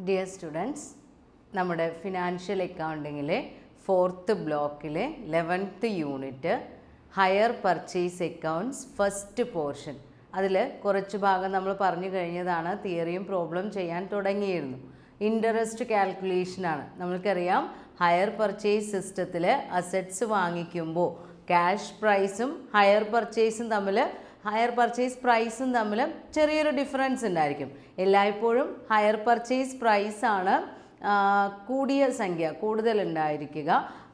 Dear students, നമ്മുടെ financial അക്കൗണ്ടിങ്ങിലെ 4th ബ്ലോക്കിലെ 11th unit higher purchase accounts first portion, അതിൽ കുറച്ച് ഭാഗം നമ്മൾ പറഞ്ഞു കഴിഞ്ഞതാണ്. തിയറിയും പ്രോബ്ലം ചെയ്യാൻ തുടങ്ങിയിരുന്നു. ഇൻട്രസ്റ്റ് കാൽക്കുലേഷനാണ്. നമ്മൾക്കറിയാം, ഹയർ പർച്ചേസ് സിസ്റ്റത്തിൽ അസറ്റ്സ് വാങ്ങിക്കുമ്പോൾ ക്യാഷ് പ്രൈസും ഹയർ പർച്ചേസ് പ്രൈസും തമ്മിൽ ചെറിയൊരു ഡിഫറൻസ് ഉണ്ടായിരിക്കും. എല്ലായ്പ്പോഴും ഹയർ പർച്ചേസ് പ്രൈസാണ് കൂടിയ സംഖ്യ കൂടുതലുണ്ടായിരിക്കുക.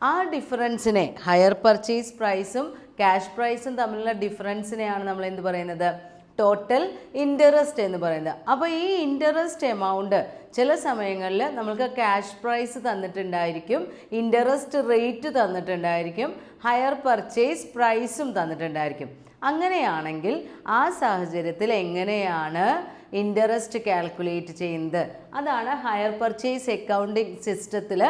ആ ഡിഫറൻസിനെ, ഹയർ പർച്ചേസ് പ്രൈസും ക്യാഷ് പ്രൈസും തമ്മിലുള്ള ഡിഫറൻസിനെയാണ് നമ്മൾ എന്ത് പറയുന്നത്? ടോട്ടൽ ഇൻട്രസ്റ്റ് എന്ന് പറയുന്നത്. അപ്പോൾ ഈ ഇൻട്രസ്റ്റ് എമൗണ്ട് ചില സമയങ്ങളിൽ നമ്മൾക്ക് ക്യാഷ് പ്രൈസ് തന്നിട്ടുണ്ടായിരിക്കും, ഇൻട്രസ്റ്റ് റേറ്റ് തന്നിട്ടുണ്ടായിരിക്കും, ഹയർ പർച്ചേസ് പ്രൈസും തന്നിട്ടുണ്ടായിരിക്കും. അങ്ങനെയാണെങ്കിൽ ആ സാഹചര്യത്തിൽ എങ്ങനെയാണ് ഇൻട്രസ്റ്റ് കാൽക്കുലേറ്റ് ചെയ്യുന്നത്? അതാണ് ഹയർ പർച്ചേസ് അക്കൗണ്ടിങ് സിസ്റ്റത്തിൽ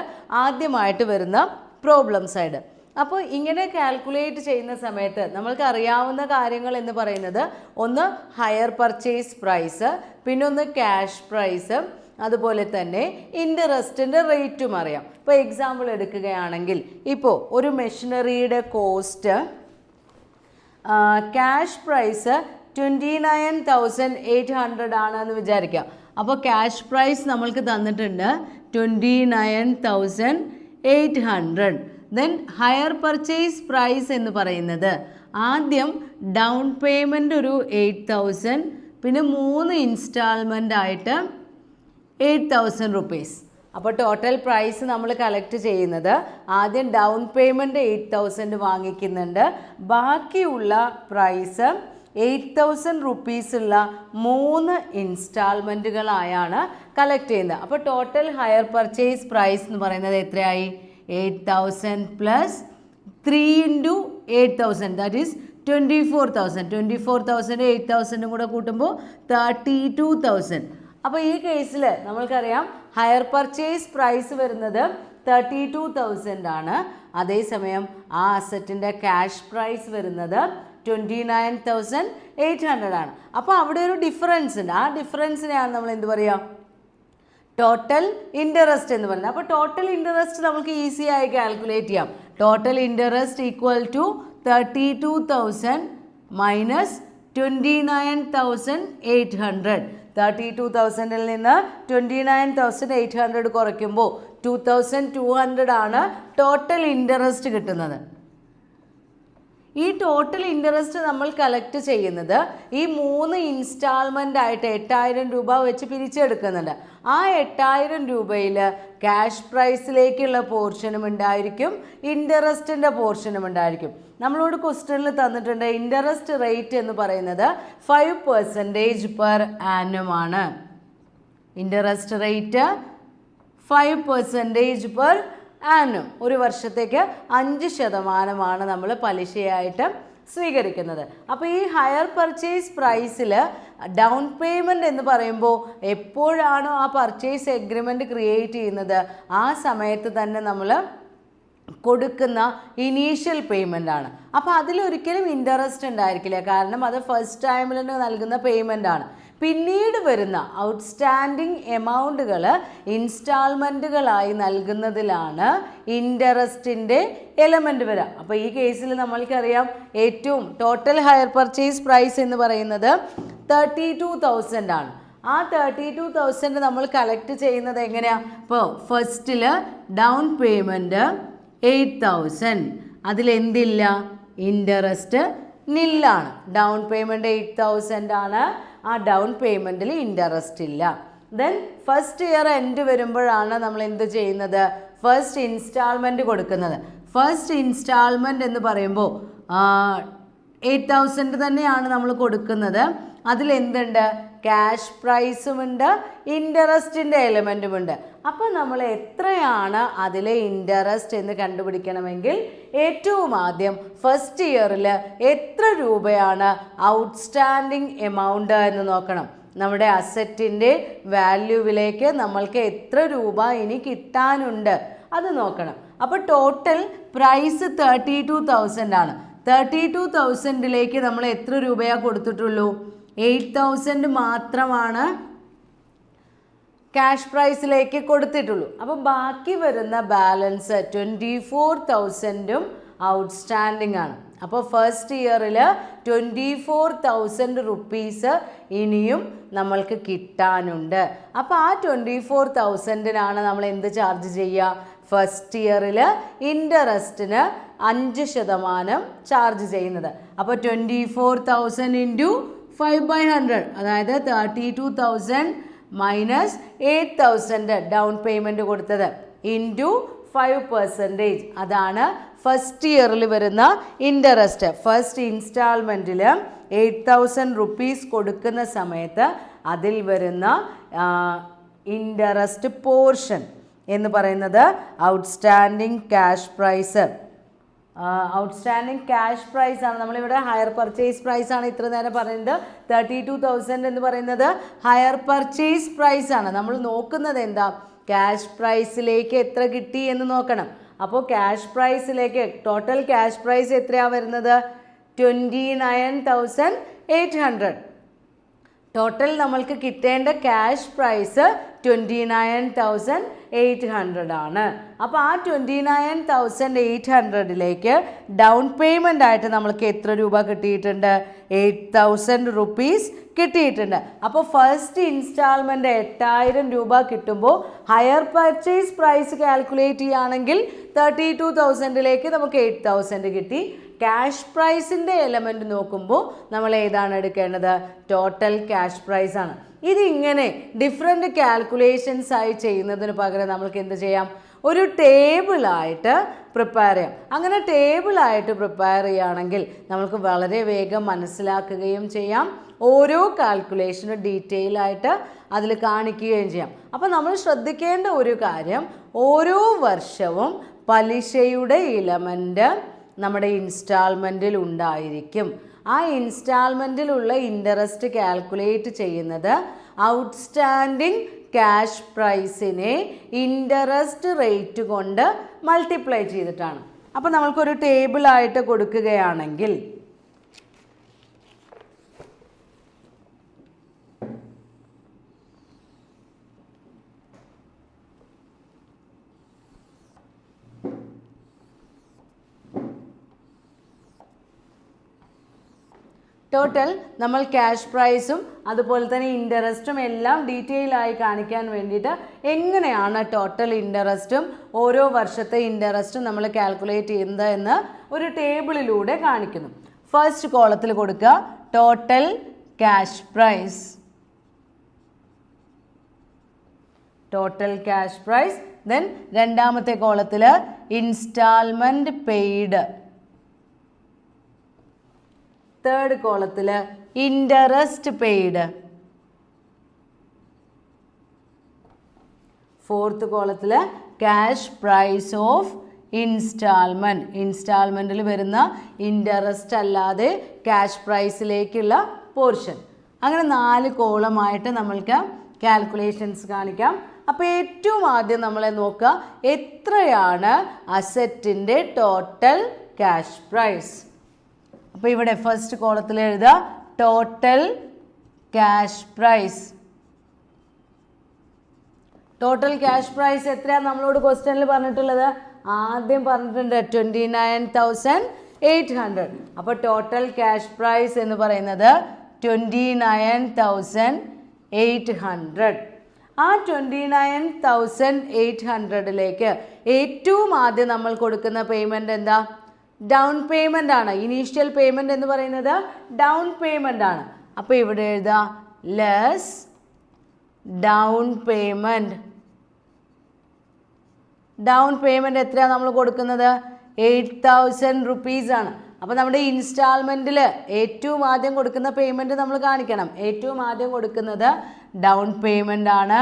ആദ്യമായിട്ട് വരുന്ന പ്രോബ്ലം സൈഡ്. അപ്പോൾ ഇങ്ങനെ കാൽക്കുലേറ്റ് ചെയ്യുന്ന സമയത്ത് നമ്മൾക്ക് അറിയാവുന്ന കാര്യങ്ങൾ എന്ന് പറയുന്നത്, ഒന്ന് ഹയർ പർച്ചേസ് പ്രൈസ്, പിന്നൊന്ന് ക്യാഷ് പ്രൈസ്, അതുപോലെ തന്നെ ഇൻട്രസ്റ്റിൻ്റെ റേറ്റും അറിയാം. ഇപ്പോൾ എക്സാമ്പിൾ എടുക്കുകയാണെങ്കിൽ, ഇപ്പോൾ ഒരു മെഷീനറിയുടെ കോസ്റ്റ് ക്യാഷ് പ്രൈസ് 29,800 ആണെന്ന് വിചാരിക്കാം. അപ്പോൾ ക്യാഷ് പ്രൈസ് നമ്മൾക്ക് തന്നിട്ടുണ്ട് 29,800. ദെൻ ഹയർ പർച്ചേസ് പ്രൈസ് എന്ന് പറയുന്നത്, ആദ്യം ഡൗൺ പേയ്മെൻറ്റ് ഒരു 8,000, പിന്നെ 3 ഇൻസ്റ്റാൾമെൻ്റ് ആയിട്ട് 8,000 റുപ്പീസ്. അപ്പോൾ ടോട്ടൽ പ്രൈസ് നമ്മൾ കളക്ട് ചെയ്യുന്നത്, ആദ്യം ഡൗൺ പേയ്മെൻറ്റ് 8,000 വാങ്ങിക്കുന്നുണ്ട്, ബാക്കിയുള്ള പ്രൈസ് 8,000 റുപ്പീസുള്ള 3 ഇൻസ്റ്റാൾമെൻറ്റുകളായാണ് കളക്ട് ചെയ്യുന്നത്. അപ്പോൾ ടോട്ടൽ ഹയർ പർച്ചേസ് പ്രൈസ് എന്ന് പറയുന്നത് എത്രയായി? 8,000 പ്ലസ് 3 ഇൻറ്റു 8,000, ദാറ്റ് ഈസ് 24,000. 24,000 8,000 കൂടെ കൂട്ടുമ്പോൾ 32,000. അപ്പോൾ ഈ കേസിൽ നമ്മൾക്കറിയാം ഹയർ പർച്ചേസ് പ്രൈസ് വരുന്നത് 32,000 ആണ്. അതേസമയം ആ അസറ്റിൻ്റെ ക്യാഷ് പ്രൈസ് വരുന്നത് 29,800 ആണ്. അപ്പോൾ അവിടെ ഒരു ഡിഫറൻസ് ഉണ്ട്. ആ ഡിഫറൻസിനെയാണ് നമ്മൾ എന്ത് പറയുക? ടോട്ടൽ ഇൻട്രസ്റ്റ് എന്ന് പറയുന്നത്. അപ്പോൾ ടോട്ടൽ ഇൻട്രസ്റ്റ് നമുക്ക് ഈസി ആയി കാൽക്കുലേറ്റ് ചെയ്യാം. Total interest equal to 32,000 minus 29,800. 32,000-ൽ നിന്ന് 29,800 കുറയ്ക്കുമ്പോൾ 2,200 ആണ് ടോട്ടൽ ഇൻട്രസ്റ്റ് കിട്ടുന്നത്. ഈ ടോട്ടൽ ഇൻട്രസ്റ്റ് നമ്മൾ കളക്ട് ചെയ്യുന്നത് ഈ 3 ഇൻസ്റ്റാൾമെൻ്റ് ആയിട്ട് 8,000 രൂപ വെച്ച് പിരിച്ചെടുക്കുന്നുണ്ട്. ആ 8,000 രൂപയിൽ ക്യാഷ് പ്രൈസിലേക്കുള്ള പോർഷനും ഉണ്ടായിരിക്കും, ഇൻട്രസ്റ്റിൻ്റെ പോർഷനും ഉണ്ടായിരിക്കും. നമ്മളോട് ക്വസ്റ്റ്യനിൽ തന്നിട്ടുണ്ട് ഇൻട്രസ്റ്റ് റേറ്റ് എന്ന് പറയുന്നത് 5% പെർ ആനം ആണ്. ഇൻട്രസ്റ്റ് റേറ്റ് 5% പെർ ആനും, ഒരു വർഷത്തേക്ക് 5% നമ്മൾ പലിശയായിട്ട് സ്വീകരിക്കുന്നത്. അപ്പോൾ ഈ ഹയർ പർച്ചേസ് പ്രൈസിൽ ഡൗൺ പേയ്മെൻറ്റ് എന്ന് പറയുമ്പോൾ എപ്പോഴാണോ ആ പർച്ചേസ് എഗ്രിമെൻറ്റ് ക്രിയേറ്റ് ചെയ്യുന്നത്, ആ സമയത്ത് തന്നെ നമ്മൾ കൊടുക്കുന്ന ഇനീഷ്യൽ പേയ്മെൻ്റ് ആണ്. അപ്പോൾ അതിലൊരിക്കലും ഇൻട്രസ്റ്റ് ഉണ്ടായിരിക്കില്ല, കാരണം അത് ഫസ്റ്റ് ടൈമിൽ നൽകുന്ന പേയ്മെൻ്റ് ആണ്. പിന്നീട് വരുന്ന ഔട്ട്സ്റ്റാൻഡിങ് എമൗണ്ടുകൾ ഇൻസ്റ്റാൾമെൻറ്റുകളായി നൽകുന്നതിലാണ് ഇൻട്രസ്റ്റിൻ്റെ എലമെൻറ്റ് വരിക. അപ്പോൾ ഈ കേസിൽ നമ്മൾക്കറിയാം, ഏറ്റവും ടോട്ടൽ ഹയർ പർച്ചേസ് പ്രൈസ് എന്ന് പറയുന്നത് 32,000 ആണ്. ആ 32,000 നമ്മൾ കളക്ട് ചെയ്യുന്നത് എങ്ങനെയാണ്? ഇപ്പോൾ ഫസ്റ്റിൽ ഡൗൺ പേയ്മെൻറ്റ് 8,000, അതിലെന്തില്ല? ഇൻട്രസ്റ്റ് നില്ലാണ്. ഡൗൺ പേയ്മെൻറ്റ് 8,000 ആണ്. ആ ഡൗൺ പേയ്മെൻറ്റിൽ ഇൻട്രസ്റ്റ് ഇല്ല. ദെൻ ഫസ്റ്റ് ഇയർ എൻഡ് വരുമ്പോഴാണ് നമ്മൾ എന്ത് ചെയ്യുന്നത്? ഫസ്റ്റ് ഇൻസ്റ്റാൾമെൻറ്റ് കൊടുക്കുന്നത്. ഫസ്റ്റ് ഇൻസ്റ്റാൾമെൻറ്റ് എന്ന് പറയുമ്പോൾ 8,000 തന്നെയാണ് നമ്മൾ കൊടുക്കുന്നത്. അതിലെന്തുണ്ട്? ക്യാഷ് പ്രൈസുമുണ്ട്, ഇൻട്രസ്റ്റിൻ്റെ എലമെൻറ്റുമുണ്ട്. അപ്പോൾ നമ്മൾ എത്രയാണ് അതിലെ ഇൻട്രസ്റ്റ് എന്ന് കണ്ടുപിടിക്കണമെങ്കിൽ ഏറ്റവും ആദ്യം ഫസ്റ്റ് ഇയറിൽ എത്ര രൂപയാണ് ഔട്ട്സ്റ്റാൻഡിങ് എമൗണ്ട് എന്ന് നോക്കണം. നമ്മുടെ അസറ്റിൻ്റെ വാല്യൂവിലേക്ക് നമ്മൾക്ക് എത്ര രൂപ ഇനി കിട്ടാനുണ്ട് അത് നോക്കണം. അപ്പോൾ ടോട്ടൽ പ്രൈസ് 32,000 ആണ്. 32,000-ലേക്ക് നമ്മൾ എത്ര രൂപയാണ് കൊടുത്തിട്ടുള്ളൂ? 8,000 മാത്രമാണ് ക്യാഷ് പ്രൈസിലേക്ക് കൊടുത്തിട്ടുള്ളൂ. അപ്പോൾ ബാക്കി വരുന്ന ബാലൻസ് 24,000 ഔട്ട്സ്റ്റാൻഡിംഗ് ആണ്. അപ്പോൾ ഫസ്റ്റ് ഇയറിൽ 24,000 റുപ്പീസ് ഇനിയും നമ്മൾക്ക് കിട്ടാനുണ്ട്. അപ്പോൾ ആ 24,000-നാണ് നമ്മൾ എന്ത് ചാർജ് ചെയ്യുക? ഫസ്റ്റ് ഇയറിൽ ഇൻട്രസ്റ്റിന് 5% ചാർജ് ചെയ്യുന്നത്. അപ്പോൾ 24,000 ഇൻറ്റു 5/100, അതായത് 32,000 മൈനസ് 8,000 ഡൗൺ പേയ്മെൻറ്റ് കൊടുത്തത് ഇൻറ്റു 5%, അതാണ് ഫസ്റ്റ് ഇയറിൽ വരുന്ന ഇൻട്രസ്റ്റ്. ഫസ്റ്റ് ഇൻസ്റ്റാൾമെൻറ്റിൽ 8,000 റുപ്പീസ് കൊടുക്കുന്ന സമയത്ത് അതിൽ വരുന്ന ഇൻട്രസ്റ്റ് പോർഷൻ എന്ന് പറയുന്നത് outstanding cash price. Outstanding cash price ആണ്. നമ്മളിവിടെ ഹയർ പർച്ചേസ് പ്രൈസ് ആണ് ഇത്ര നേരം പറയുന്നത്. 32,000 എന്ന് പറയുന്നത് ഹയർ പർച്ചേസ് പ്രൈസ് ആണ്. നമ്മൾ നോക്കുന്നത് എന്താ? ക്യാഷ് പ്രൈസിലേക്ക് എത്ര കിട്ടി എന്ന് നോക്കണം. അപ്പോൾ ക്യാഷ് പ്രൈസിലേക്ക് ടോട്ടൽ ക്യാഷ് പ്രൈസ് എത്രയാണ് വരുന്നത്? 29,800. ടോട്ടൽ നമ്മൾക്ക് കിട്ടേണ്ട ക്യാഷ് പ്രൈസ് 29,800 ആണ്. അപ്പോൾ ആ 29,800-ലേക്ക് ഡൗൺ പേയ്മെൻ്റ് ആയിട്ട് നമ്മൾക്ക് എത്ര രൂപ കിട്ടിയിട്ടുണ്ട്? 8,000 റുപ്പീസ് കിട്ടിയിട്ടുണ്ട്. അപ്പോൾ ഫസ്റ്റ് ഇൻസ്റ്റാൾമെൻറ്റ് 8,000 രൂപ കിട്ടുമ്പോൾ ഹയർ പർച്ചേസ് പ്രൈസ് കാൽക്കുലേറ്റ് ചെയ്യുകയാണെങ്കിൽ 32,000-ലേക്ക് നമുക്ക് 8,000 കിട്ടി. ക്യാഷ് പ്രൈസിൻ്റെ എലമെൻറ്റ് നോക്കുമ്പോൾ നമ്മൾ ഏതാണ് എടുക്കേണ്ടത്? ടോട്ടൽ ക്യാഷ് പ്രൈസ് ആണ്. ഇതിങ്ങനെ ഡിഫറെൻറ്റ് കാൽക്കുലേഷൻസ് ആയി ചെയ്യുന്നതിന് പകരം നമ്മൾക്ക് എന്ത് ചെയ്യാം? ഒരു ടേബിളായിട്ട് പ്രിപ്പയർ ചെയ്യാം. അങ്ങനെ ടേബിളായിട്ട് പ്രിപ്പയർ ചെയ്യുകയാണെങ്കിൽ നമ്മൾക്ക് വളരെ വേഗം മനസ്സിലാക്കുകയും ചെയ്യാം. ഓരോ കാൽക്കുലേഷനും ഡീറ്റെയിൽ ആയിട്ട് അതിൽ കാണിക്കുകയും ചെയ്യാം. അപ്പോൾ നമ്മൾ ശ്രദ്ധിക്കേണ്ട ഒരു കാര്യം, ഓരോ വർഷവും പലിശയുടെ ഇലമെൻറ്റ് നമ്മുടെ ഇൻസ്റ്റാൾമെൻറ്റിൽ ഉണ്ടായിരിക്കും. ആ ഇൻസ്റ്റാൾമെൻറ്റിലുള്ള ഇൻട്രസ്റ്റ് കാൽക്കുലേറ്റ് ചെയ്യുന്നത് ഔട്ട്സ്റ്റാൻഡിങ് ക്യാഷ് പ്രൈസിനെ ഇൻട്രസ്റ്റ് റേറ്റ് കൊണ്ട് മൾട്ടിപ്ലൈ ചെയ്തിട്ടാണ്. അപ്പോൾ നമ്മൾക്കൊരു ടേബിളായിട്ട് കൊടുക്കുകയാണെങ്കിൽ ടോട്ടൽ നമ്മൾ ക്യാഷ് പ്രൈസും അതുപോലെ തന്നെ ഇൻട്രസ്റ്റും എല്ലാം ഡീറ്റെയിൽ ആയി കാണിക്കാൻ വേണ്ടിയിട്ട് എങ്ങനെയാണ് ടോട്ടൽ ഇൻട്രസ്റ്റും ഓരോ വർഷത്തെ ഇൻട്രസ്റ്റും നമ്മൾ കാൽക്കുലേറ്റ് ചെയ്യുന്നത് എന്ന് ഒരു ടേബിളിലൂടെ കാണിക്കുന്നു. ഫസ്റ്റ് കോളത്തിൽ കൊടുക്കുക total cash price, total cash price. Then രണ്ടാമത്തെ കോളത്തിൽ ഇൻസ്റ്റാൾമെൻറ്റ് പെയ്ഡ്, തേർഡ് കോളത്തിൽ ഇൻട്രസ്റ്റ് പെയ്ഡ്, ഫോർത്ത് കോളത്തിൽ ക്യാഷ് പ്രൈസ് ഓഫ് ഇൻസ്റ്റാൾമെൻറ്റ്, ഇൻസ്റ്റാൾമെൻറ്റിൽ വരുന്ന ഇൻട്രസ്റ്റ് അല്ലാതെ ക്യാഷ് പ്രൈസിലേക്കുള്ള പോർഷൻ. അങ്ങനെ 4 കോളമായിട്ട് നമ്മൾക്ക് കാൽക്കുലേഷൻസ് കാണിക്കാം. അപ്പോൾ ഏറ്റവും ആദ്യം നമ്മളെ നോക്കുക, എത്രയാണ് അസറ്റിൻ്റെ ടോട്ടൽ ക്യാഷ് പ്രൈസ്. അപ്പോൾ ഇവിടെ ഫസ്റ്റ് കോളത്തിൽ എഴുതുക total cash price. Total cash price എത്രയാണ് നമ്മളോട് ക്വസ്റ്റ്യനിൽ പറഞ്ഞിട്ടുള്ളത്? ആദ്യം പറഞ്ഞിട്ടുണ്ട് 29,800. അപ്പോൾ ടോട്ടൽ ക്യാഷ് പ്രൈസ് എന്ന് പറയുന്നത് 29,800. ആ 29,800-ലേക്ക് ഏറ്റവും ആദ്യം നമ്മൾ കൊടുക്കുന്ന പേയ്മെൻറ്റ് എന്താ? ഡൗൺ പേയ്മെൻ്റ് ആണ്. ഇനീഷ്യൽ പേയ്മെൻറ്റ് എന്ന് പറയുന്നത് ഡൗൺ പേയ്മെൻ്റ് ആണ്. അപ്പോൾ ഇവിടെ എഴുതുക less down payment. Down payment എത്രയാണ് നമ്മൾ കൊടുക്കുന്നത്? 8,000 റുപ്പീസ് ആണ്. അപ്പോൾ നമ്മുടെ ഇൻസ്റ്റാൾമെൻറ്റിൽ ഏറ്റവും ആദ്യം കൊടുക്കുന്ന പേയ്മെൻറ്റ് നമ്മൾ കാണിക്കണം. ഏറ്റവും ആദ്യം കൊടുക്കുന്നത് ഡൗൺ പേയ്മെൻ്റ് ആണ്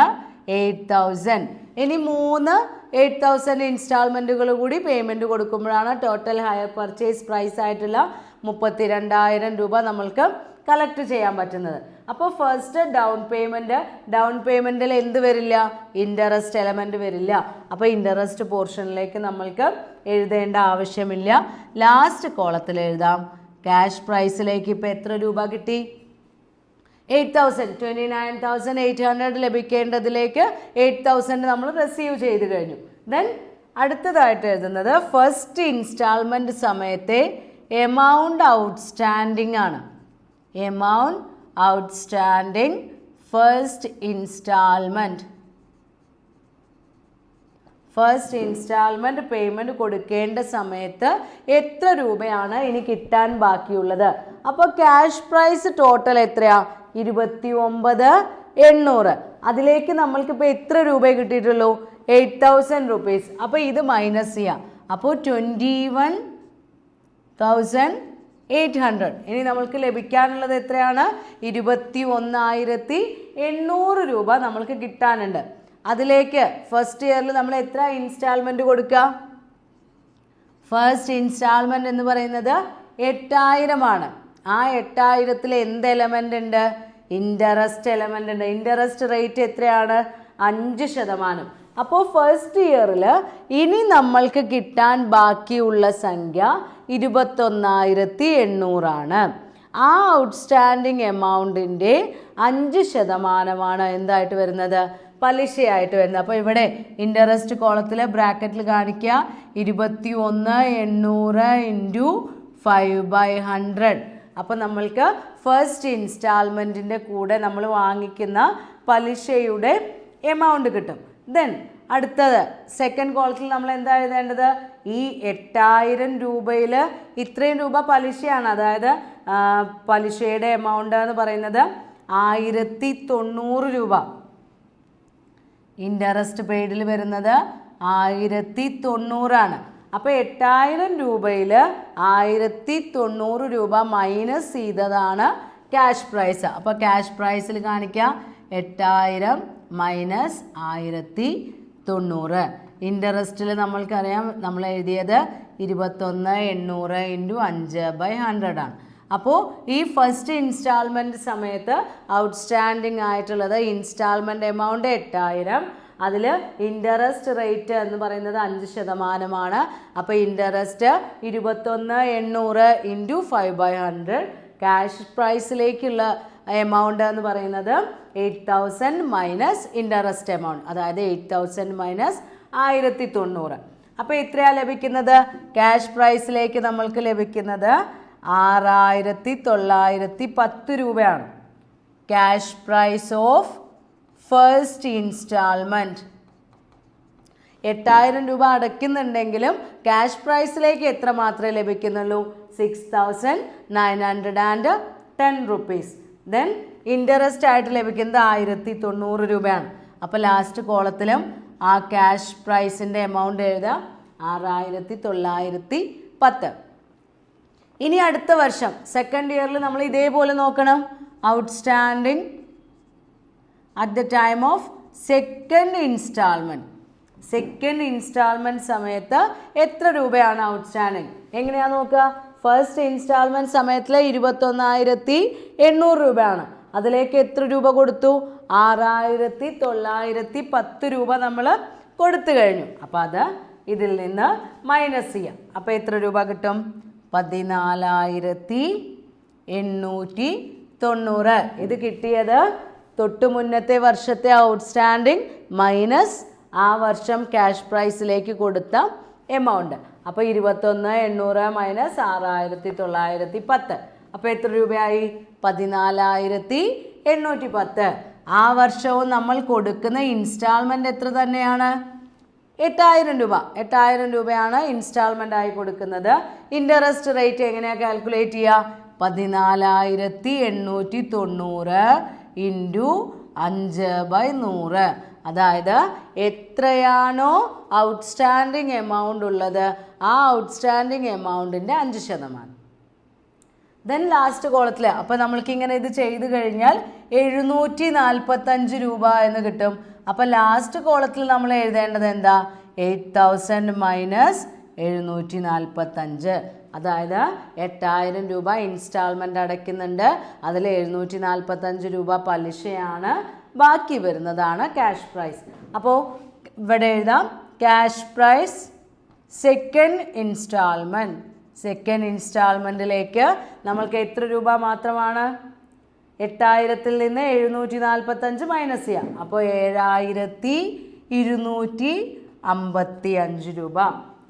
8,000. ഇനി 3 8,000 ഇൻസ്റ്റാൾമെൻറ്റുകൾ കൂടി പേയ്മെൻറ്റ് കൊടുക്കുമ്പോഴാണ് ടോട്ടൽ ഹയർ പർച്ചേസ് പ്രൈസ് ആയിട്ടുള്ള 32,000 രൂപ നമ്മൾക്ക് കളക്ട് ചെയ്യാൻ പറ്റുന്നത്. അപ്പോൾ ഫസ്റ്റ് ഡൗൺ പേയ്മെൻറ്റിൽ എന്ത് വരില്ല? ഇൻട്രസ്റ്റ് എലമെൻറ്റ് വരില്ല. അപ്പോൾ ഇൻട്രസ്റ്റ് പോർഷനിലേക്ക് നമ്മൾക്ക് എഴുതേണ്ട ആവശ്യമില്ല. ലാസ്റ്റ് കോളത്തിൽ എഴുതാം ക്യാഷ് പ്രൈസിലേക്ക് ഇപ്പോൾ എത്ര രൂപ കിട്ടി? 8,000 29,800 ലഭിക്കേണ്ടതിലേക്ക് 8,000 നമ്മൾ റിസീവ് ചെയ്ത് കഴിഞ്ഞു. ദെൻ അടുത്തതായിട്ട് എഴുതുന്നത് ഫസ്റ്റ് ഇൻസ്റ്റാൾമെൻറ്റ് സമയത്തെ എമൗണ്ട് ഔട്ട്സ്റ്റാൻഡിംഗ് ആണ്. Amount outstanding first instalment. First instalment payment കൊടുക്കേണ്ട സമയത്ത് എത്ര രൂപയാണ് ഇനി കിട്ടാൻ ബാക്കിയുള്ളത്? അപ്പോൾ ക്യാഷ് പ്രൈസ് ടോട്ടൽ എത്രയാ? 29,800. അതിലേക്ക് നമ്മൾക്കിപ്പോൾ എത്ര രൂപ കിട്ടിയിട്ടുള്ളൂ? 8,000 റുപ്പീസ്. അപ്പോൾ ഇത് മൈനസ് ചെയ്യാം. അപ്പോൾ 21,800. ഇനി നമ്മൾക്ക് ലഭിക്കാനുള്ളത് എത്രയാണ്? 21,800 രൂപ നമ്മൾക്ക് കിട്ടാനുണ്ട്. അതിലേക്ക് ഫസ്റ്റ് ഇയറിൽ നമ്മൾ എത്ര ഇൻസ്റ്റാൾമെൻറ്റ് കൊടുക്കുക? ഫസ്റ്റ് ഇൻസ്റ്റാൾമെൻറ്റ് എന്ന് പറയുന്നത് 8,000 ആണ്. ആ 8,000-ൽ എന്ത് എലമെൻ്റ് ഉണ്ട്? ഇൻട്രസ്റ്റ് എലമെൻ്റ് ഉണ്ട്. ഇൻട്രസ്റ്റ് റേറ്റ് എത്രയാണ്? 5%. അപ്പോൾ ഫസ്റ്റ് ഇയറിൽ ഇനി നമ്മൾക്ക് കിട്ടാൻ ബാക്കിയുള്ള സംഖ്യ 21,800 ആണ്. ആ ഔട്ട്സ്റ്റാൻഡിങ് എമൗണ്ടിൻ്റെ 5% എന്തായിട്ട് വരുന്നത്? പലിശയായിട്ട് വരുന്നത്. അപ്പോൾ ഇവിടെ ഇൻട്രസ്റ്റ് കോളത്തിൽ ബ്രാക്കറ്റിൽ കാണിക്കുക 21,800 ഇൻറ്റു 5/100. അപ്പോൾ നമ്മൾക്ക് ഫസ്റ്റ് ഇൻസ്റ്റാൾമെൻറ്റിൻ്റെ കൂടെ നമ്മൾ വാങ്ങിക്കുന്ന പലിശയുടെ എമൗണ്ട് കിട്ടും. ദെൻ അടുത്തത് സെക്കൻഡ് കോളത്തിൽ നമ്മൾ എന്താ എഴുതേണ്ടത്? ഈ 8,000 രൂപയിൽ ഇത്രയും രൂപ പലിശയാണ്. അതായത് പലിശയുടെ എമൗണ്ട് എന്ന് പറയുന്നത് 1,090 രൂപ. ഇൻട്രസ്റ്റ് പെയ്ഡിൽ വരുന്നത് 1,090 ആണ്. അപ്പോൾ 8,000 രൂപയിൽ 1,090 രൂപ മൈനസ് ചെയ്തതാണ് ക്യാഷ് പ്രൈസ്. അപ്പോൾ ക്യാഷ് പ്രൈസിൽ കാണിക്കുക 8,000 മൈനസ് 1,090. ഇൻട്രസ്റ്റിൽ നമ്മൾക്കറിയാം നമ്മൾ എഴുതിയത് 21,800 ഇൻറ്റു 5/100 ആണ്. അപ്പോൾ ഈ ഫസ്റ്റ് ഇൻസ്റ്റാൾമെൻറ്റ് സമയത്ത് ഔട്ട്സ്റ്റാൻഡിങ് ആയിട്ടുള്ളത് ഇൻസ്റ്റാൾമെൻറ്റ് എമൗണ്ട് 8,000. അതിൽ ഇൻട്രസ്റ്റ് റേറ്റ് എന്ന് പറയുന്നത് 5%. അപ്പോൾ ഇൻട്രസ്റ്റ് 21,800 ഇൻറ്റു 5/100. ക്യാഷ് പ്രൈസിലേക്കുള്ള എമൗണ്ട് എന്ന് പറയുന്നത് 8,000 മൈനസ് ഇൻട്രസ്റ്റ് എമൗണ്ട്. അതായത് 8,000 മൈനസ് 1,090. അപ്പോൾ എത്രയാണ് ലഭിക്കുന്നത്? ക്യാഷ് പ്രൈസിലേക്ക് നമ്മൾക്ക് ലഭിക്കുന്നത് 6,910 രൂപയാണ്. Cash price of first instalment. 8,000 രൂപ അടയ്ക്കുന്നുണ്ടെങ്കിലും ക്യാഷ് പ്രൈസിലേക്ക് എത്ര മാത്രമേ ലഭിക്കുന്നുള്ളൂ? 6,910 റുപ്പീസ്. ദെൻ ഇൻട്രസ്റ്റ് ആയിട്ട് ലഭിക്കുന്നത് 1,090 രൂപയാണ്. അപ്പോൾ ലാസ്റ്റ് കോളത്തിലും ആ ക്യാഷ് പ്രൈസിൻ്റെ എമൗണ്ട് എഴുതാം 6,910. ഇനി അടുത്ത വർഷം സെക്കൻഡ് ഇയറിൽ നമ്മൾ ഇതേപോലെ നോക്കണം. Outstanding at the time of second instalment. Second instalment സമയത്ത് എത്ര രൂപയാണ് ഔട്ട്സ്റ്റാൻഡിങ്? എങ്ങനെയാണ് നോക്കുക? ഫസ്റ്റ് ഇൻസ്റ്റാൾമെൻറ്റ് സമയത്തിൽ 21,800 രൂപയാണ്. അതിലേക്ക് എത്ര രൂപ കൊടുത്തു? 6,910 രൂപ നമ്മൾ കൊടുത്തു കഴിഞ്ഞു. അപ്പോൾ അത് ഇതിൽ നിന്ന് മൈനസ് ചെയ്യാം. അപ്പോൾ എത്ര രൂപ കിട്ടും? 14,890. ഇത് കിട്ടിയത് തൊട്ട് മുന്നത്തെ വർഷത്തെ ഔട്ട്സ്റ്റാൻഡിങ് മൈനസ് ആ വർഷം ക്യാഷ് പ്രൈസിലേക്ക് കൊടുത്ത എമൗണ്ട്. അപ്പോൾ 21,800 മൈനസ് 6,910. അപ്പോൾ എത്ര രൂപയായി? 14,810. ആ വർഷവും നമ്മൾ കൊടുക്കുന്ന ഇൻസ്റ്റാൾമെൻറ്റ് എത്ര തന്നെയാണ്? 8,000 രൂപ. 8,000 രൂപയാണ് ഇൻസ്റ്റാൾമെൻ്റ് ആയി കൊടുക്കുന്നത്. ഇൻട്രസ്റ്റ് റേറ്റ് എങ്ങനെയാണ് കാൽക്കുലേറ്റ് ചെയ്യുക? 14,890 ഇൻറ്റു 5/100. അതായത് എത്രയാണോ ഔട്ട്സ്റ്റാൻഡിങ് എമൗണ്ട് ഉള്ളത് ആ ഔട്ട്സ്റ്റാൻഡിങ് എമൗണ്ടിൻ്റെ 5%. ദെൻ ലാസ്റ്റ് കോളത്തിൽ അപ്പോൾ നമ്മൾക്കിങ്ങനെ ഇത് ചെയ്ത് കഴിഞ്ഞാൽ 745 രൂപ എന്ന് കിട്ടും. അപ്പോൾ ലാസ്റ്റ് കോളത്തിൽ നമ്മൾ എഴുതേണ്ടത് എന്താ? 8,000 മൈനസ് 745. അതായത് 8,000 രൂപ ഇൻസ്റ്റാൾമെൻ്റ് അടയ്ക്കുന്നുണ്ട്. അതിൽ 745 രൂപ പലിശയാണ്. ബാക്കി വരുന്നതാണ് ക്യാഷ് പ്രൈസ്. അപ്പോൾ ഇവിടെ എഴുതാം cash price second instalment. Second ഇൻസ്റ്റാൾമെൻറ്റിലേക്ക് നമ്മൾക്ക് എത്ര രൂപ മാത്രമാണ്? 8000-ൽ നിന്ന് 745 മൈനസ് ചെയ്യാം. അപ്പോൾ 7255 രൂപ.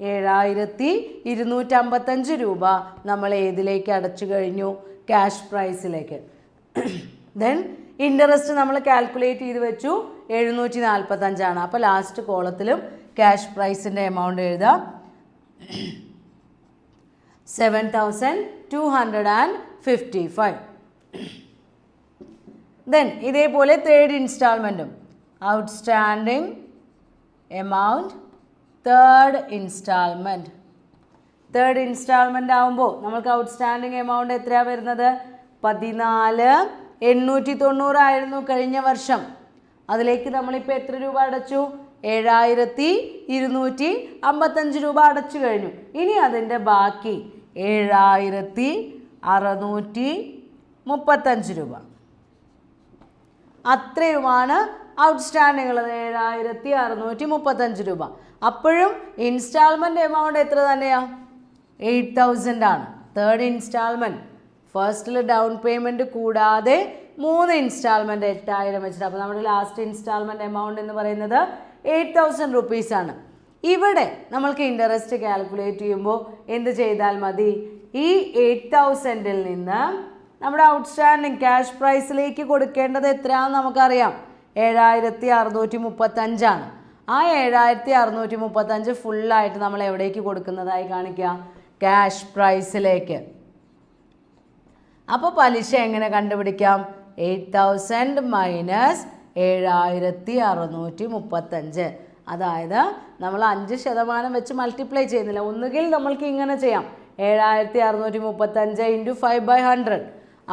7255 രൂപ നമ്മൾ ഏതിലേക്ക് അടച്ചു കഴിഞ്ഞു? ക്യാഷ് പ്രൈസിലേക്ക്. ദെൻ ഇൻട്രസ്റ്റ് നമ്മൾ കാൽക്കുലേറ്റ് ചെയ്ത് വെച്ചു 745 അപ്പോൾ ലാസ്റ്റ് കോളത്തിലും ക്യാഷ് പ്രൈസിൻ്റെ എമൗണ്ട് എഴുതാം. 7255. ദെൻ ഇതേപോലെ തേർഡ് ഇൻസ്റ്റാൾമെൻറ്റും ഔട്ട്സ്റ്റാൻഡിങ് എമൗണ്ട് തേർഡ് ഇൻസ്റ്റാൾമെൻ്റ് ആകുമ്പോൾ നമുക്ക് ഔട്ട്സ്റ്റാൻഡിങ് എമൗണ്ട് എത്രയാണ് വരുന്നത്? 14,890 ആയിരുന്നു കഴിഞ്ഞ വർഷം. അതിലേക്ക് നമ്മളിപ്പോൾ എത്ര രൂപ അടച്ചു? 7,255 രൂപ അടച്ചു കഴിഞ്ഞു. ഇനി അതിൻ്റെ ബാക്കി 7,635 രൂപ. അത്രയുമാണ് ഔട്ട്സ്റ്റാൻഡിങ് ഉള്ളത്, 7,635 രൂപ. അപ്പോഴും ഇൻസ്റ്റാൾമെൻറ്റ് എമൗണ്ട് എത്ര തന്നെയാണ്? 8,000 ആണ്. തേർഡ് ഇൻസ്റ്റാൾമെൻറ്റ് ഫസ്റ്റിൽ ഡൗൺ പേയ്മെൻറ്റ് കൂടാതെ 3 ഇൻസ്റ്റാൾമെൻറ്റ് 8,000 വെച്ചിട്ട്. അപ്പോൾ നമ്മുടെ ലാസ്റ്റ് ഇൻസ്റ്റാൾമെൻറ്റ് എമൗണ്ട് എന്ന് പറയുന്നത് 8,000 റുപ്പീസാണ്. ഇവിടെ നമ്മൾക്ക് ഇൻട്രസ്റ്റ് കാൽക്കുലേറ്റ് ചെയ്യുമ്പോൾ എന്ത് ചെയ്താൽ മതി? ഈ 8,000-ൽ നിന്ന് നമ്മുടെ ഔട്ട്സ്റ്റാൻഡിങ് ക്യാഷ് പ്രൈസിലേക്ക് കൊടുക്കേണ്ടത് എത്രയാണെന്ന് നമുക്കറിയാം. 7,635 ആണ്. ആ 7,635 ഫുള്ളായിട്ട് നമ്മൾ എവിടേക്ക് കൊടുക്കുന്നതായി കാണിക്കുക? ക്യാഷ് പ്രൈസിലേക്ക്. അപ്പോൾ പലിശ എങ്ങനെ കണ്ടുപിടിക്കാം? 8,000 മൈനസ് 7,635. അതായത് നമ്മൾ 5% വെച്ച് മൾട്ടിപ്ലൈ ചെയ്യുന്നില്ല. ഒന്നുകിൽ നമ്മൾക്ക് ഇങ്ങനെ ചെയ്യാം, 7,635 ഇൻറ്റു 5/100.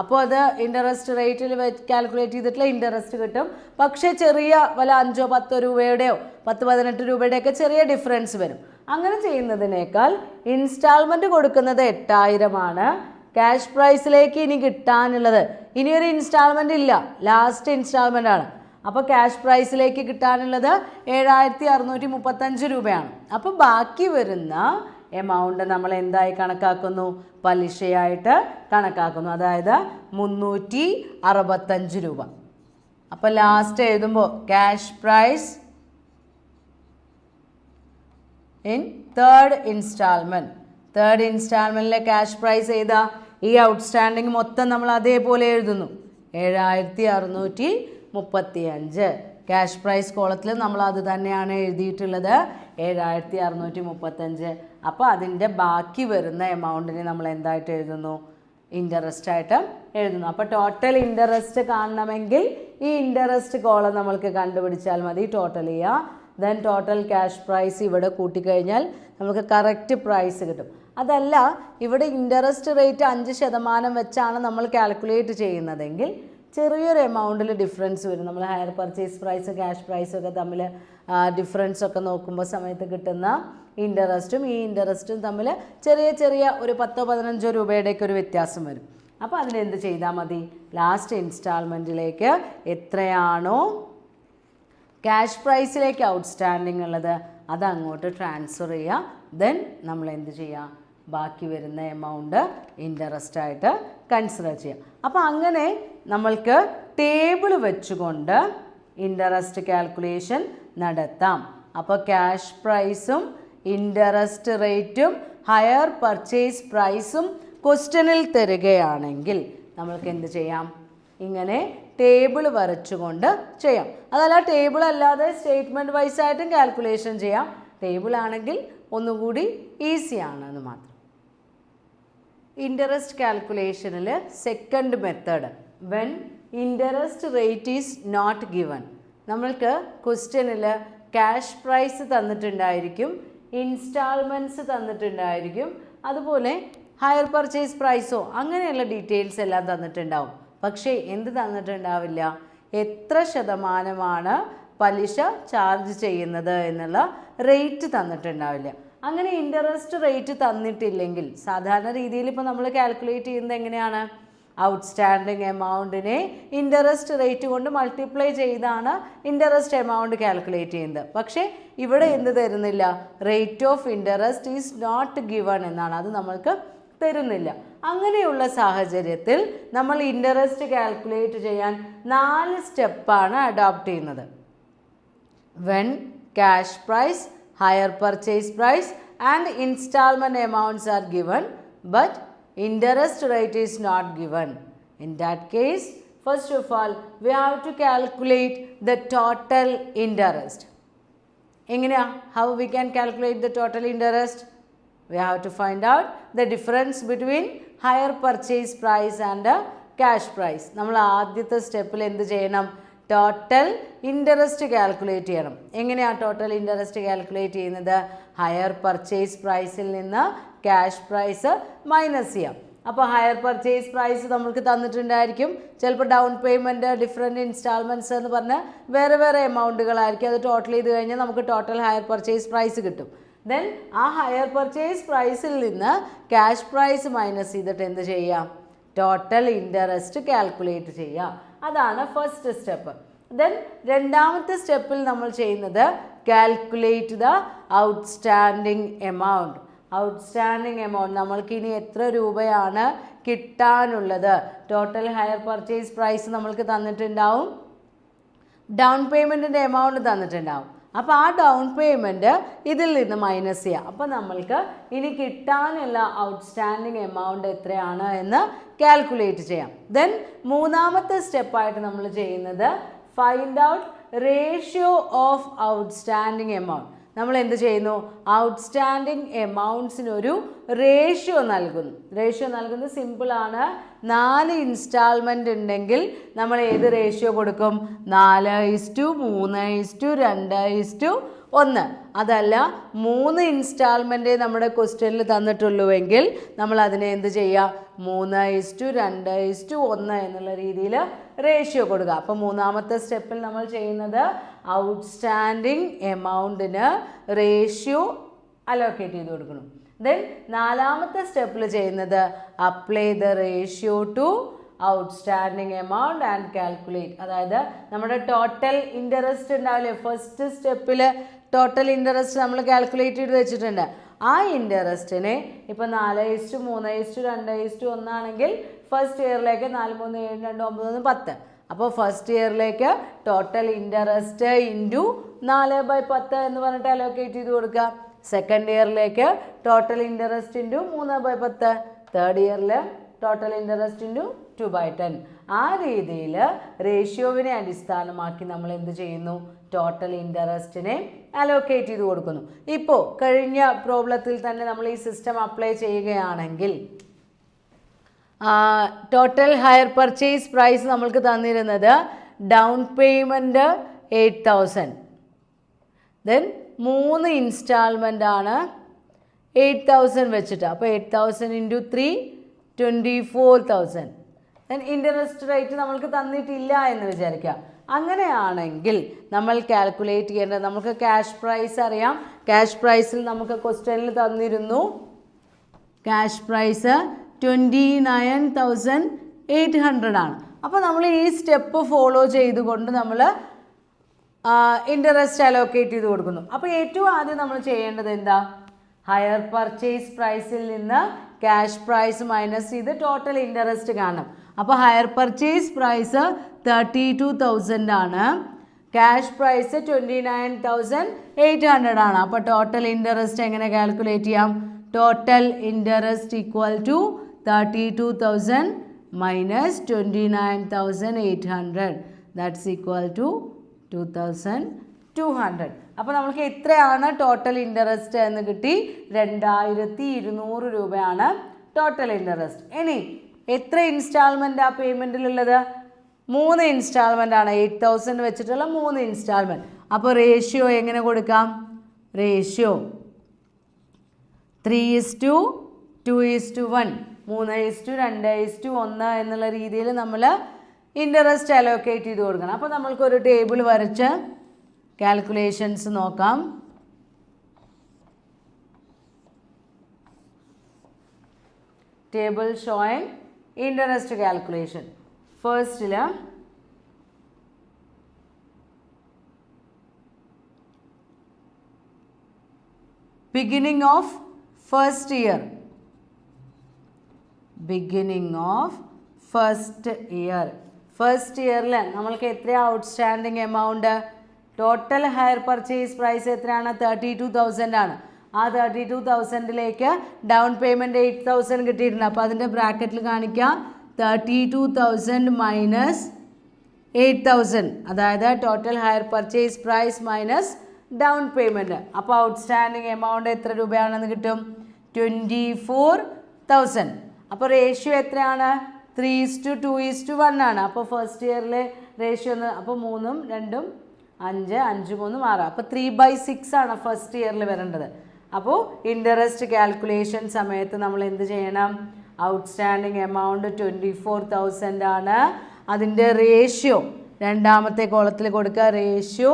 അപ്പോൾ അത് ഇൻട്രസ്റ്റ് റേറ്റിൽ കാൽക്കുലേറ്റ് ചെയ്തിട്ടുള്ള ഇൻട്രസ്റ്റ് കിട്ടും. പക്ഷേ ചെറിയ വല്ല 5 10 രൂപയുടെയോ 10-18 രൂപയുടെയൊക്കെ ചെറിയ ഡിഫറൻസ് വരും. അങ്ങനെ ചെയ്യുന്നതിനേക്കാൾ ഇൻസ്റ്റാൾമെൻറ്റ് കൊടുക്കുന്നത് 8,000 ആണ്. ക്യാഷ് പ്രൈസിലേക്ക് ഇനി കിട്ടാനുള്ളത്, ഇനിയൊരു ഇൻസ്റ്റാൾമെൻ്റ് ഇല്ല, ലാസ്റ്റ് ഇൻസ്റ്റാൾമെൻ്റ് ആണ്. അപ്പോൾ ക്യാഷ് പ്രൈസിലേക്ക് കിട്ടാനുള്ളത് 7,635 രൂപയാണ്. അപ്പോൾ ബാക്കി വരുന്ന എമൗണ്ട് നമ്മൾ എന്തായി കണക്കാക്കുന്നു? പലിശയായിട്ട് കണക്കാക്കുന്നു. അതായത് 365 രൂപ. അപ്പോൾ ലാസ്റ്റ് എഴുതുമ്പോൾ ക്യാഷ് പ്രൈസ് ഇൻ തേർഡ് ഇൻസ്റ്റാൾമെൻറ്റിലെ ക്യാഷ് പ്രൈസ് ഏതാ? ഈ ഔട്ട്സ്റ്റാൻഡിങ് മൊത്തം നമ്മൾ അതേപോലെ എഴുതുന്നു, 7,635. ക്യാഷ് പ്രൈസ് കോളത്തിൽ നമ്മൾ അത് തന്നെയാണ് എഴുതിയിട്ടുള്ളത്, 7,635. അപ്പോൾ അതിൻ്റെ ബാക്കി വരുന്ന എമൗണ്ടിനെ നമ്മൾ എന്തായിട്ട് എഴുതുന്നു? ഇൻട്രസ്റ്റ് ആയിട്ട് എഴുതുന്നു. അപ്പോൾ ടോട്ടൽ ഇൻട്രസ്റ്റ് കാണണമെങ്കിൽ ഈ ഇൻട്രസ്റ്റ് കോളം നമ്മൾക്ക് കണ്ടുപിടിച്ചാൽ മതി. ടോട്ടൽ ചെയ്യുക. ദെൻ ടോട്ടൽ ക്യാഷ് പ്രൈസ് ഇവിടെ കൂട്ടിക്കഴിഞ്ഞാൽ നമുക്ക് കറക്റ്റ് പ്രൈസ് കിട്ടും. അതല്ല, ഇവിടെ ഇൻട്രസ്റ്റ് റേറ്റ് 5% വെച്ചാണ് നമ്മൾ കാൽക്കുലേറ്റ് ചെയ്യുന്നതെങ്കിൽ ചെറിയൊരു എമൗണ്ടിൽ ഡിഫറൻസ് വരും. നമ്മൾ ഹയർ പർച്ചേസ് പ്രൈസ് ക്യാഷ് പ്രൈസൊക്കെ തമ്മിൽ ഡിഫറൻസ് ഒക്കെ നോക്കുമ്പോൾ സമയത്ത് കിട്ടുന്ന ഇൻട്രസ്റ്റും ഈ ഇൻട്രസ്റ്റും തമ്മിൽ ചെറിയ ഒരു 10-15 രൂപയുടെയൊക്കെ ഒരു വ്യത്യാസം വരും. അപ്പോൾ അതിനെന്ത് ചെയ്താൽ മതി? ലാസ്റ്റ് ഇൻസ്റ്റാൾമെൻറ്റിലേക്ക് എത്രയാണോ ക്യാഷ് പ്രൈസിലേക്ക് ഔട്ട്സ്റ്റാൻഡിങ് ഉള്ളത് അത് അങ്ങോട്ട് ട്രാൻസ്ഫർ ചെയ്യുക. ദെൻ നമ്മൾ എന്ത് ചെയ്യുക? ബാക്കി വരുന്ന എമൗണ്ട് ഇൻട്രസ്റ്റ് ആയിട്ട് കൺസിഡർ ചെയ്യാം. അപ്പോൾ അങ്ങനെ നമ്മൾക്ക് ടേബിൾ വെച്ചുകൊണ്ട് ഇൻട്രസ്റ്റ് കാൽക്കുലേഷൻ നടത്താം. അപ്പോൾ ക്യാഷ് പ്രൈസും ഇൻട്രസ്റ്റ് റേറ്റും ഹയർ പർച്ചേസ് പ്രൈസും ക്വസ്റ്റ്യനിൽ തരികയാണെങ്കിൽ നമ്മൾക്ക് എന്ത് ചെയ്യാം? ഇങ്ങനെ ടേബിൾ വരച്ചുകൊണ്ട് ചെയ്യാം. അതല്ല ടേബിൾ അല്ലാതെ സ്റ്റേറ്റ്മെൻറ്റ് വൈസ് ആയിട്ടും കാൽക്കുലേഷൻ ചെയ്യാം. ടേബിൾ ആണെങ്കിൽ ഒന്നുകൂടി ഈസിയാണെന്ന് മാത്രം. ഇൻട്രസ്റ്റ് കാൽക്കുലേഷനിൽ second method, when interest rate is not given. നമ്മൾക്ക് ക്വസ്റ്റ്യനിൽ ക്യാഷ് പ്രൈസ് തന്നിട്ടുണ്ടായിരിക്കും, ഇൻസ്റ്റാൾമെൻറ്റ്സ് തന്നിട്ടുണ്ടായിരിക്കും, അതുപോലെ ഹയർ പർച്ചേസ് പ്രൈസോ അങ്ങനെയുള്ള ഡീറ്റെയിൽസ് എല്ലാം തന്നിട്ടുണ്ടാവും. പക്ഷേ എന്ത് തന്നിട്ടുണ്ടാവില്ല? എത്ര ശതമാനമാണ് പലിശ ചാർജ് ചെയ്യുന്നത് എന്നുള്ള റേറ്റ് തന്നിട്ടുണ്ടാവില്ല. അങ്ങനെ ഇൻട്രസ്റ്റ് റേറ്റ് തന്നിട്ടില്ലെങ്കിൽ സാധാരണ രീതിയിൽ ഇപ്പോൾ നമ്മൾ കാൽക്കുലേറ്റ് ചെയ്യുന്നത് എങ്ങനെയാണ്? ഔട്ട്സ്റ്റാൻഡിങ് എമൗണ്ടിനെ ഇൻട്രസ്റ്റ് റേറ്റ് കൊണ്ട് മൾട്ടിപ്ലൈ ചെയ്താണ് ഇൻട്രസ്റ്റ് എമൗണ്ട് കാൽക്കുലേറ്റ് ചെയ്യുന്നത്. പക്ഷേ ഇവിടെ എന്ത് തരുന്നില്ല? Rate of interest is not given എന്നാണ്. അത് നമ്മൾക്ക് തരുന്നില്ല. അങ്ങനെയുള്ള സാഹചര്യത്തിൽ നമ്മൾ ഇൻട്രസ്റ്റ് കാൽക്കുലേറ്റ് ചെയ്യാൻ 4 സ്റ്റെപ്പാണ് അഡോപ്റ്റ് ചെയ്യുന്നത്. When cash price, hire purchase price and installment amounts are given but interest rate is not given. In that case, first of all, we have to calculate the total interest. എങ്ങനെയാ? How we can calculate the total interest? We have to find out the difference between higher purchase price and cash price. നമ്മൾ ആദ്യത്തെ സ്റ്റെപ്പിൽ എന്ത് ചെയ്യണം? Total interest calculate ചെയ്യണം. എങ്ങനെയാണ് total interest calculate ചെയ്യുന്നത്? Higher purchase പ്രൈസിൽ നിന്ന് ക്യാഷ് പ്രൈസ് മൈനസ് ചെയ്യാം. അപ്പോൾ ഹയർ പർച്ചേസ് പ്രൈസ് നമുക്ക് തന്നിട്ടുണ്ടായിരിക്കും. ചിലപ്പോൾ ഡൗൺ പേയ്മെൻറ്റ്, ഡിഫറെൻറ്റ് ഇൻസ്റ്റാൾമെൻറ്റ്സ് എന്ന് പറഞ്ഞ് വേറെ വേറെ എമൗണ്ടുകളായിരിക്കും. അത് ടോട്ടൽ ചെയ്ത് കഴിഞ്ഞാൽ നമുക്ക് ടോട്ടൽ ഹയർ പർച്ചേസ് പ്രൈസ് കിട്ടും. ദെൻ ആ ഹയർ പർച്ചേസ് പ്രൈസിൽ നിന്ന് ക്യാഷ് പ്രൈസ് മൈനസ് ചെയ്തിട്ട് എന്ത് ചെയ്യാം? ടോട്ടൽ ഇൻട്രസ്റ്റ് കാൽക്കുലേറ്റ് ചെയ്യാം. അതാണ് ഫസ്റ്റ് സ്റ്റെപ്പ്. ദെൻ രണ്ടാമത്തെ സ്റ്റെപ്പിൽ നമ്മൾ ചെയ്യുന്നത് calculate the outstanding amount. Outstanding amount നമ്മൾക്ക് ഇനി എത്ര രൂപയാണ് കിട്ടാനുള്ളത്? ടോട്ടൽ ഹയർ പർച്ചേസ് പ്രൈസ് നമ്മൾക്ക് തന്നിട്ടുണ്ടാവും, ഡൗൺ പേയ്മെൻറ്റിൻ്റെ എമൗണ്ട് തന്നിട്ടുണ്ടാവും. അപ്പോൾ ആ ഡൗൺ പേയ്മെൻറ്റ് ഇതിൽ നിന്ന് മൈനസ് ചെയ്യാം. അപ്പോൾ നമ്മൾക്ക് ഇനി കിട്ടാനുള്ള ഔട്ട്സ്റ്റാൻഡിങ് എമൗണ്ട് എത്രയാണ് എന്ന് കാൽക്കുലേറ്റ് ചെയ്യാം. ദെൻ മൂന്നാമത്തെ സ്റ്റെപ്പായിട്ട് നമ്മൾ ചെയ്യുന്നത് find out ratio of outstanding amount. നമ്മൾ എന്ത് ചെയ്യുന്നു? ഔട്ട്സ്റ്റാൻഡിങ് എമൗണ്ട്സിനൊരു റേഷ്യോ നൽകുന്നു. റേഷ്യോ നൽകുന്നത് സിമ്പിളാണ്. 4 ഇൻസ്റ്റാൾമെൻ്റ് ഉണ്ടെങ്കിൽ നമ്മൾ ഏത് റേഷ്യോ കൊടുക്കും? 4:3:2:1. അതല്ല 3 ഇൻസ്റ്റാൾമെൻറ്റേ നമ്മുടെ ക്വസ്റ്റ്യനിൽ തന്നിട്ടുള്ളൂവെങ്കിൽ നമ്മൾ അതിനെ എന്ത് ചെയ്യുക? 3:2:1 എന്നുള്ള രീതിയിൽ റേഷ്യോ കൊടുക്കുക. അപ്പോൾ മൂന്നാമത്തെ സ്റ്റെപ്പിൽ നമ്മൾ ചെയ്യുന്നത് ഔട്ട്സ്റ്റാൻഡിങ് എമൗണ്ടിന് റേഷ്യോ അലോക്കേറ്റ് ചെയ്ത് കൊടുക്കണം. ദെൻ നാലാമത്തെ സ്റ്റെപ്പിൽ ചെയ്യുന്നത് apply the ratio two outstanding amount and calculate. അതായത് നമ്മുടെ ടോട്ടൽ ഇൻട്രസ്റ്റ് ഉണ്ടാവില്ലേ? ഫസ്റ്റ് സ്റ്റെപ്പിൽ ടോട്ടൽ ഇൻട്രസ്റ്റ് നമ്മൾ കാൽക്കുലേറ്റ് ചെയ്ത് വെച്ചിട്ടുണ്ട്. ആ ഇൻട്രസ്റ്റിനെ ഇപ്പോൾ 4:3:2:1 ആണെങ്കിൽ ഫസ്റ്റ് ഇയറിലേക്ക് 4:3:7:2:9 അപ്പോൾ ഫസ്റ്റ് ഇയറിലേക്ക് ടോട്ടൽ ഇൻട്രസ്റ്റ് ഇൻറ്റു 4/10 എന്ന് പറഞ്ഞിട്ട് അലോക്കേറ്റ് ചെയ്ത് കൊടുക്കുക. സെക്കൻഡ് ഇയറിലേക്ക് ടോട്ടൽ ഇൻട്രസ്റ്റ് ഇൻറ്റു 3/10. തേർഡ് ഇയറിൽ ടോട്ടൽ ഇൻട്രസ്റ്റ് ഇൻറ്റു 2/10. ആ രീതിയിൽ റേഷ്യോവിനെ അടിസ്ഥാനമാക്കി നമ്മൾ എന്ത് ചെയ്യുന്നു? ടോട്ടൽ ഇൻട്രസ്റ്റിനെ അലോക്കേറ്റ് ചെയ്ത് കൊടുക്കുന്നു. ഇപ്പോൾ കഴിഞ്ഞ പ്രോബ്ലത്തിൽ തന്നെ നമ്മൾ ഈ സിസ്റ്റം അപ്ലൈ ചെയ്യുകയാണെങ്കിൽ ടോട്ടൽ ഹയർ പർച്ചേസ് പ്രൈസ് നമ്മൾക്ക് തന്നിരുന്നത് ഡൗൺ പേയ്മെൻറ്റ് 8,000. ദെൻ 3 ഇൻസ്റ്റാൾമെൻ്റ് ആണ് 8,000 വെച്ചിട്ട്. അപ്പോൾ 8,000 × 3 24,000. ദെൻ ഇൻട്രസ്റ്റ് റേറ്റ് നമ്മൾക്ക് തന്നിട്ടില്ല എന്ന് വിചാരിക്കുക. അങ്ങനെയാണെങ്കിൽ നമ്മൾ കാൽക്കുലേറ്റ് ചെയ്യേണ്ടത്, നമുക്ക് ക്യാഷ് പ്രൈസ് അറിയാം. ക്യാഷ് പ്രൈസിൽ നമുക്ക് ക്വസ്റ്റ്യനിൽ തന്നിരുന്നു ക്യാഷ് പ്രൈസ് 29,800 ആണ്. അപ്പോൾ നമ്മൾ ഈ സ്റ്റെപ്പ് ഫോളോ ചെയ്തുകൊണ്ട് നമ്മൾ ഇൻട്രസ്റ്റ് അലോക്കേറ്റ് ചെയ്ത് കൊടുക്കുന്നു. അപ്പോൾ ഏറ്റവും ആദ്യം നമ്മൾ ചെയ്യേണ്ടത് എന്താ? ഹയർ പർച്ചേസ് പ്രൈസിൽ നിന്ന് ക്യാഷ് പ്രൈസ് മൈനസ് ചെയ്ത് ടോട്ടൽ ഇൻട്രസ്റ്റ് കാണണം. അപ്പോൾ ഹയർ പർച്ചേസ് പ്രൈസ് 32,000 ആണ്, ക്യാഷ് പ്രൈസ് 29,800 ആണ്. അപ്പോൾ ടോട്ടൽ ഇൻട്രസ്റ്റ് എങ്ങനെ കാൽക്കുലേറ്റ് ചെയ്യാം? Total interest equal to 32,000 minus 29,800. That's equal to 2,200. അപ്പോൾ നമുക്ക് എത്രയാണ് ടോട്ടൽ ഇൻട്രസ്റ്റ് എന്ന് കിട്ടി? 2,200 രൂപയാണ് ടോട്ടൽ ഇൻട്രസ്റ്റ്. ഇനി എത്ര ഇൻസ്റ്റാൾമെൻ്റ് ആ പേയ്മെൻറ്റിലുള്ളത്? 3 ഇൻസ്റ്റാൾമെൻ്റ് ആണ്. 8,000 വെച്ചിട്ടുള്ള 3 ഇൻസ്റ്റാൾമെൻറ്റ്. അപ്പോൾ റേഷ്യോ എങ്ങനെ കൊടുക്കാം? റേഷ്യോ 3:2:1, 3:2:1 എന്നുള്ള രീതിയിൽ നമ്മൾ ഇൻട്രസ്റ്റ് അലോക്കേറ്റ് ചെയ്ത് കൊടുക്കണം. അപ്പോൾ നമ്മൾക്കൊരു ടേബിൾ വരച്ച് കാൽക്കുലേഷൻസ് നോക്കാം. Table showing interest calculation. ഫസ്റ്റിൽ beginning of first year beginning of first year. First ഇയറിൽ നമ്മൾക്ക് എത്രയാണ് outstanding amount? Total hire purchase price എത്രയാണ്? 32,000 ആണ്. ആ 32,000ലേക്ക് ഡൗൺ പേയ്മെൻറ്റ് 8,000 കിട്ടിയിട്ടുണ്ട്. അപ്പോൾ അതിൻ്റെ ബ്രാക്കറ്റിൽ കാണിക്കാം 32,000 മൈനസ് 8,000, അതായത് total hire purchase price minus down payment. അപ്പോൾ ഔട്ട്സ്റ്റാൻഡിങ് എമൗണ്ട് എത്ര രൂപയാണെന്ന് കിട്ടും? 24,000. അപ്പോൾ റേഷ്യോ എത്രയാണ്? 3:2:1 ആണ്. അപ്പോൾ ഫസ്റ്റ് ഇയറിലെ റേഷ്യോ അപ്പോൾ 3ഉം 2ഉം 5, 5 3 6. അപ്പോൾ 3/6 ആണ് ഫസ്റ്റ് ഇയറിൽ വരേണ്ടത്. അപ്പോൾ ഇൻട്രസ്റ്റ് കാൽക്കുലേഷൻ സമയത്ത് നമ്മൾ എന്ത് ചെയ്യണം? ഔട്ട്സ്റ്റാൻഡിങ് എമൗണ്ട് 24,000 ആണ്. അതിൻ്റെ റേഷ്യോ രണ്ടാമത്തെ കോളത്തിൽ കൊടുക്കുക. റേഷ്യോ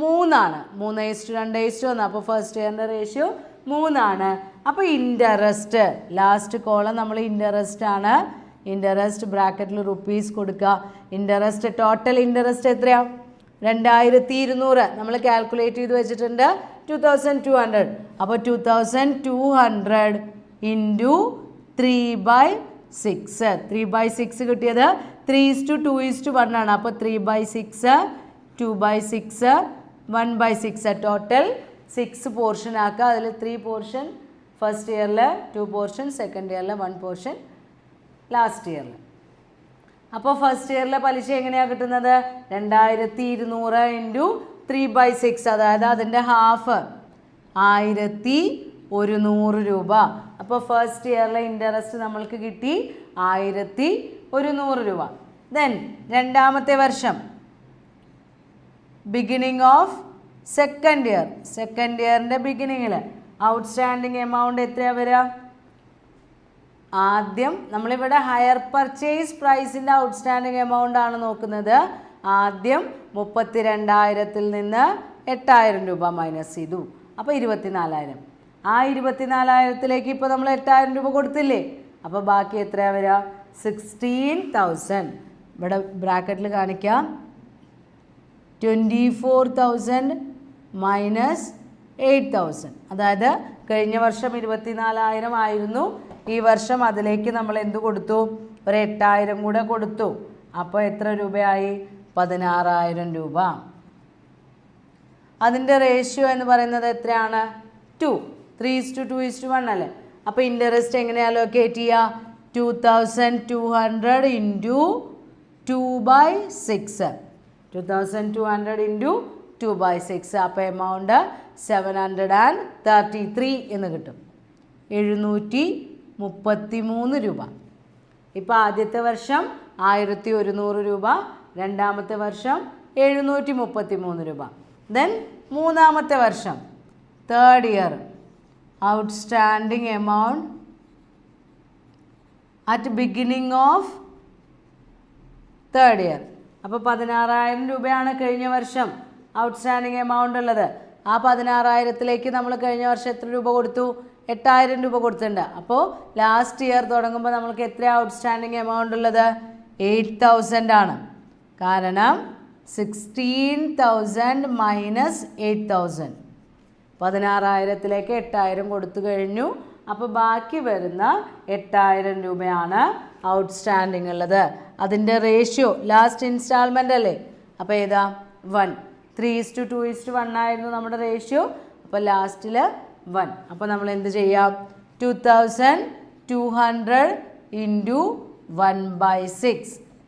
3 ആണ്. 3:2:1. അപ്പോൾ ഫസ്റ്റ് ഇയറിൻ്റെ റേഷ്യോ 3 ആണ്. അപ്പോൾ ഇൻട്രസ്റ്റ് ലാസ്റ്റ് കോളം നമ്മൾ ഇൻട്രസ്റ്റ് ആണ്. ഇൻട്രസ്റ്റ് ബ്രാക്കറ്റിൽ റുപ്പീസ് കൊടുക്കുക. ഇൻട്രസ്റ്റ് ടോട്ടൽ ഇൻട്രസ്റ്റ് എത്രയാണ്? 2,200 നമ്മൾ കാൽക്കുലേറ്റ് ചെയ്ത് വെച്ചിട്ടുണ്ട്. 2,200. അപ്പോൾ 2,200 ഇൻറ്റു 3/6. 3/6 കിട്ടിയത് 3:2:1 ആണ്. അപ്പോൾ 3/6, 2/6, 1/6. ടോട്ടൽ 6 പോർഷൻ ആക്കുക. അതിൽ 3 പോർഷൻ ഫസ്റ്റ് ഇയറിൽ, 2 പോർഷൻ സെക്കൻഡ് ഇയറിൽ, 1 പോർഷൻ ലാസ്റ്റ് ഇയറിൽ. അപ്പോൾ ഫസ്റ്റ് ഇയറിലെ പലിശ എങ്ങനെയാണ് കിട്ടുന്നത്? 2,200 ഇൻറ്റു 3/6, അതായത് അതിൻ്റെ ഹാഫ് 1,100 രൂപ. അപ്പോൾ ഫസ്റ്റ് ഇയറിലെ ഇൻട്രസ്റ്റ് നമ്മൾക്ക് കിട്ടി 1,100 രൂപ. ദെൻ രണ്ടാമത്തെ വർഷം beginning of second year. Second ഇയറിൻ്റെ ബിഗിനിങ്ങിൽ ഔട്ട്സ്റ്റാൻഡിങ് എമൗണ്ട് എത്രയാണ് വരിക? ആദ്യം നമ്മളിവിടെ ഹയർ പർച്ചേസ് പ്രൈസിൻ്റെ ഔട്ട്സ്റ്റാൻഡിങ് എമൗണ്ട് ആണ് നോക്കുന്നത്. ആദ്യം 32,000-ൽ നിന്ന് 8,000 രൂപ മൈനസ് ചെയ്തു. അപ്പോൾ 24,000. ആ 24,000ത്തിലേക്ക് ഇപ്പോൾ നമ്മൾ 8,000 രൂപ കൊടുത്തില്ലേ? അപ്പോൾ ബാക്കി എത്രയാണ് വരിക? 16,000. ഇവിടെ ബ്രാക്കറ്റിൽ കാണിക്കാം. 24,000 മൈനസ് 8,000. അതായത് കഴിഞ്ഞ വർഷം 24,000 ആയിരുന്നു. ഈ വർഷം അതിലേക്ക് നമ്മൾ എന്ത് കൊടുത്തു? ഒരു 8,000 കൂടെ കൊടുത്തു. അപ്പോൾ എത്ര രൂപയായി? 16,000 രൂപ. അതിൻ്റെ റേഷ്യോ എന്ന് പറയുന്നത് എത്രയാണ്? 2. 3:2:1 അല്ലേ? അപ്പോൾ ഇൻട്രസ്റ്റ് എങ്ങനെ അലോക്കേറ്റ് ചെയ്യുക? 2,200 ഇൻറ്റു 2/6. 2,200 ഇൻറ്റു 2/6. അപ്പോൾ എമൗണ്ട് 733 എന്ന് കിട്ടും. 733 രൂപ. ഇപ്പോൾ ആദ്യത്തെ വർഷം 1,100 രൂപ, രണ്ടാമത്തെ വർഷം 733 രൂപ. ദെൻ മൂന്നാമത്തെ വർഷം third year outstanding amount at beginning of third year. അപ്പോൾ 16,000 രൂപയാണ് കഴിഞ്ഞ വർഷം ഔട്ട്സ്റ്റാൻഡിങ് എമൗണ്ട് ഉള്ളത്. ആ 16,000ത്തിലേക്ക് നമ്മൾ കഴിഞ്ഞ വർഷം എത്ര രൂപ കൊടുത്തു? 8,000 രൂപ കൊടുത്തിട്ടുണ്ട്. അപ്പോൾ ലാസ്റ്റ് ഇയർ തുടങ്ങുമ്പോൾ നമ്മൾക്ക് എത്ര ഔട്ട്സ്റ്റാൻഡിങ് എമൗണ്ട് ഉള്ളത്? 8,000 ആണ്. കാരണം 16,000 മൈനസ് 8,000. 16,000ത്തിലേക്ക് 8,000 കൊടുത്തു കഴിഞ്ഞു. അപ്പോൾ ബാക്കി വരുന്ന 8,000 രൂപയാണ് ഔട്ട്സ്റ്റാൻഡിങ് ഉള്ളത്. അതിൻ്റെ റേഷ്യോ ലാസ്റ്റ് ഇൻസ്റ്റാൾമെൻ്റ് അല്ലേ? അപ്പോൾ ഏതാ? 1. 3:2:1 ആയിരുന്നു നമ്മുടെ റേഷ്യോ. അപ്പോൾ ലാസ്റ്റിൽ 1. അപ്പോൾ നമ്മൾ എന്ത് ചെയ്യാം? 2,200 ഇൻറ്റു 1/6.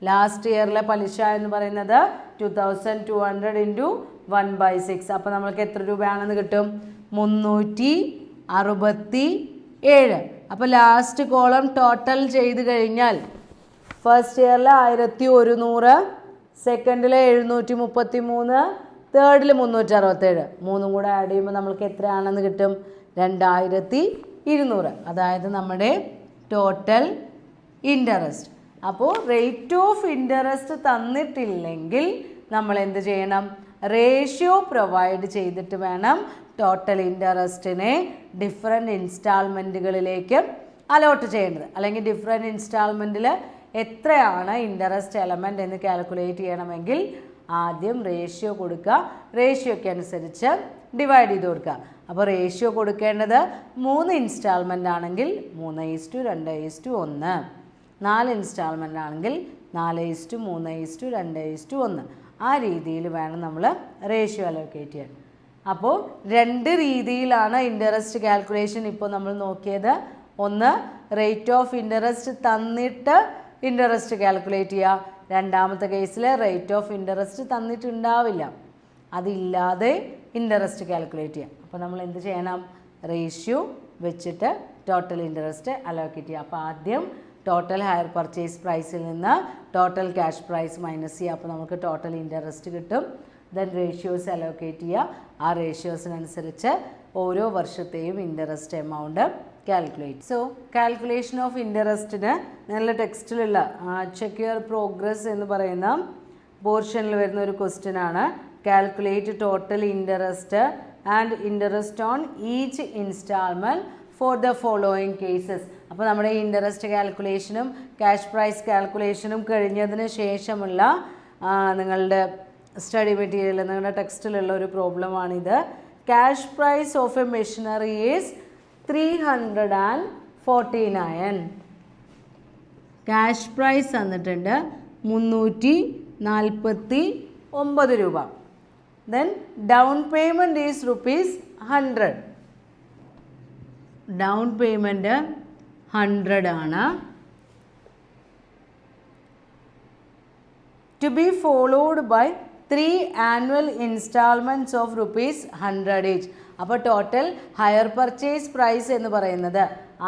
ലാസ്റ്റ് ഇയറിലെ പലിശ എന്ന് പറയുന്നത് 2,200 ഇൻറ്റു 1/6. അപ്പോൾ നമ്മൾക്ക് എത്ര രൂപയാണെന്ന് കിട്ടും? 367. അപ്പോൾ ലാസ്റ്റ് കോളം ടോട്ടൽ ചെയ്ത് കഴിഞ്ഞാൽ ഫസ്റ്റ് ഇയറിൽ 1,100, സെക്കൻഡിൽ 733, തേർഡിൽ 367. മൂന്നും കൂടെ ആഡ് ചെയ്യുമ്പോൾ നമ്മൾക്ക് എത്രയാണെന്ന് കിട്ടും? 2,200. അതായത് നമ്മുടെ ടോട്ടൽ ഇൻട്രസ്റ്റ്. അപ്പോൾ റേറ്റ് ഓഫ് ഇൻട്രസ്റ്റ് തന്നിട്ടില്ലെങ്കിൽ നമ്മൾ എന്ത് ചെയ്യണം? റേഷ്യോ പ്രൊവൈഡ് ചെയ്തിട്ട് വേണം ടോട്ടൽ ഇൻട്രസ്റ്റിനെ ഡിഫറെൻറ്റ് ഇൻസ്റ്റാൾമെൻറ്റുകളിലേക്ക് അലോട്ട് ചെയ്യേണ്ടത്. അല്ലെങ്കിൽ ഡിഫറെൻറ്റ് ഇൻസ്റ്റാൾമെൻറ്റിൽ എത്രയാണ് ഇൻട്രസ്റ്റ് എലമെൻറ്റ് എന്ന് കാൽക്കുലേറ്റ് ചെയ്യണമെങ്കിൽ ആദ്യം റേഷ്യോ കൊടുക്കുക, റേഷ്യോയ്ക്ക് അനുസരിച്ച് ഡിവൈഡ് ചെയ്ത് കൊടുക്കുക. അപ്പോൾ റേഷ്യോ കൊടുക്കേണ്ടത് 3 ഇൻസ്റ്റാൾമെൻ്റ് ആണെങ്കിൽ 3:2:1, 4 ഇൻസ്റ്റാൾമെൻ്റ് ആണെങ്കിൽ 4:3:2:1. ആ രീതിയിൽ വേണം നമ്മൾ റേഷ്യോ അലോക്കേറ്റ് ചെയ്യാൻ. അപ്പോൾ 2 രീതിയിലാണ് ഇൻട്രസ്റ്റ് കാൽക്കുലേഷൻ ഇപ്പോൾ നമ്മൾ നോക്കിയത്. ഒന്ന്, റേറ്റ് ഓഫ് ഇൻട്രസ്റ്റ് തന്നിട്ട് ഇൻട്രസ്റ്റ് കാൽക്കുലേറ്റ് ചെയ്യുക. രണ്ടാമത്തെ കേസിൽ റേറ്റ് ഓഫ് ഇൻട്രസ്റ്റ് തന്നിട്ടുണ്ടാവില്ല, അതില്ലാതെ ഇൻട്രസ്റ്റ് കാൽക്കുലേറ്റ് ചെയ്യാം. അപ്പോൾ നമ്മൾ എന്ത് ചെയ്യണം? റേഷ്യോ വെച്ചിട്ട് ടോട്ടൽ ഇൻട്രസ്റ്റ് അലോക്കേറ്റ് ചെയ്യുക. അപ്പോൾ ആദ്യം ടോട്ടൽ ഹയർ പർച്ചേസ് പ്രൈസിൽ നിന്ന് ടോട്ടൽ ക്യാഷ് പ്രൈസ് മൈനസ് ചെയ്യുക. അപ്പോൾ നമുക്ക് ടോട്ടൽ ഇൻട്രസ്റ്റ് കിട്ടും. ദെൻ റേഷ്യോസ് അലോക്കേറ്റ് ചെയ്യുക. ആ റേഷ്യോസിനനുസരിച്ച് ഓരോ വർഷത്തെയും interest amount calculate. So calculation of ഇൻട്രസ്റ്റിന് നല്ല ടെക്സ്റ്റിലുള്ള ചെക്ക് യുവർ പ്രോഗ്രസ് എന്ന് പറയുന്ന പോർഷനിൽ വരുന്ന ഒരു ക്വസ്റ്റ്യൻ ആണ്. Calculate total interest and interest on each instalment for the following cases. അപ്പോൾ നമ്മുടെ ഇൻട്രസ്റ്റ് കാൽക്കുലേഷനും ക്യാഷ് പ്രൈസ് കാൽക്കുലേഷനും കഴിഞ്ഞതിന് ശേഷമുള്ള നിങ്ങളുടെ സ്റ്റഡി മെറ്റീരിയൽ, നിങ്ങളുടെ ടെക്സ്റ്റിലുള്ള ഒരു പ്രോബ്ലമാണിത്. Cash price of a machinery is 349. Cash price തന്നിട്ടുണ്ട് 349 രൂപ. Then down payment is ₹100. Down payment 100 ആണ്. To be followed by 3 annual instalments of ₹100 each. അപ്പോൾ ടോട്ടൽ ഹയർ പർച്ചേസ് പ്രൈസ് എന്ന് പറയുന്നത്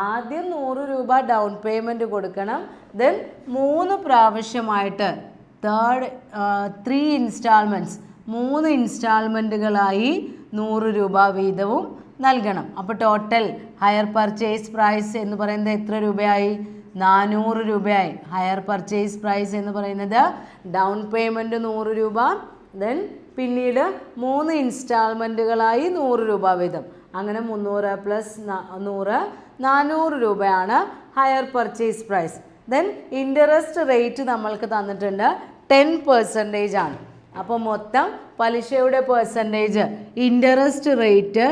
ആദ്യം 100 രൂപ ഡൗൺ പേയ്മെൻറ്റ് കൊടുക്കണം. ദെൻ 3 പ്രാവശ്യമായിട്ട് 3 ഇൻസ്റ്റാൾമെൻറ്റ്സ് 3 ഇൻസ്റ്റാൾമെൻറ്റുകളായി 100 രൂപ വീതവും നൽകണം. അപ്പോൾ ടോട്ടൽ ഹയർ പർച്ചേസ് പ്രൈസ് എന്ന് പറയുന്നത് എത്ര രൂപയായി? 400 രൂപയായി. ഹയർ പർച്ചേസ് പ്രൈസ് എന്ന് പറയുന്നത് ഡൗൺ പേയ്മെൻറ്റ് 100 രൂപ, ദെൻ പിന്നീട് 3 ഇൻസ്റ്റാൾമെൻറ്റുകളായി 100 രൂപ വീതം. അങ്ങനെ 300 + 100 400 രൂപയാണ് hire purchase price. Then interest rate നമ്മൾക്ക് തന്നിട്ടുണ്ട് 10% ആണ്. അപ്പോൾ മൊത്തം പലിശയുടെ പെർസെൻറ്റേജ് ഇൻട്രസ്റ്റ് റേറ്റ്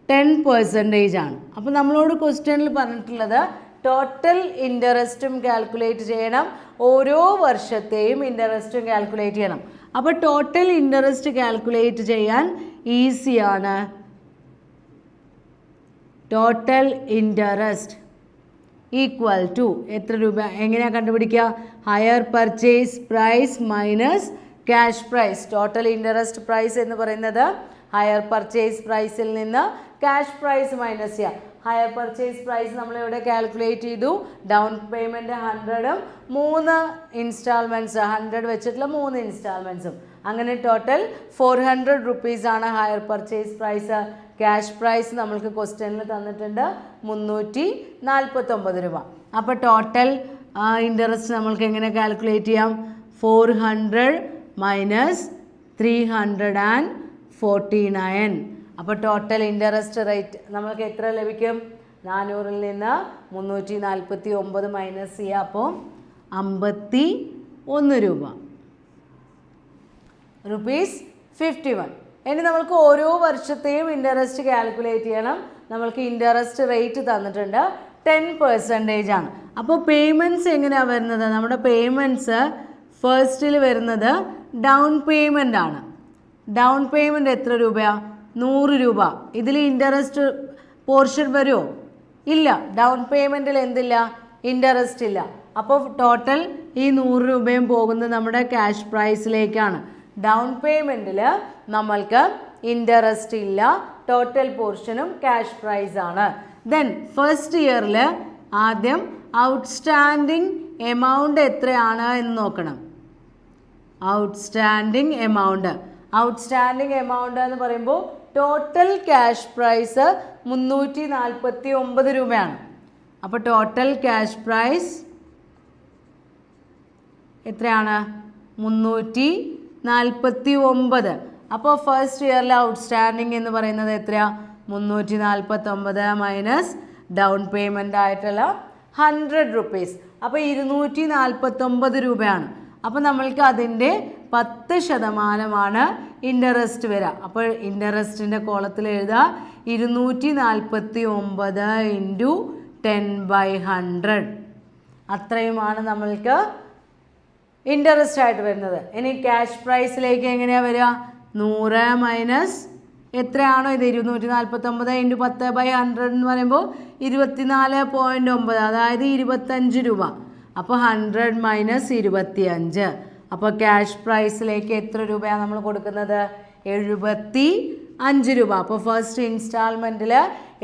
10% ആണ്. അപ്പോൾ നമ്മളോട് ക്വസ്റ്റ്യനിൽ പറഞ്ഞിട്ടുള്ളത് ടോട്ടൽ ഇൻട്രസ്റ്റും കാൽക്കുലേറ്റ് ചെയ്യണം, ഓരോ വർഷത്തെയും ഇൻട്രസ്റ്റും കാൽക്കുലേറ്റ് ചെയ്യണം. അപ്പോൾ ടോട്ടൽ ഇൻട്രസ്റ്റ് കാൽക്കുലേറ്റ് ചെയ്യാൻ ഈസിയാണ്. ടോട്ടൽ ഇൻട്രസ്റ്റ് ഈക്വൽ ടു എത്ര രൂപ? എങ്ങനെയാണ് കണ്ടുപിടിക്കുക? Hire purchase price minus cash price. Total interest price എന്ന് പറയുന്നത് ഹയർ പർച്ചേസ് പ്രൈസിൽ നിന്ന് ക്യാഷ് പ്രൈസ് മൈനസ് ചെയ്യുക. ഹയർ പർച്ചേസ് പ്രൈസ് നമ്മളിവിടെ കാൽക്കുലേറ്റ് ചെയ്തു. ഡൗൺ പേയ്മെൻറ്റ് 100ഉം 3 ഇൻസ്റ്റാൾമെൻറ്റ്സ് 100 വെച്ചിട്ടുള്ള 3 ഇൻസ്റ്റാൾമെൻറ്റ്സും. അങ്ങനെ ടോട്ടൽ 400 റുപ്പീസാണ് hire purchase price. Cash price നമ്മൾക്ക് ക്വസ്റ്റ്യനിൽ തന്നിട്ടുണ്ട് 349 രൂപ. അപ്പോൾ ടോട്ടൽ ഇൻട്രസ്റ്റ് നമ്മൾക്ക് എങ്ങനെ കാൽക്കുലേറ്റ് ചെയ്യാം? 400 മൈനസ് 349. അപ്പോൾ ടോട്ടൽ ഇൻട്രസ്റ്റ് റേറ്റ് നമ്മൾക്ക് എത്ര ലഭിക്കും? 400-ൽ നിന്ന് 349 മൈനസ് ചെയ്യുക. അപ്പോൾ 51 രൂപ, ₹51. ഇനി നമ്മൾക്ക് ഓരോ വർഷത്തെയും ഇൻട്രസ്റ്റ് കാൽക്കുലേറ്റ് ചെയ്യണം. നമ്മൾക്ക് ഇൻട്രസ്റ്റ് റേറ്റ് തന്നിട്ടുണ്ട് 10% ആണ്. അപ്പോൾ പേയ്മെൻറ്റ്സ് എങ്ങനെയാണ് വരുന്നത്? നമ്മുടെ പേയ്മെൻറ്റ്സ് ഫസ്റ്റിൽ വരുന്നത് ഡൗൺ പേയ്മെൻ്റ് ആണ്. ഡൗൺ പേയ്മെൻറ്റ് എത്ര രൂപയാണ്? 100 രൂപ. ഇതിൽ ഇൻട്രസ്റ്റ് പോർഷൻ വരുമോ? ഇല്ല. ഡൗൺ പേയ്മെൻറ്റിൽ എന്തില്ല? ഇൻട്രസ്റ്റ് ഇല്ല. അപ്പോൾ ടോട്ടൽ ഈ 100 രൂപയും പോകുന്നത് നമ്മുടെ ക്യാഷ് പ്രൈസിലേക്കാണ്. ഡൗൺ പേയ്മെൻറ്റിൽ നമ്മൾക്ക് ഇൻട്രസ്റ്റ് ഇല്ല, ടോട്ടൽ പോർഷനും ക്യാഷ് പ്രൈസ് ആണ്. ദെൻ ഫസ്റ്റ് ഇയറിൽ ആദ്യം ഔട്ട്സ്റ്റാൻഡിങ് എമൗണ്ട് എത്രയാണ് എന്ന് നോക്കണം. ഔട്ട്സ്റ്റാൻഡിങ് എമൗണ്ട് എന്ന് പറയുമ്പോൾ ടോട്ടൽ ക്യാഷ് പ്രൈസ് 349 രൂപയാണ്. അപ്പോൾ ടോട്ടൽ ക്യാഷ് പ്രൈസ് എത്രയാണ്? 349. അപ്പോൾ ഫസ്റ്റ് ഇയറിൽ ഔട്ട്സ്റ്റാൻഡിങ് എന്ന് പറയുന്നത് എത്രയാണ്? 349 മൈനസ് ഡൗൺ പേയ്മെൻ്റ് ആയിട്ടുള്ള 100 റുപ്പീസ്. അപ്പോൾ 249 രൂപയാണ്. അപ്പോൾ നമ്മൾക്ക് അതിൻ്റെ 10% ഇൻട്രസ്റ്റ് വരിക. അപ്പോൾ ഇൻട്രസ്റ്റിൻ്റെ കോളത്തിൽ എഴുതുക 249 ഇൻറ്റു 10/100. അത്രയുമാണ് നമ്മൾക്ക് ഇൻട്രസ്റ്റ് ആയിട്ട് വരുന്നത്. ഇനി ക്യാഷ് പ്രൈസിലേക്ക് എങ്ങനെയാണ് വരിക? 100 മൈനസ് എത്രയാണോ ഇത് 249 ഇൻറ്റു 10/100 എന്ന് പറയുമ്പോൾ 24.9, അതായത് 25 രൂപ. അപ്പോൾ 100 മൈനസ് 25. അപ്പോൾ ക്യാഷ് പ്രൈസിലേക്ക് എത്ര രൂപയാണ് നമ്മൾ കൊടുക്കുന്നത്? 75 രൂപ. അപ്പോൾ ഫസ്റ്റ് ഇൻസ്റ്റാൾമെൻറ്റിൽ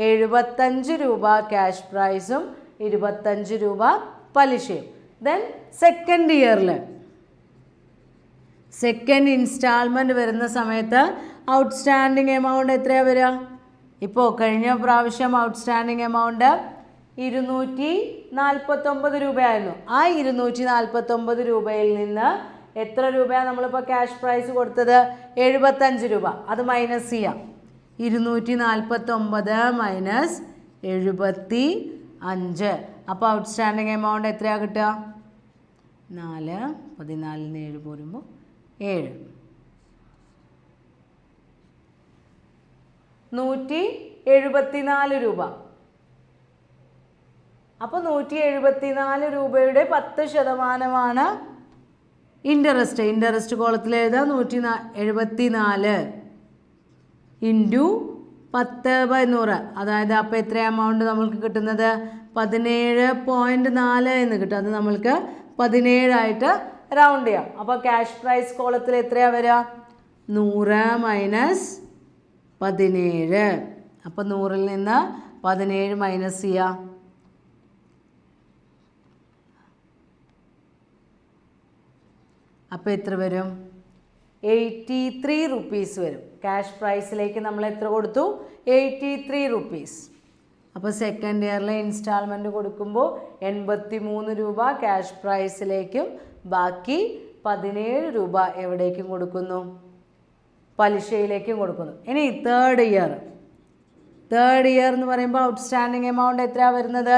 75 രൂപ ക്യാഷ് പ്രൈസും 25 രൂപ പലിശയും. ദെൻ സെക്കൻഡ് ഇയറിൽ സെക്കൻഡ് ഇൻസ്റ്റാൾമെൻറ്റ് വരുന്ന സമയത്ത് ഔട്ട്സ്റ്റാൻഡിങ് എമൗണ്ട് എത്രയാണ് വരിക? ഇപ്പോൾ കഴിഞ്ഞ പ്രാവശ്യം ഔട്ട്സ്റ്റാൻഡിങ് എമൗണ്ട് 249 രൂപയായിരുന്നു. ആ 249 രൂപയിൽ നിന്ന് എത്ര രൂപയാണ് നമ്മളിപ്പോൾ ക്യാഷ് പ്രൈസ് കൊടുത്തത്? 75 രൂപ. അത് മൈനസ് ചെയ്യാം. 249 മൈനസ് 75. അപ്പോൾ ഔട്ട്സ്റ്റാൻഡിങ് എമൗണ്ട് എത്രയാണ് കിട്ടുക? 4, 14 7 പോരുമ്പോൾ 7. 174 രൂപ. അപ്പോൾ 174 രൂപയുടെ 10% ഇൻട്രസ്റ്റ്. ഇൻട്രസ്റ്റ് കോളത്തിൽ എഴുതാം 174 ഇൻറ്റു 10/100. അതായത് അപ്പോൾ എത്ര എമൗണ്ട് നമ്മൾക്ക് കിട്ടുന്നത്? 17.4 എന്ന് കിട്ടും. അത് നമ്മൾക്ക് 17 റൗണ്ട് ചെയ്യാം. അപ്പോൾ ക്യാഷ് പ്രൈസ് കോളത്തിൽ എത്രയാണ് വരിക? 100 മൈനസ് 17. അപ്പോൾ 100ൽ നിന്ന് 17 മൈനസ് ചെയ്യാം. അപ്പോൾ എത്ര വരും? 83 റുപ്പീസ് വരും. ക്യാഷ് പ്രൈസിലേക്ക് നമ്മൾ എത്ര കൊടുത്തു? 83 റുപ്പീസ്. അപ്പോൾ സെക്കൻഡ് ഇയറിലെ ഇൻസ്റ്റാൾമെൻറ്റ് കൊടുക്കുമ്പോൾ 83 രൂപ ക്യാഷ് പ്രൈസിലേക്കും ബാക്കി 17 രൂപ എവിടേക്കും കൊടുക്കുന്നു? പലിശയിലേക്കും കൊടുക്കുന്നു. ഇനി തേർഡ് ഇയർ എന്ന് പറയുമ്പോൾ ഔട്ട്സ്റ്റാൻഡിങ് എമൗണ്ട് എത്രയാണ് വരുന്നത്?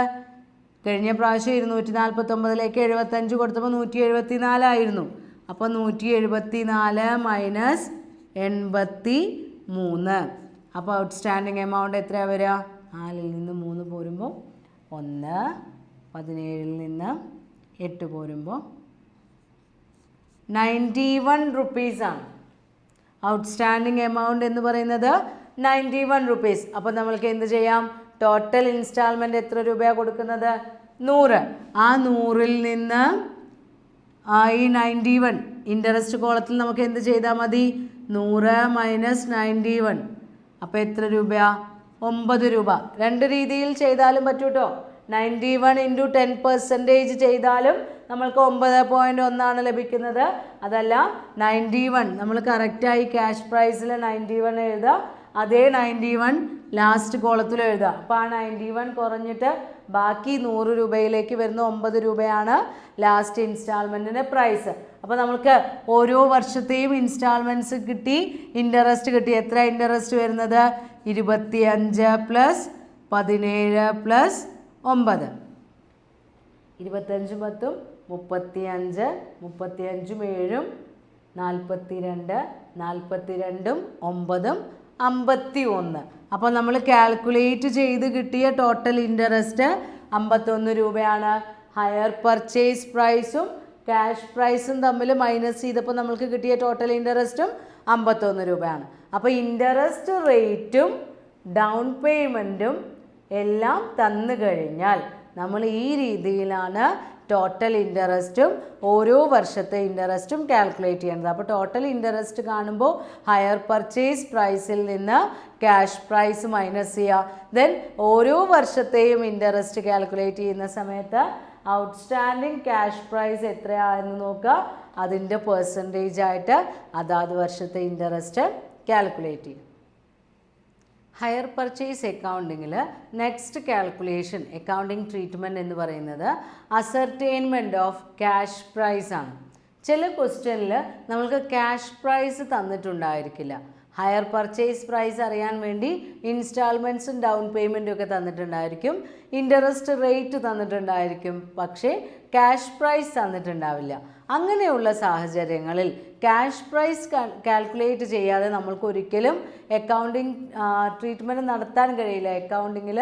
കഴിഞ്ഞ പ്രാവശ്യം 249ലേക്ക് 75 കൊടുത്തപ്പോൾ 174 ആയിരുന്നു. അപ്പോൾ 174 മൈനസ് 83. അപ്പോൾ ഔട്ട്സ്റ്റാൻഡിങ് എമൗണ്ട് എത്രയാണ് വരിക? 4ൽ നിന്ന് 3 പോരുമ്പോൾ 1, 17ൽ നിന്ന് 8 പോരുമ്പോൾ 91 റുപ്പീസാണ്. ഔട്ട്സ്റ്റാൻഡിങ് എമൗണ്ട് എന്ന് പറയുന്നത് 91 റുപ്പീസ്. അപ്പോൾ നമ്മൾക്ക് എന്ത് ചെയ്യാം? ടോട്ടൽ ഇൻസ്റ്റാൾമെൻറ്റ് എത്ര രൂപയാണ് കൊടുക്കുന്നത്? 100. ആ 100ൽ നിന്ന് ഈ 91 ഇൻട്രസ്റ്റ് കോളത്തിൽ നമുക്ക് എന്ത് ചെയ്താൽ മതി? 100 മൈനസ് 91. അപ്പോൾ എത്ര രൂപയാണ്? 9 രൂപ. രണ്ട് രീതിയിൽ ചെയ്താലും പറ്റൂ കേട്ടോ. 91 ഇൻറ്റു 10% ചെയ്താലും നമ്മൾക്ക് 9.1 ലഭിക്കുന്നത്. അതല്ല 91 നമ്മൾ കറക്റ്റായി ക്യാഷ് പ്രൈസിൽ 91 എഴുതുക. അതേ 91 ലാസ്റ്റ് കോളത്തിൽ എഴുതുക. അപ്പോൾ ആ 91 കുറഞ്ഞിട്ട് ബാക്കി 100 രൂപയിലേക്ക് വരുന്ന 9 രൂപയാണ് ലാസ്റ്റ് ഇൻസ്റ്റാൾമെൻറ്റിൻ്റെ പ്രൈസ്. അപ്പോൾ നമുക്ക് ഓരോ വർഷത്തെയും ഇൻസ്റ്റാൾമെൻറ്റ്സ് കിട്ടി, ഇൻട്രസ്റ്റ് കിട്ടി. എത്ര ഇൻട്രസ്റ്റ് വരുന്നത്? 25 പ്ലസ് 17 പ്ലസ് 9. 25 10 35, 35 7 42, 42 9 51. അപ്പോൾ നമ്മൾ കാൽക്കുലേറ്റ് ചെയ്ത് കിട്ടിയ ടോട്ടൽ ഇൻട്രസ്റ്റ് 51 രൂപയാണ്. ഹയർ പർച്ചേസ് പ്രൈസും ക്യാഷ് പ്രൈസും തമ്മിൽ മൈനസ് ചെയ്തപ്പോൾ നമ്മൾക്ക് കിട്ടിയ ടോട്ടൽ ഇൻട്രസ്റ്റും 51 രൂപയാണ്. അപ്പോൾ ഇൻട്രസ്റ്റ് റേറ്റും ഡൗൺ പേയ്മെൻറ്റും എല്ലാം തന്നു കഴിഞ്ഞാൽ നമ്മൾ ഈ രീതിയിലാണ് ടോട്ടൽ ഇൻട്രസ്റ്റും ഓരോ വർഷത്തെ ഇൻട്രസ്റ്റും കാൽക്കുലേറ്റ് ചെയ്യുന്നത്. അപ്പോൾ ടോട്ടൽ ഇൻട്രസ്റ്റ് കാണുമ്പോൾ ഹയർ പർച്ചേസ് പ്രൈസിൽ നിന്ന് ക്യാഷ് പ്രൈസ് മൈനസ് ചെയ്യുക. ദെൻ ഓരോ വർഷത്തെയും ഇൻട്രസ്റ്റ് കാൽക്കുലേറ്റ് ചെയ്യുന്ന സമയത്ത് ഔട്ട്സ്റ്റാൻഡിങ് ക്യാഷ് പ്രൈസ് എത്രയാണെന്ന് നോക്കുക. അതിൻ്റെ പെർസെൻറ്റേജ് ആയിട്ട് അതാത് വർഷത്തെ ഇൻട്രസ്റ്റ് കാൽക്കുലേറ്റ് ചെയ്യും. ഹയർ പർച്ചേസ് അക്കൗണ്ടിങ്ങിൽ നെക്സ്റ്റ് കാൽക്കുലേഷൻ അക്കൗണ്ടിങ് ട്രീറ്റ്മെൻറ്റ് എന്ന് പറയുന്നത് അസർട്ടൈൻമെൻറ്റ് ഓഫ് ക്യാഷ് പ്രൈസ് ആണ്. ചില ക്വസ്റ്റ്യനിൽ നമ്മൾക്ക് ക്യാഷ് പ്രൈസ് തന്നിട്ടുണ്ടായിരിക്കില്ല. ഹയർ പർച്ചേസ് പ്രൈസ് അറിയാൻ വേണ്ടി ഇൻസ്റ്റാൾമെൻറ്റ്സും ഡൗൺ പേയ്മെൻറ്റും ഒക്കെ തന്നിട്ടുണ്ടായിരിക്കും, ഇൻട്രസ്റ്റ് റേറ്റ് തന്നിട്ടുണ്ടായിരിക്കും, പക്ഷേ ക്യാഷ് പ്രൈസ് തന്നിട്ടുണ്ടാവില്ല. അങ്ങനെയുള്ള സാഹചര്യങ്ങളിൽ ക്യാഷ് പ്രൈസ് കാൽക്കുലേറ്റ് ചെയ്യാതെ നമ്മൾക്ക് ഒരിക്കലും അക്കൗണ്ടിങ് ട്രീറ്റ്മെൻറ്റ് നടത്താൻ കഴിയില്ല. അക്കൗണ്ടിങ്ങിൽ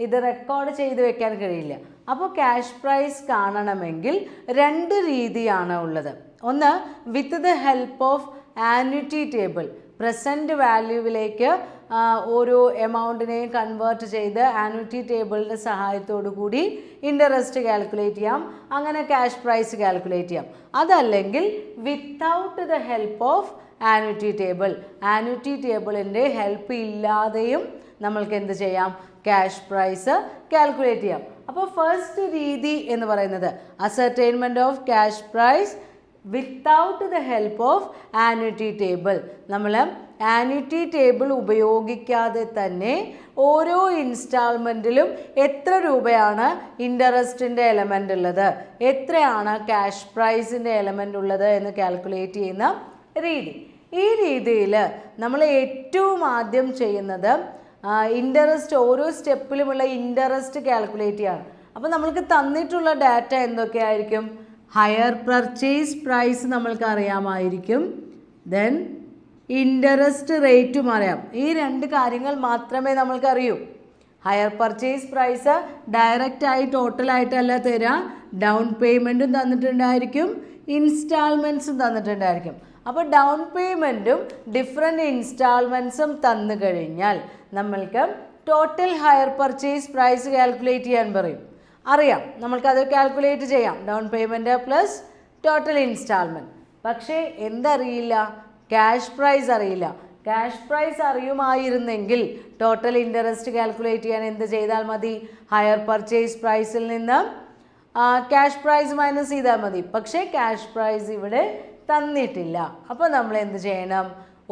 ഇത് റെക്കോർഡ് ചെയ്ത് വെക്കാൻ കഴിയില്ല. അപ്പോൾ ക്യാഷ് പ്രൈസ് കാണണമെങ്കിൽ 2 രീതിയാണ് ഉള്ളത്. ഒന്ന്, with the help of annuity table. Present വാല്യൂവിലേക്ക് ഓരോ എമൗണ്ടിനെയും കൺവേർട്ട് ചെയ്ത് ആന്വിറ്റി ടേബിളിൻ്റെ സഹായത്തോടു കൂടി ഇൻട്രസ്റ്റ് കാൽക്കുലേറ്റ് ചെയ്യാം, അങ്ങനെ ക്യാഷ് പ്രൈസ് കാൽക്കുലേറ്റ് ചെയ്യാം. അതല്ലെങ്കിൽ without the help of annuity table, annuity ടേബിളിൻ്റെ ഹെൽപ്പ് ഇല്ലാതെയും നമ്മൾക്ക് എന്ത് ചെയ്യാം, ക്യാഷ് പ്രൈസ് കാൽക്കുലേറ്റ് ചെയ്യാം. അപ്പോൾ ഫസ്റ്റ് രീതി എന്ന് പറയുന്നത് ascertainment of cash prize without the help of annuity table. നമ്മൾ ആന്വിറ്റി ടേബിൾ ഉപയോഗിക്കാതെ തന്നെ ഓരോ ഇൻസ്റ്റാൾമെൻറ്റിലും എത്ര രൂപയാണ് ഇൻട്രസ്റ്റിൻ്റെ എലമെൻ്റ് ഉള്ളത്, എത്രയാണ് ക്യാഷ് പ്രൈസിൻ്റെ എലമെൻ്റ് ഉള്ളത് എന്ന് കാൽക്കുലേറ്റ് ചെയ്യുന്ന രീതി. ഈ രീതിയിൽ നമ്മൾ ഏറ്റവും ആദ്യം ചെയ്യുന്നത് ഇൻട്രസ്റ്റ്, ഓരോ സ്റ്റെപ്പിലുമുള്ള ഇൻട്രസ്റ്റ് കാൽക്കുലേറ്റ് ചെയ്യാണ്. അപ്പോൾ നമ്മൾക്ക് തന്നിട്ടുള്ള ഡാറ്റ എന്തൊക്കെയായിരിക്കും? ഹയർ പർച്ചേസ് പ്രൈസ് നമ്മൾക്ക് അറിയാമായിരിക്കും, ദെൻ ഇൻട്രസ്റ്റ് റേറ്റും അറിയാം. ഈ 2 കാര്യങ്ങൾ മാത്രമേ നമ്മൾക്കറിയൂ. ഹയർ പർച്ചേസ് പ്രൈസ് ഡയറക്റ്റായി ടോട്ടലായിട്ടല്ല തരിക, ഡൗൺ പേയ്മെൻറ്റും തന്നിട്ടുണ്ടായിരിക്കും, ഇൻസ്റ്റാൾമെൻറ്റ്സും തന്നിട്ടുണ്ടായിരിക്കും. അപ്പോൾ ഡൗൺ പേയ്മെൻറ്റും ഡിഫറെൻറ്റ് ഇൻസ്റ്റാൾമെൻറ്റ്സും തന്നു കഴിഞ്ഞാൽ നമ്മൾക്ക് total hire purchase price calculate ചെയ്യാൻ പറയും. അറിയാം, നമ്മൾക്കത് കാൽക്കുലേറ്റ് ചെയ്യാം, down payment plus total instalment. പക്ഷേ എന്തറിയില്ല? ക്യാഷ് പ്രൈസ് അറിയില്ല. ക്യാഷ് പ്രൈസ് അറിയുമായിരുന്നെങ്കിൽ ടോട്ടൽ ഇൻട്രസ്റ്റ് കാൽക്കുലേറ്റ് ചെയ്യാൻ എന്ത് ചെയ്താൽ മതി? ഹയർ പർച്ചേസ് പ്രൈസിൽ നിന്ന് ക്യാഷ് പ്രൈസ് മൈനസ് ചെയ്താൽ മതി. പക്ഷേ ക്യാഷ് പ്രൈസ് ഇവിടെ തന്നിട്ടില്ല. അപ്പോൾ നമ്മൾ എന്ത് ചെയ്യണം?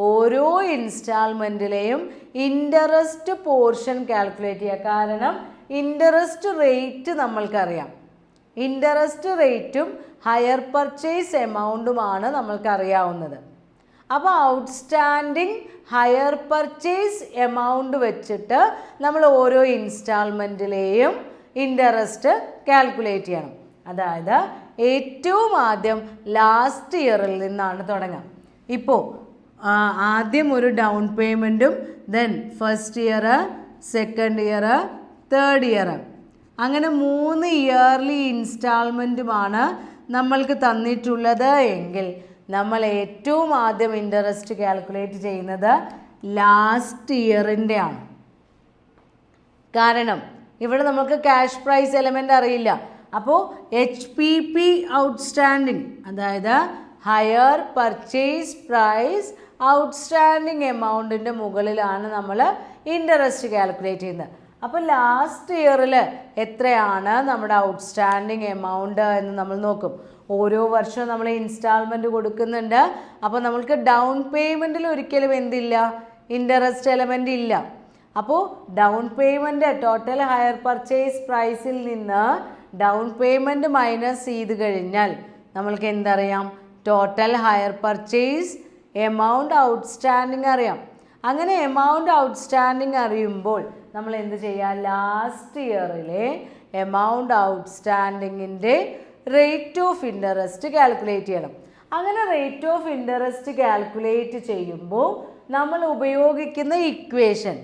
ഓരോ ഇൻസ്റ്റാൾമെൻറ്റിലെയും ഇൻട്രസ്റ്റ് പോർഷൻ കാൽക്കുലേറ്റ് ചെയ്യുക. കാരണം ഇൻട്രസ്റ്റ് റേറ്റ് നമ്മൾക്കറിയാം. ഇൻട്രസ്റ്റ് റേറ്റും ഹയർ പർച്ചേസ് എമൗണ്ടുമാണ് നമ്മൾക്കറിയാവുന്നത്. അപ്പോൾ ഔട്ട്സ്റ്റാൻഡിങ് ഹയർ പർച്ചേസ് എമൗണ്ട് വെച്ചിട്ട് നമ്മൾ ഓരോ ഇൻസ്റ്റാൾമെൻറ്റിലെയും ഇൻട്രസ്റ്റ് കാൽക്കുലേറ്റ് ചെയ്യണം. അതായത് ഏറ്റവും ആദ്യം ലാസ്റ്റ് ഇയറിൽ നിന്നാണ് തുടങ്ങുക. ഇപ്പോൾ ആദ്യം ഒരു ഡൗൺ പേയ്മെൻറ്റും, then first year, second year, third year, അങ്ങനെ 3 ഇയർലി ഇൻസ്റ്റാൾമെൻറ്റുമാണ് നമ്മൾക്ക് തന്നിട്ടുള്ളത് എങ്കിൽ നമ്മൾ ഏറ്റവും ആദ്യം ഇൻട്രസ്റ്റ് കാൽക്കുലേറ്റ് ചെയ്യുന്നത് ലാസ്റ്റ് ഇയറിൻ്റെ ആണ്. കാരണം ഇവിടെ നമുക്ക് ക്യാഷ് പ്രൈസ് എലമെൻ്റ് അറിയില്ല. അപ്പോൾ HPP ഔട്ട്സ്റ്റാൻഡിങ്, അതായത് ഹയർ പർച്ചേസ് പ്രൈസ് ഔട്ട്സ്റ്റാൻഡിങ് എമൗണ്ടിൻ്റെ മുകളിലാണ് നമ്മൾ ഇൻട്രസ്റ്റ് കാൽക്കുലേറ്റ് ചെയ്യുന്നത്. അപ്പോൾ ലാസ്റ്റ് ഇയറിൽ എത്രയാണ് നമ്മുടെ ഔട്ട്സ്റ്റാൻഡിങ് എമൗണ്ട് എന്ന് നമ്മൾ നോക്കും. ഓരോ വർഷവും നമ്മൾ ഇൻസ്റ്റാൾമെൻറ്റ് കൊടുക്കുന്നുണ്ട്. അപ്പോൾ നമ്മൾക്ക് ഡൗൺ പേയ്മെൻറ്റിൽ ഒരിക്കലും എന്തില്ല? ഇൻട്രസ്റ്റ് എലമെൻ്റ് ഇല്ല. അപ്പോൾ down payment total hire purchase പ്രൈസിൽ നിന്ന് ഡൗൺ പേയ്മെൻറ്റ് മൈനസ് ചെയ്ത് കഴിഞ്ഞാൽ നമ്മൾക്ക് എന്തറിയാം? Total hire purchase amount outstanding അറിയാം. അങ്ങനെ എമൗണ്ട് ഔട്ട്സ്റ്റാൻഡിങ് അറിയുമ്പോൾ നമ്മൾ എന്ത് ചെയ്യുക? ലാസ്റ്റ് ഇയറിലെ എമൗണ്ട് ഔട്ട്സ്റ്റാൻഡിങ്ങിൻ്റെ റേറ്റ് ഓഫ് ഇൻട്രസ്റ്റ് കാൽക്കുലേറ്റ് ചെയ്യണം. അങ്ങനെ റേറ്റ് ഓഫ് ഇൻട്രസ്റ്റ് കാൽക്കുലേറ്റ് ചെയ്യുമ്പോൾ നമ്മൾ ഉപയോഗിക്കുന്ന ഇക്വേഷൻ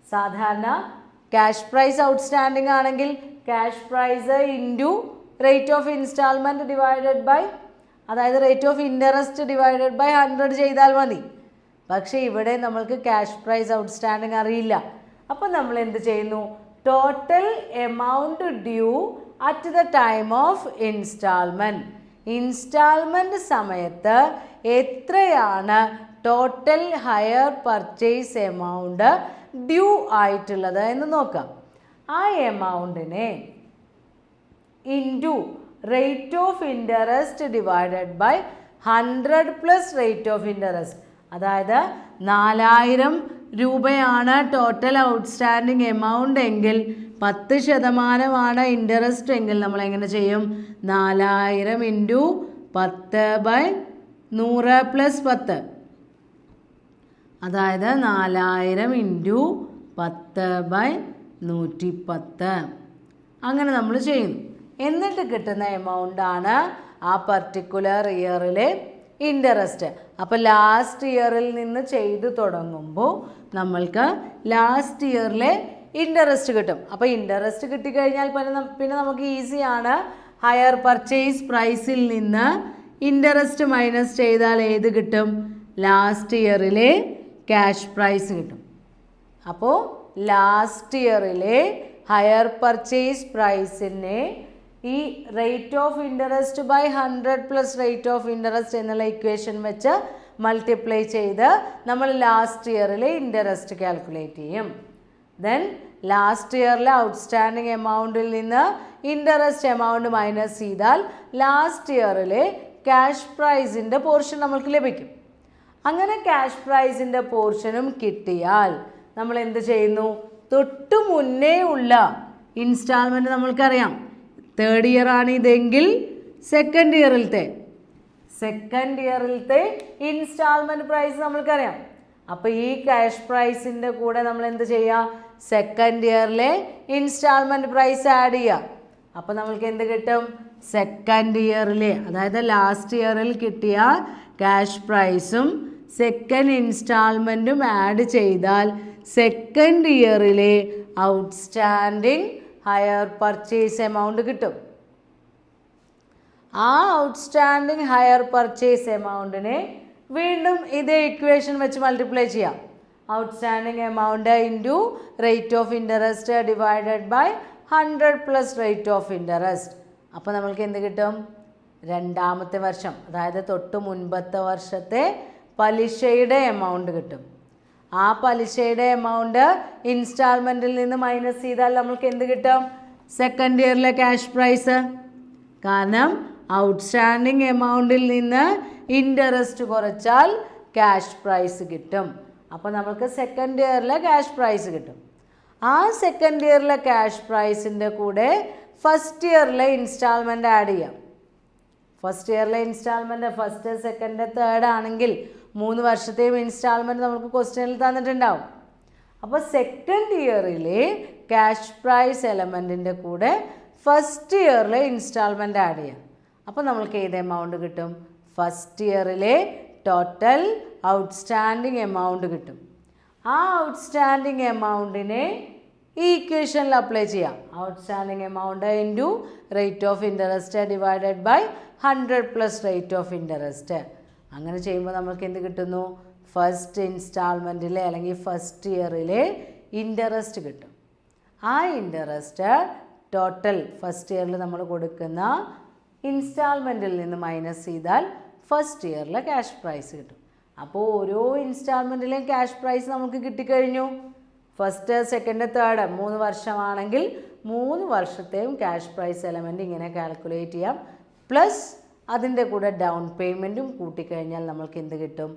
സാധാരണ ക്യാഷ് പ്രൈസ് ഔട്ട്സ്റ്റാൻഡിങ് ആണെങ്കിൽ cash price into rate of instalment divided by, അതായത് rate of interest divided by 100 ചെയ്താൽ മതി. പക്ഷേ ഇവിടെ നമ്മൾക്ക് ക്യാഷ് പ്രൈസ് ഔട്ട്സ്റ്റാൻഡിങ് അറിയില്ല. അപ്പോൾ നമ്മൾ എന്ത് ചെയ്യുന്നു? Total amount due at the time of instalment, instalment സമയത്ത് എത്രയാണ് total hire purchase amount due ആയിട്ടുള്ളത് എന്ന് നോക്കാം. ആ എമൗണ്ടിനെ into rate of interest divided by 100 plus rate of interest, അതായത് 4000 രൂപയാണ് ടോട്ടൽ ഔട്ട്സ്റ്റാൻഡിങ് എമൗണ്ട് എങ്കിൽ 10% ഇൻട്രസ്റ്റ് എങ്കിൽ നമ്മൾ എങ്ങനെ ചെയ്യും? 4000 × 10/100 + 10, അതായത് 4000 ഇൻറ്റു 10/110 അങ്ങനെ നമ്മൾ ചെയ്യുന്നു. എന്നിട്ട് കിട്ടുന്ന എമൗണ്ടാണ് ആ പർട്ടിക്കുലർ ഇയറിലെ ഇൻട്രസ്റ്റ്. അപ്പോൾ ലാസ്റ്റ് ഇയറിൽ നിന്ന് ചെയ്തു തുടങ്ങുമ്പോൾ നമ്മൾക്ക് ലാസ്റ്റ് ഇയറിലെ ഇൻട്രസ്റ്റ് കിട്ടും. അപ്പോൾ ഇൻട്രസ്റ്റ് കിട്ടിക്കഴിഞ്ഞാൽ പിന്നെ നമുക്ക് ഈസിയാണ്. ഹയർ പർച്ചേസ് പ്രൈസിൽ നിന്ന് ഇൻട്രസ്റ്റ് മൈനസ് ചെയ്താൽ ഏത് കിട്ടും? ലാസ്റ്റ് ഇയറിലെ ക്യാഷ് പ്രൈസ് കിട്ടും. അപ്പോൾ ലാസ്റ്റ് ഇയറിലെ ഹയർ പർച്ചേസ് പ്രൈസിനെ ഈ rate of interest by 100 plus rate of interest എന്നുള്ള ഇക്വേഷൻ വെച്ച് മൾട്ടിപ്ലൈ ചെയ്ത് നമ്മൾ ലാസ്റ്റ് ഇയറിലെ ഇൻട്രസ്റ്റ് കാൽക്കുലേറ്റ് ചെയ്യും. ദെൻ ലാസ്റ്റ് ഇയറിലെ ഔട്ട്സ്റ്റാൻഡിങ് എമൗണ്ടിൽ നിന്ന് ഇൻട്രസ്റ്റ് എമൗണ്ട് മൈനസ് ചെയ്താൽ ലാസ്റ്റ് ഇയറിലെ ക്യാഷ് പ്രൈസിൻ്റെ പോർഷൻ നമ്മൾക്ക് ലഭിക്കും. അങ്ങനെ ക്യാഷ് പ്രൈസിൻ്റെ പോർഷനും കിട്ടിയാൽ നമ്മൾ എന്ത് ചെയ്യുന്നു? തൊട്ടു മുന്നേ ഉള്ള ഇൻസ്റ്റാൾമെൻറ്റ് നമ്മൾക്കറിയാം. തേർഡ് ഇയർ ആണ് ഇതെങ്കിൽ സെക്കൻഡ് ഇയറിലത്തെ ഇൻസ്റ്റാൾമെൻറ്റ് പ്രൈസ് നമ്മൾക്കറിയാം. അപ്പോൾ ഈ ക്യാഷ് പ്രൈസിൻ്റെ കൂടെ നമ്മൾ എന്ത് ചെയ്യുക? സെക്കൻഡ് ഇയറിലെ ഇൻസ്റ്റാൾമെൻറ്റ് പ്രൈസ് ആഡ് ചെയ്യുക. അപ്പോൾ നമ്മൾക്ക് എന്ത് കിട്ടും? സെക്കൻഡ് ഇയറിലെ, അതായത് ലാസ്റ്റ് ഇയറിൽ കിട്ടിയ ക്യാഷ് പ്രൈസും സെക്കൻഡ് ഇൻസ്റ്റാൾമെൻറ്റും ആഡ് ചെയ്താൽ സെക്കൻഡ് ഇയറിലെ ഔട്ട്സ്റ്റാൻഡിങ് ഹയർ പർച്ചേസ് എമൗണ്ട് കിട്ടും. ആ ഔട്ട്സ്റ്റാൻഡിങ് ഹയർ പർച്ചേസ് എമൗണ്ടിനെ വീണ്ടും ഇതേ ഇക്വേഷൻ വെച്ച് മൾട്ടിപ്ലൈ ചെയ്യാം. Outstanding amount into rate of interest divided by 100 plus rate of interest. അപ്പോൾ നമ്മൾക്ക് എന്ത് കിട്ടും? രണ്ടാമത്തെ വർഷം, അതായത് തൊട്ട് മുൻപത്തെ വർഷത്തെ പലിശയുടെ എമൗണ്ട് കിട്ടും. ആ പലിശയുടെ എമൗണ്ട് ഇൻസ്റ്റാൾമെൻറ്റിൽ നിന്ന് മൈനസ് ചെയ്താൽ നമ്മൾക്ക് എന്ത് കിട്ടും? സെക്കൻഡ് ഇയറിലെ ക്യാഷ് പ്രൈസ്. കാരണം ഔട്ട്സ്റ്റാൻഡിങ് എമൗണ്ടിൽ നിന്ന് ഇൻട്രസ്റ്റ് കുറച്ചാൽ ക്യാഷ് പ്രൈസ് കിട്ടും. അപ്പോൾ നമുക്ക് സെക്കൻഡ് ഇയറിലെ ക്യാഷ് പ്രൈസ് കിട്ടും. ആ സെക്കൻഡ് ഇയറിലെ ക്യാഷ് പ്രൈസിൻ്റെ കൂടെ ഫസ്റ്റ് ഇയറിലെ ഇൻസ്റ്റാൾമെൻറ്റ് ആഡ് ചെയ്യാം. ഫസ്റ്റ് ഇയറിലെ ഇൻസ്റ്റാൾമെൻറ്റ് ഫസ്റ്റ്, സെക്കൻഡ്, തേർഡ് ആണെങ്കിൽ 3 വർഷത്തെയും ഇൻസ്റ്റാൾമെൻറ്റ് നമുക്ക് ക്വസ്റ്റ്യനിൽ തന്നിട്ടുണ്ടാവും. അപ്പോൾ സെക്കൻഡ് ഇയറിലെ ക്യാഷ് പ്രൈസ് എലമെൻറ്റിൻ്റെ കൂടെ ഫസ്റ്റ് ഇയറിലെ ഇൻസ്റ്റാൾമെൻറ്റ് ആഡ് ചെയ്യാം. അപ്പോൾ നമ്മൾക്ക് ഏത് എമൗണ്ട് കിട്ടും? ഫസ്റ്റ് ഇയറിലെ ടോട്ടൽ ഔട്ട്സ്റ്റാൻഡിങ് എമൗണ്ട് കിട്ടും. ആ ഔട്ട്സ്റ്റാൻഡിങ് എമൗണ്ടിനെ ഈ ഇക്വേഷനിൽ അപ്ലൈ ചെയ്യാം. Outstanding amount into rate of interest divided by 100 plus rate of interest. അങ്ങനെ ചെയ്യുമ്പോൾ നമുക്ക് എന്ത് കിട്ടുന്നു? ഫസ്റ്റ് ഇൻസ്റ്റാൾമെൻറ്റിലെ അല്ലെങ്കിൽ ഫസ്റ്റ് ഇയറിലെ ഇൻട്രസ്റ്റ് കിട്ടും. ആ ഇൻട്രസ്റ്റ് ടോട്ടൽ ഫസ്റ്റ് ഇയറിൽ നമ്മൾ കൊടുക്കുന്ന ഇൻസ്റ്റാൾമെൻറ്റിൽ നിന്ന് മൈനസ് ചെയ്താൽ ഫസ്റ്റ് ഇയറിലെ ക്യാഷ് പ്രൈസ് കിട്ടും. അപ്പോൾ ഓരോ ഇൻസ്റ്റാൾമെൻറ്റിലെയും ക്യാഷ് പ്രൈസ് നമുക്ക് കിട്ടിക്കഴിഞ്ഞു. ഫസ്റ്റ്, സെക്കൻഡ്, തേർഡ് 3 വർഷമാണെങ്കിൽ 3 വർഷത്തെയും ക്യാഷ് പ്രൈസ് എലമെൻറ്റ് ഇങ്ങനെ കാൽക്കുലേറ്റ് ചെയ്യാം. പ്ലസ് അതിൻ്റെ കൂടെ ഡൗൺ പേയ്മെൻറ്റും കൂട്ടിക്കഴിഞ്ഞാൽ നമ്മൾക്ക് എന്ത് കിട്ടും?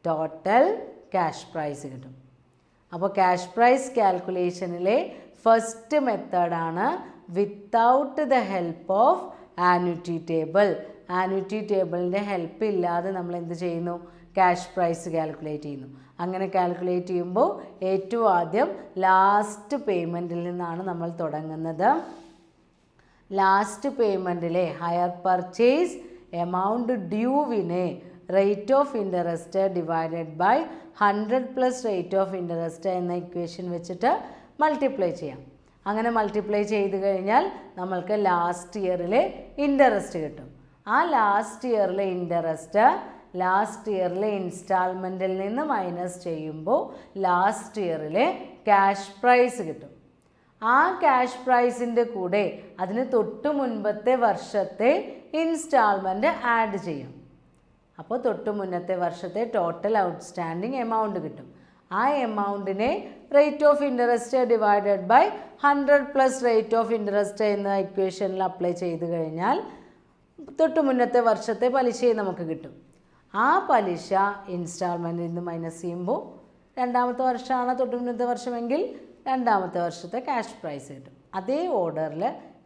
ടോട്ടൽ ക്യാഷ് പ്രൈസ് കിട്ടും. അപ്പോൾ ക്യാഷ് പ്രൈസ് കാൽക്കുലേഷനിലെ ഫസ്റ്റ് മെത്തേഡാണ് without the help of annuity table. Annuity ടേബിളിൻ്റെ ഹെൽപ്പ് ഇല്ലാതെ നമ്മൾ എന്ത് ചെയ്യുന്നു? ക്യാഷ് പ്രൈസ് കാൽക്കുലേറ്റ് ചെയ്യുന്നു. അങ്ങനെ കാൽക്കുലേറ്റ് ചെയ്യുമ്പോൾ ഏറ്റവും ആദ്യം ലാസ്റ്റ് പേയ്മെൻറ്റിൽ നിന്നാണ് നമ്മൾ തുടങ്ങുന്നത്. ലാസ്റ്റ് പേയ്മെൻറ്റിലെ ഹയർ പർച്ചേസ് എമൗണ്ട് ഡ്യൂവിനെ rate of interest divided by 100 plus rate of interest എന്ന ഇക്വേഷൻ വെച്ചിട്ട് മൾട്ടിപ്ലൈ ചെയ്യാം. അങ്ങനെ മൾട്ടിപ്ലൈ ചെയ്ത് കഴിഞ്ഞാൽ നമ്മൾക്ക് ലാസ്റ്റ് ഇയറിലെ ഇൻട്രസ്റ്റ് കിട്ടും. ആ ലാസ്റ്റ് ഇയറിലെ ഇൻട്രസ്റ്റ് ലാസ്റ്റ് ഇയറിലെ ഇൻസ്റ്റാൾമെൻറ്റിൽ നിന്ന് മൈനസ് ചെയ്യുമ്പോൾ ലാസ്റ്റ് ഇയറിലെ ക്യാഷ് പ്രൈസ് കിട്ടും. ആ ക്യാഷ് പ്രൈസിൻ്റെ കൂടെ അതിന് തൊട്ട് മുൻപത്തെ വർഷത്തെ ഇൻസ്റ്റാൾമെൻറ്റ് ആഡ് ചെയ്യും. അപ്പോൾ തൊട്ട് മുന്നത്തെ വർഷത്തെ ടോട്ടൽ ഔട്ട്സ്റ്റാൻഡിങ് എമൗണ്ട് കിട്ടും. ആ എമൗണ്ടിനെ rate of interest divided by 100 plus rate of interest എന്ന ഇക്വേഷനിൽ അപ്ലൈ ചെയ്ത് കഴിഞ്ഞാൽ തൊട്ട് മുന്നത്തെ വർഷത്തെ പലിശയും നമുക്ക് കിട്ടും. ആ പലിശ ഇൻസ്റ്റാൾമെൻറ്റിൽ നിന്ന് മൈനസ് ചെയ്യുമ്പോൾ രണ്ടാമത്തെ വർഷമാണ് തൊട്ട് മുന്നത്തെ വർഷമെങ്കിൽ രണ്ടാമത്തെ വർഷത്തെ ക്യാഷ് പ്രൈസ് കിട്ടും. അതേ ഓർഡറിൽ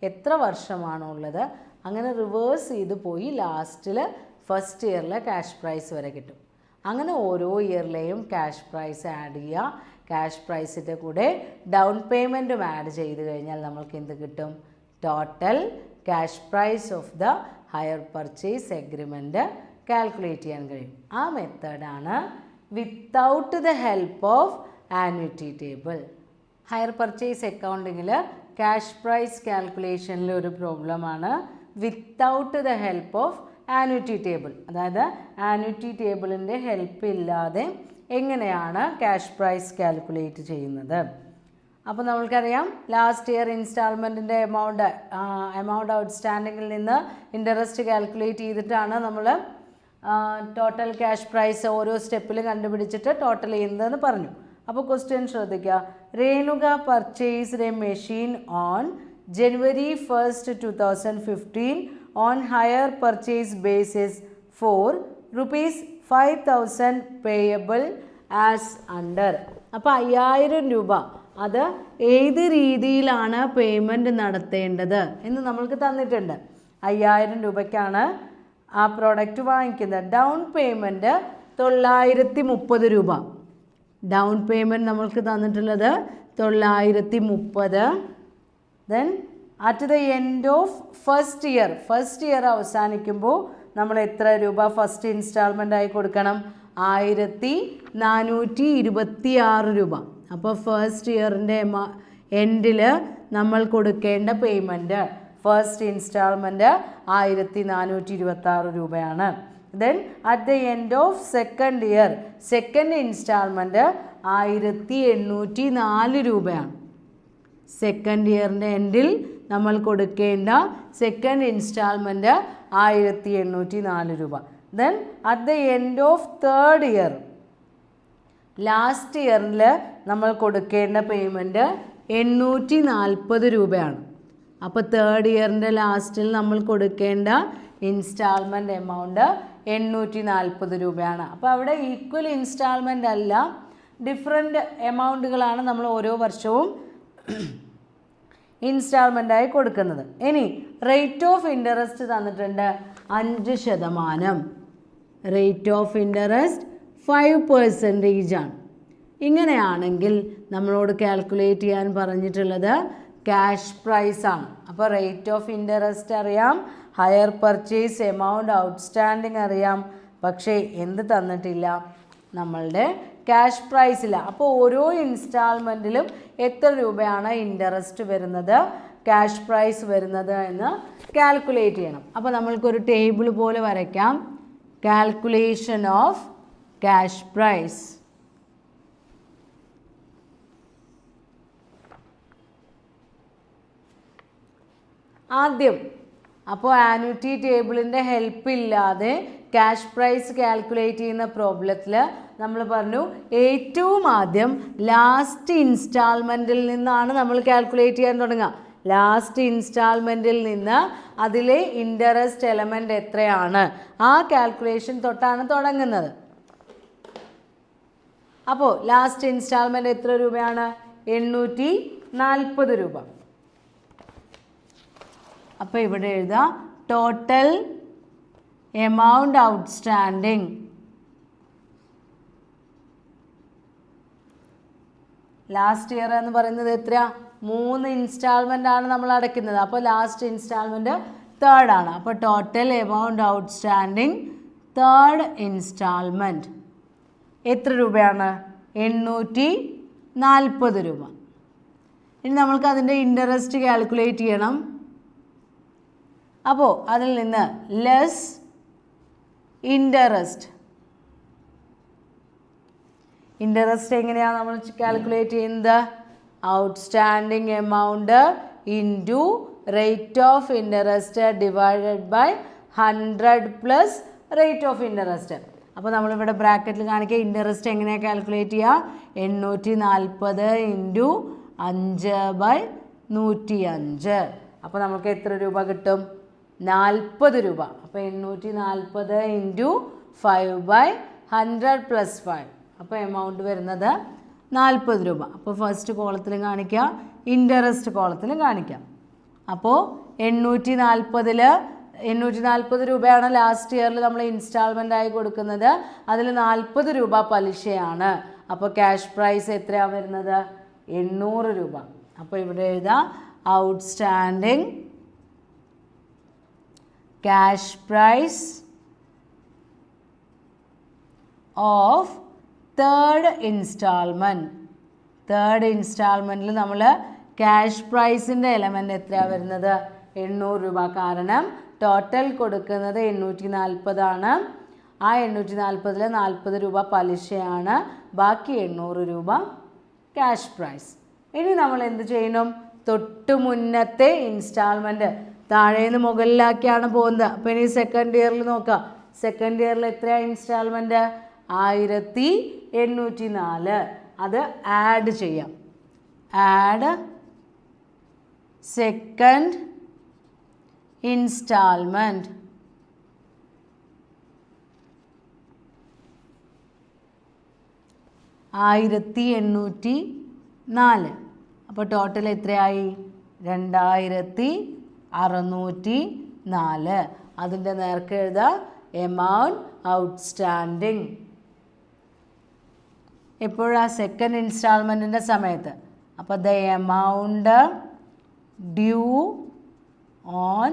എത്ര വർഷമാണോ ഉള്ളത് അങ്ങനെ റിവേഴ്സ് ചെയ്ത് പോയി ലാസ്റ്റിൽ ഫസ്റ്റ് ഇയറിലെ ക്യാഷ് പ്രൈസ് വരെ കിട്ടും. അങ്ങനെ ഓരോ ഇയറിലെയും ക്യാഷ് പ്രൈസ് ആഡ് ചെയ്യുക. ക്യാഷ് പ്രൈസിൻ്റെ കൂടെ ഡൗൺ പേയ്മെൻറ്റും ആഡ് ചെയ്ത് കഴിഞ്ഞാൽ നമ്മൾക്ക് എന്ത് കിട്ടും? Total cash price of the hire purchase agreement calculate ചെയ്യാൻ കഴിയും. ആ മെത്തേഡാണ് without the help of annuity table. Hire purchase അക്കൗണ്ടിങ്ങിൽ ക്യാഷ് പ്രൈസ് കാൽക്കുലേഷനിൽ ഒരു പ്രോബ്ലമാണ് without the help of annuity table. അതായത് ആന്വിറ്റി ടേബിളിൻ്റെ ഹെൽപ്പ് ഇല്ലാതെ എങ്ങനെയാണ് ക്യാഷ് പ്രൈസ് കാൽക്കുലേറ്റ് ചെയ്യുന്നത്? അപ്പോൾ നമ്മൾക്കറിയാം ലാസ്റ്റ് ഇയർ ഇൻസ്റ്റാൾമെൻറ്റിൻ്റെ എമൗണ്ട് ഔട്ട്സ്റ്റാൻഡിങ്ങിൽ നിന്ന് ഇൻട്രസ്റ്റ് കാൽക്കുലേറ്റ് ചെയ്തിട്ടാണ് നമ്മൾ ടോട്ടൽ ക്യാഷ് പ്രൈസ് ഓരോ സ്റ്റെപ്പിലും കണ്ടുപിടിച്ചിട്ട് ടോട്ടൽ ചെയ്യുന്നതെന്ന് പറഞ്ഞു. അപ്പോൾ ക്വസ്റ്റ്യൻ ശ്രദ്ധിക്കുക. Renuka purchased A machine on January 1st, 2015 on hire purchase basis for ₹5,000 payable as under. അപ്പോൾ 5000 രൂപ അത് ഏത് രീതിയിലാണ് പേയ്മെൻറ്റ് നടത്തേണ്ടത് എന്ന് നമ്മൾക്ക് തന്നിട്ടുണ്ട്. 5000 രൂപയ്ക്കാണ് ആ പ്രോഡക്റ്റ് വാങ്ങിക്കുന്നത്. ഡൗൺ പേയ്മെൻറ്റ് 930 രൂപ. ഡൗൺ പേയ്മെൻറ്റ് നമ്മൾക്ക് തന്നിട്ടുള്ളത് 930. Then at the end of first year അവസാനിക്കുമ്പോൾ നമ്മൾ എത്ര രൂപ ഫസ്റ്റ് ഇൻസ്റ്റാൾമെൻ്റ് ആയി കൊടുക്കണം? 1426 രൂപ. അപ്പോൾ ഫസ്റ്റ് ഇയറിൻ്റെ എൻഡിൽ നമ്മൾ കൊടുക്കേണ്ട പേയ്മെൻറ്റ് ഫസ്റ്റ് ഇൻസ്റ്റാൾമെൻറ്റ് 1426 രൂപയാണ്. Then at the end of second year second instalment 1804 രൂപയാണ്. സെക്കൻഡ് ഇയറിൻ്റെ എൻഡിൽ നമ്മൾ കൊടുക്കേണ്ട സെക്കൻഡ് ഇൻസ്റ്റാൾമെൻറ്റ് 1804 രൂപ. Then at the end of third year last ഇയറിൽ നമ്മൾ കൊടുക്കേണ്ട പേയ്മെൻറ്റ് 840 രൂപയാണ്. അപ്പോൾ തേർഡ് ഇയറിൻ്റെ ലാസ്റ്റിൽ നമ്മൾ കൊടുക്കേണ്ട ഇൻസ്റ്റാൾമെൻറ്റ് എമൗണ്ട് 840 രൂപയാണ്. അപ്പോൾ അവിടെ ഈക്വൽ ഇൻസ്റ്റാൾമെൻ്റ് അല്ല, ഡിഫറെൻ്റ് എമൗണ്ടുകളാണ് നമ്മൾ ഓരോ വർഷവും ഇൻസ്റ്റാൾമെൻ്റായി കൊടുക്കുന്നത്. ഇനി റേറ്റ് ഓഫ് ഇൻട്രസ്റ്റ് തന്നിട്ടുണ്ട് 5%. റേറ്റ് ഓഫ് ഇൻട്രസ്റ്റ് 5% ആണ്. ഇങ്ങനെയാണെങ്കിൽ നമ്മളോട് കാൽക്കുലേറ്റ് ചെയ്യാൻ പറഞ്ഞിട്ടുള്ളത് ക്യാഷ് പ്രൈസ് ആണ്. അപ്പോൾ റേറ്റ് ഓഫ് ഇൻട്രസ്റ്റ് അറിയാം, ഹയർ പർച്ചേസ് എമൗണ്ട് ഔട്ട്സ്റ്റാൻഡിങ് അറിയാം, പക്ഷേ എന്ത് തന്നിട്ടില്ല? നമ്മളുടെ ക്യാഷ് പ്രൈസില്ല. അപ്പോൾ ഓരോ ഇൻസ്റ്റാൾമെൻറ്റിലും എത്ര രൂപയാണ് ഇൻട്രസ്റ്റ് വരുന്നത്, ക്യാഷ് പ്രൈസ് വരുന്നത് എന്ന് കാൽക്കുലേറ്റ് ചെയ്യണം. അപ്പോൾ നമ്മൾക്കൊരു ടേബിൾ പോലെ വരയ്ക്കാം. Calculation of cash prize. ആദ്യം അപ്പോൾ ആന്വിറ്റി ടേബിളിൻ്റെ ഹെൽപ്പ് ഇല്ലാതെ ക്യാഷ് പ്രൈസ് കാൽക്കുലേറ്റ് ചെയ്യുന്ന പ്രോബ്ലത്തിൽ നമ്മൾ പറഞ്ഞു ഏറ്റവും ആദ്യം ലാസ്റ്റ് ഇൻസ്റ്റാൾമെൻറ്റിൽ നിന്നാണ് നമ്മൾ കാൽക്കുലേറ്റ് ചെയ്യാൻ തുടങ്ങുക. ലാസ്റ്റ് ഇൻസ്റ്റാൾമെൻറ്റിൽ നിന്ന് അതിലെ ഇൻട്രസ്റ്റ് എലമെൻ്റ് എത്രയാണ് ആ കാൽക്കുലേഷൻ തൊട്ടാണ് തുടങ്ങുന്നത്. അപ്പോൾ ലാസ്റ്റ് ഇൻസ്റ്റാൾമെൻറ്റ് എത്ര രൂപയാണ്? 840 രൂപ. അപ്പോൾ ഇവിടെ എഴുതാം total amount outstanding. Last year എന്ന് പറയുന്നത് എത്രയാ? 3 ഇൻസ്റ്റാൾമെൻ്റ് ആണ് നമ്മൾ അടയ്ക്കുന്നത്. അപ്പോൾ ലാസ്റ്റ് ഇൻസ്റ്റാൾമെൻറ്റ് തേർഡ് ആണ്. അപ്പോൾ total amount outstanding third instalment എത്ര രൂപയാണ്? 840 രൂപ. ഇനി നമ്മൾക്ക് അതിൻ്റെ ഇൻട്രസ്റ്റ് കാൽക്കുലേറ്റ് ചെയ്യണം. അപ്പോൾ അതിൽ നിന്ന് ലെസ് ഇൻട്രസ്റ്റ് എങ്ങനെയാണ് നമ്മൾ കാൽക്കുലേറ്റ് ചെയ്യുന്നത്? Outstanding amount into rate of interest divided by 100 plus rate of interest. അപ്പോൾ നമ്മളിവിടെ ബ്രാക്കറ്റിൽ കാണിക്കുക ഇൻട്രസ്റ്റ് എങ്ങനെയാണ് കാൽക്കുലേറ്റ് ചെയ്യുക? 840 ഇൻറ്റു 5/105. അപ്പോൾ നമുക്ക് എത്ര രൂപ കിട്ടും? 40 രൂപ. അപ്പോൾ 840 ഇൻറ്റു 5/100 പ്ലസ് 5. അപ്പോൾ എമൗണ്ട് വരുന്നത് 40 രൂപ. അപ്പോൾ ഫസ്റ്റ് കോളത്തിലും കാണിക്കാം, ഇൻട്രസ്റ്റ് കോളത്തിലും കാണിക്കാം. അപ്പോൾ 840 840 രൂപയാണ് ലാസ്റ്റ് ഇയറിൽ നമ്മൾ ഇൻസ്റ്റാൾമെൻ്റ് ആയി കൊടുക്കുന്നത്. അതിൽ 40 രൂപ പലിശയാണ്. അപ്പോൾ ക്യാഷ് പ്രൈസ് എത്രയാണ് വരുന്നത്? 800 രൂപ. അപ്പോൾ ഇവിടെ എഴുതാം outstanding cash price of third instalment. Third ഇൻസ്റ്റാൾമെൻറ്റിൽ നമ്മൾ ക്യാഷ് പ്രൈസിൻ്റെ എലമെൻറ്റ് എത്രയാണ് വരുന്നത്? 800 രൂപ. കാരണം ടോട്ടൽ കൊടുക്കുന്നത് 840 ആണ്. ആ 840-ൽ 40 രൂപ പലിശയാണ്. ബാക്കി 800 രൂപ ക്യാഷ് പ്രൈസ്. ഇനി നമ്മൾ എന്ത് ചെയ്യണം? തൊട്ട് മുന്നത്തെ ഇൻസ്റ്റാൾമെൻറ്റ് താഴേന്ന് മുകളിലാക്കിയാണ് പോകുന്നത്. അപ്പോൾ ഇനി സെക്കൻഡ് ഇയറിൽ നോക്കാം. സെക്കൻഡ് ഇയറിൽ എത്രയാണ് ഇൻസ്റ്റാൾമെൻറ്റ്? 1804. അത് ആഡ് ചെയ്യാം. Add second instalment. $1804. അപ്പോൾ ടോട്ടൽ എത്രയായി? 2604. അതിൻ്റെ നേർക്ക് എഴുതാം എമൗണ്ട് ഔട്ട്സ്റ്റാൻഡിങ്. എപ്പോഴാണ്? സെക്കൻഡ് ഇൻസ്റ്റാൾമെൻറ്റിൻ്റെ സമയത്ത്. അപ്പോൾ the amount due on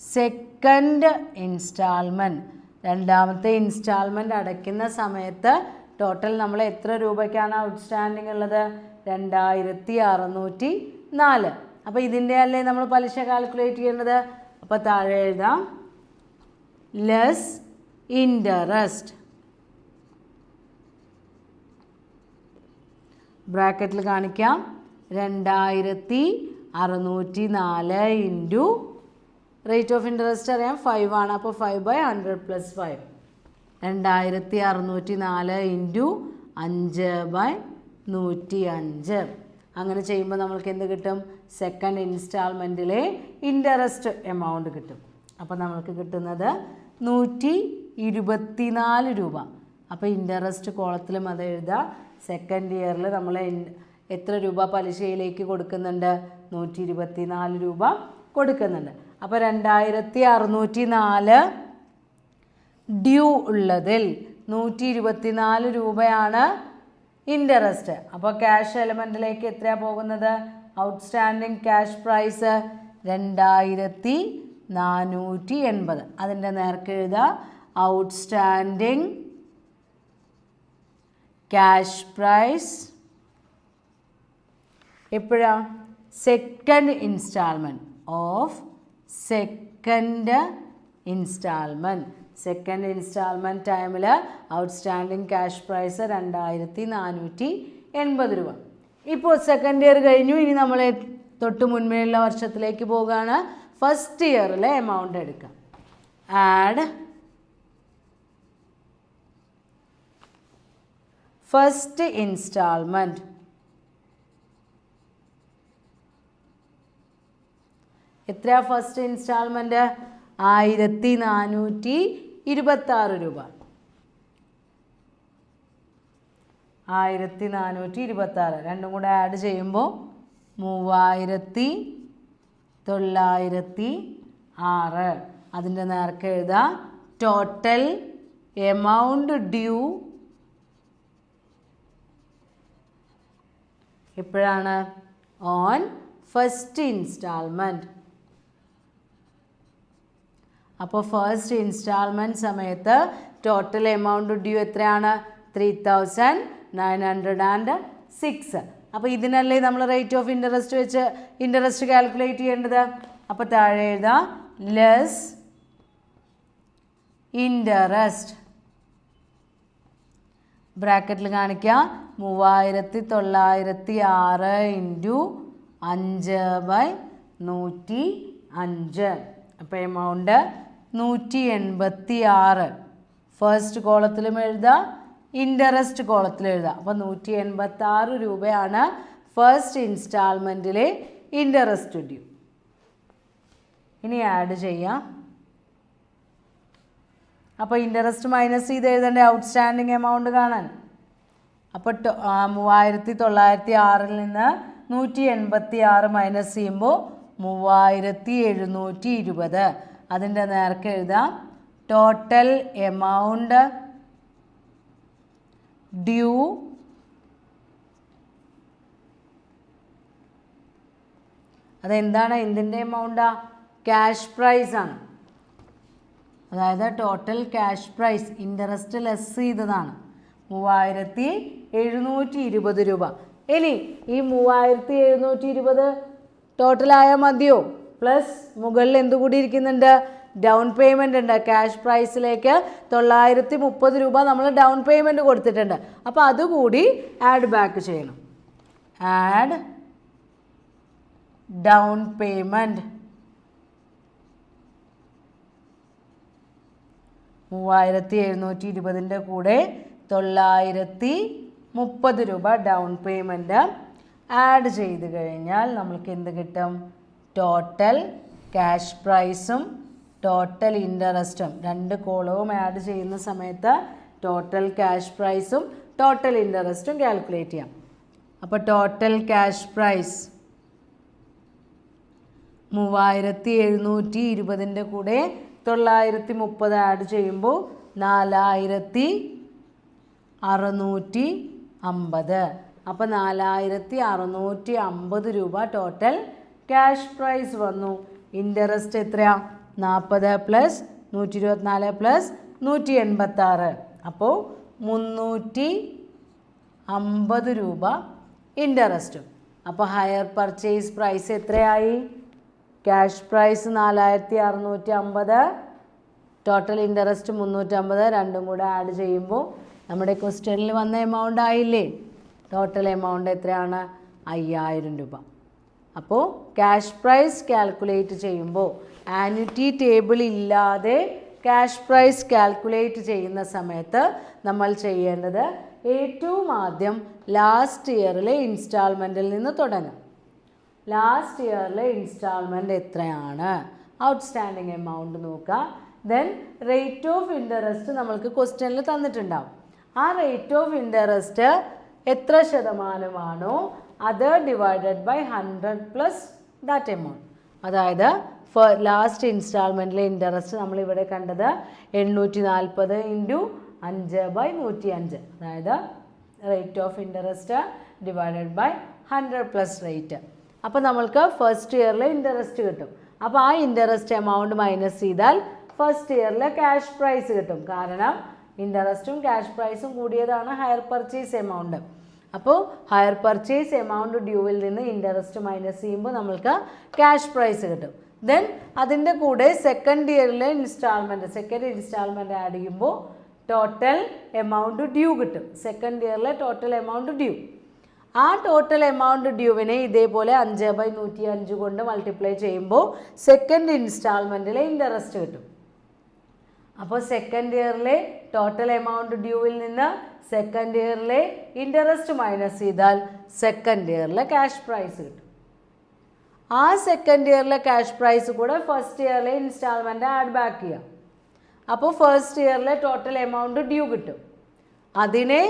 second instalment. രണ്ടാമത്തെ ഇൻസ്റ്റാൾമെൻറ്റ് അടയ്ക്കുന്ന സമയത്ത് ടോട്ടൽ നമ്മൾ എത്ര രൂപയ്ക്കാണ് ഔട്ട്സ്റ്റാൻഡിങ് ഉള്ളത്? 2604. അപ്പോൾ ഇതിൻ്റെ അല്ലേ നമ്മൾ പലിശ കാൽക്കുലേറ്റ് ചെയ്യേണ്ടത്? അപ്പോൾ താഴെ എഴുതാം ലെസ് ഇൻട്രസ്റ്റ്. ബ്രാക്കറ്റിൽ കാണിക്കാം 2604 ഇൻറ്റു റേറ്റ് ഓഫ് ഇൻട്രസ്റ്റ് അറിയാം 5 ആണ്. അപ്പോൾ 5/100 + 5. 2604 ഇൻറ്റു 5/105. അങ്ങനെ ചെയ്യുമ്പോൾ നമ്മൾക്ക് എന്ത് കിട്ടും? സെക്കൻഡ് ഇൻസ്റ്റാൾമെൻറ്റിലെ ഇൻട്രസ്റ്റ് എമൗണ്ട് കിട്ടും. അപ്പോൾ നമ്മൾക്ക് കിട്ടുന്നത് 124 രൂപ. അപ്പോൾ ഇൻട്രസ്റ്റ് കോളത്തിലും അത് എഴുതാം. സെക്കൻഡ് ഇയറിൽ നമ്മൾ എത്ര രൂപ പലിശയിലേക്ക് കൊടുക്കുന്നുണ്ട്? 124 രൂപ കൊടുക്കുന്നുണ്ട്. അപ്പോൾ 2604 ഡ്യൂ ഉള്ളതിൽ 124 രൂപയാണ് ഇൻട്രസ്റ്റ്. അപ്പോൾ ക്യാഷ് എലമെൻറ്റിലേക്ക് എത്രയാണ് പോകുന്നത്? Outstanding cash price 2480. അതിൻ്റെ നേർക്ക് എഴുതുക ഔട്ട്സ്റ്റാൻഡിങ് ക്യാഷ് പ്രൈസ് എപ്പോഴാണ്? Second instalment of second instalment. Second instalment ടൈമിൽ ഔട്ട്സ്റ്റാൻഡിങ് ക്യാഷ് പ്രൈസ് 2480 രൂപ. ഇപ്പോൾ സെക്കൻഡ് ഇയർ കഴിഞ്ഞു. ഇനി നമ്മൾ തൊട്ട് മുൻപേയുള്ള വർഷത്തിലേക്ക് പോവുകയാണ്. ഫസ്റ്റ് ഇയറിലെ എമൗണ്ട് എടുക്കാം. Add first instalment. എത്രയാണ് ഫസ്റ്റ് ഇൻസ്റ്റാൾമെൻറ്റ്? 1426 രൂപ. 1426 രണ്ടും കൂടെ ആഡ് ചെയ്യുമ്പോൾ 3906. അതിൻ്റെ നേർക്ക് എഴുതാം ടോട്ടൽ എമൗണ്ട് ഡ്യൂ എപ്പോഴാണ്? On first instalment. അപ്പോൾ ഫസ്റ്റ് ഇൻസ്റ്റാൾമെൻറ്റ് സമയത്ത് ടോട്ടൽ എമൗണ്ട് ഡ്യൂ എത്രയാണ്? 3906. അപ്പോൾ ഇതിനല്ലേ നമ്മൾ റേറ്റ് ഓഫ് ഇൻട്രസ്റ്റ് വെച്ച് ഇൻട്രസ്റ്റ് കാൽക്കുലേറ്റ് ചെയ്യേണ്ടത്. അപ്പോൾ താഴെ എഴുതാം ലെസ് ഇൻട്രസ്റ്റ്. ബ്രാക്കറ്റിൽ കാണിക്കാം 3906 ഇൻറ്റു 5/105. അപ്പോൾ എമൗണ്ട് 186. ഫസ്റ്റ് കോളത്തിലും എഴുതാം, ഇൻട്രസ്റ്റ് കോളത്തിൽ എഴുതാം. അപ്പോൾ 186 രൂപയാണ് ഫസ്റ്റ് ഇൻസ്റ്റാൾമെൻറ്റിലെ ഇൻട്രസ്റ്റ് ഡ്യൂ. ഇനി ആഡ് ചെയ്യാം. അപ്പോൾ ഇൻട്രസ്റ്റ് മൈനസ് ചെയ്ത് എഴുതേണ്ട ഔട്ട്സ്റ്റാൻഡിങ് എമൗണ്ട് കാണാൻ. അപ്പോൾ 3906 നിന്ന് 186 മൈനസ് ചെയ്യുമ്പോൾ 3720. അതിൻ്റെ നേർക്ക് എഴുതാം ടോട്ടൽ എമൗണ്ട് ഡ്യൂ അതെന്താണ്? എന്തിൻ്റെ എമൗണ്ടാ? ക്യാഷ് പ്രൈസ് ആണ്. അതായത് total cash price interest less ചെയ്തതാണ് 3720 രൂപ. ഇനി ഈ 3720 ടോട്ടലായാൽ മതിയോ? പ്ലസ് മുകളിൽ എന്തുകൂടി ഇരിക്കുന്നുണ്ട്? ഡൗൺ പേയ്മെൻ്റ് ഉണ്ട്. ക്യാഷ് പ്രൈസിലേക്ക് 930 രൂപ നമ്മൾ ഡൗൺ പേയ്മെൻറ്റ് കൊടുത്തിട്ടുണ്ട്. അപ്പോൾ അതുകൂടി ആഡ് ബാക്ക് ചെയ്യണം. ആഡ് ഡൗൺ പേയ്മെൻറ്റ് 3720 കൂടെ 930 രൂപ ഡൗൺ പേയ്മെൻറ്റ് ആഡ് ചെയ്ത് കഴിഞ്ഞാൽ നമ്മൾക്ക് എന്ത് കിട്ടും? ടോട്ടൽ ക്യാഷ് പ്രൈസും ടോട്ടൽ ഇൻട്രസ്റ്റും രണ്ട് കോളവും ആഡ് ചെയ്യുന്ന സമയത്ത് ടോട്ടൽ ക്യാഷ് പ്രൈസും ടോട്ടൽ ഇൻട്രസ്റ്റും കാൽക്കുലേറ്റ് ചെയ്യാം. അപ്പോൾ ടോട്ടൽ ക്യാഷ് പ്രൈസ് 3720 കൂടെ 930 ആഡ് ചെയ്യുമ്പോൾ 4650. അപ്പോൾ 4650 രൂപ ടോട്ടൽ ക്യാഷ് പ്രൈസ് വന്നു. ഇൻട്രസ്റ്റ് എത്രയാ? 40 പ്ലസ് 124 പ്ലസ് 186. അപ്പോൾ 350 രൂപ ഇൻട്രസ്റ്റും. അപ്പോൾ ഹയർ പർച്ചേസ് പ്രൈസ് എത്രയായി? ക്യാഷ് പ്രൈസ് 4650, ടോട്ടൽ ഇൻട്രസ്റ്റ് 350, രണ്ടും കൂടെ ആഡ് ചെയ്യുമ്പോൾ നമ്മുടെ ക്വസ്റ്റ്യനിൽ വന്ന എമൗണ്ട് ആയില്ലേ? ടോട്ടൽ എമൗണ്ട് എത്രയാണ്? 5000 രൂപ. അപ്പോൾ ക്യാഷ് പ്രൈസ് കാൽക്കുലേറ്റ് ചെയ്യുമ്പോൾ ആന്വിറ്റി ടേബിൾ ഇല്ലാതെ ക്യാഷ് പ്രൈസ് കാൽക്കുലേറ്റ് ചെയ്യുന്ന സമയത്ത് നമ്മൾ ചെയ്യേണ്ടത് ഏറ്റവും ആദ്യം ലാസ്റ്റ് ഇയറിലെ ഇൻസ്റ്റാൾമെൻറ്റിൽ നിന്ന് തുടങ്ങാം. ലാസ്റ്റ് ഇയറിലെ ഇൻസ്റ്റാൾമെൻറ്റ് എത്രയാണ്? ഔട്ട്സ്റ്റാൻഡിങ് എമൗണ്ട് നോക്കുക. ദെൻ റേറ്റ് ഓഫ് ഇൻട്രസ്റ്റ് നമ്മൾക്ക് ക്വസ്റ്റ്യനിൽ തന്നിട്ടുണ്ടാവും. ആ റേറ്റ് ഓഫ് ഇൻട്രസ്റ്റ് എത്ര ശതമാനമാണോ അത് divided by 100 plus that amount. അതായത് ലാസ്റ്റ് ഇൻസ്റ്റാൾമെൻറ്റിലെ ഇൻട്രസ്റ്റ് നമ്മളിവിടെ കണ്ടത് 840 ഇൻറ്റു 5/105. അതായത് rate of interest divided by 100 plus rate. അപ്പോൾ നമ്മൾക്ക് ഫസ്റ്റ് ഇയറിലെ ഇൻട്രസ്റ്റ് കിട്ടും. അപ്പോൾ ആ ഇൻട്രസ്റ്റ് എമൗണ്ട് മൈനസ് ചെയ്താൽ ഫസ്റ്റ് ഇയറിലെ ക്യാഷ് പ്രൈസ് കിട്ടും. കാരണം ഇൻട്രസ്റ്റും ക്യാഷ് പ്രൈസും കൂടിയതാണ് ഹയർ പർച്ചേസ് എമൗണ്ട്. അപ്പോൾ ഹയർ പർച്ചേസ് എമൗണ്ട് ഡ്യൂവിൽ നിന്ന് ഇൻട്രസ്റ്റ് മൈനസ് ചെയ്യുമ്പോൾ നമ്മൾക്ക് ക്യാഷ് പ്രൈസ് കിട്ടും. ദെൻ അതിൻ്റെ കൂടെ സെക്കൻഡ് ഇയറിലെ ഇൻസ്റ്റാൾമെൻറ്റ് ആഡ് ചെയ്യുമ്പോൾ ടോട്ടൽ എമൗണ്ട് ഡ്യൂ കിട്ടും. സെക്കൻഡ് ഇയറിലെ ടോട്ടൽ എമൗണ്ട് ഡ്യൂ. ആ ടോട്ടൽ എമൗണ്ട് ഡ്യൂവിനെ ഇതേപോലെ 5/105 കൊണ്ട് മൾട്ടിപ്ലൈ ചെയ്യുമ്പോൾ സെക്കൻഡ് ഇൻസ്റ്റാൾമെൻറ്റിലെ ഇൻട്രസ്റ്റ് കിട്ടും. അപ്പോൾ സെക്കൻഡ് ഇയറിലെ ടോട്ടൽ എമൗണ്ട് ഡ്യൂവിൽ നിന്ന് സെക്കൻഡ് ഇയറിലെ ഇൻട്രസ്റ്റ് മൈനസ് ചെയ്താൽ സെക്കൻഡ് ഇയറിലെ ക്യാഷ് പ്രൈസ് കിട്ടും. ആ സെക്കൻഡ് ഇയറിലെ ക്യാഷ് പ്രൈസ് കൂടെ ഫസ്റ്റ് ഇയറിലെ ഇൻസ്റ്റാൾമെൻറ്റ് ആഡ് ബാക്ക് ചെയ്യാം. അപ്പോൾ ഫസ്റ്റ് ഇയറിലെ ടോട്ടൽ എമൗണ്ട് ഡ്യൂ കിട്ടും. അതിനെ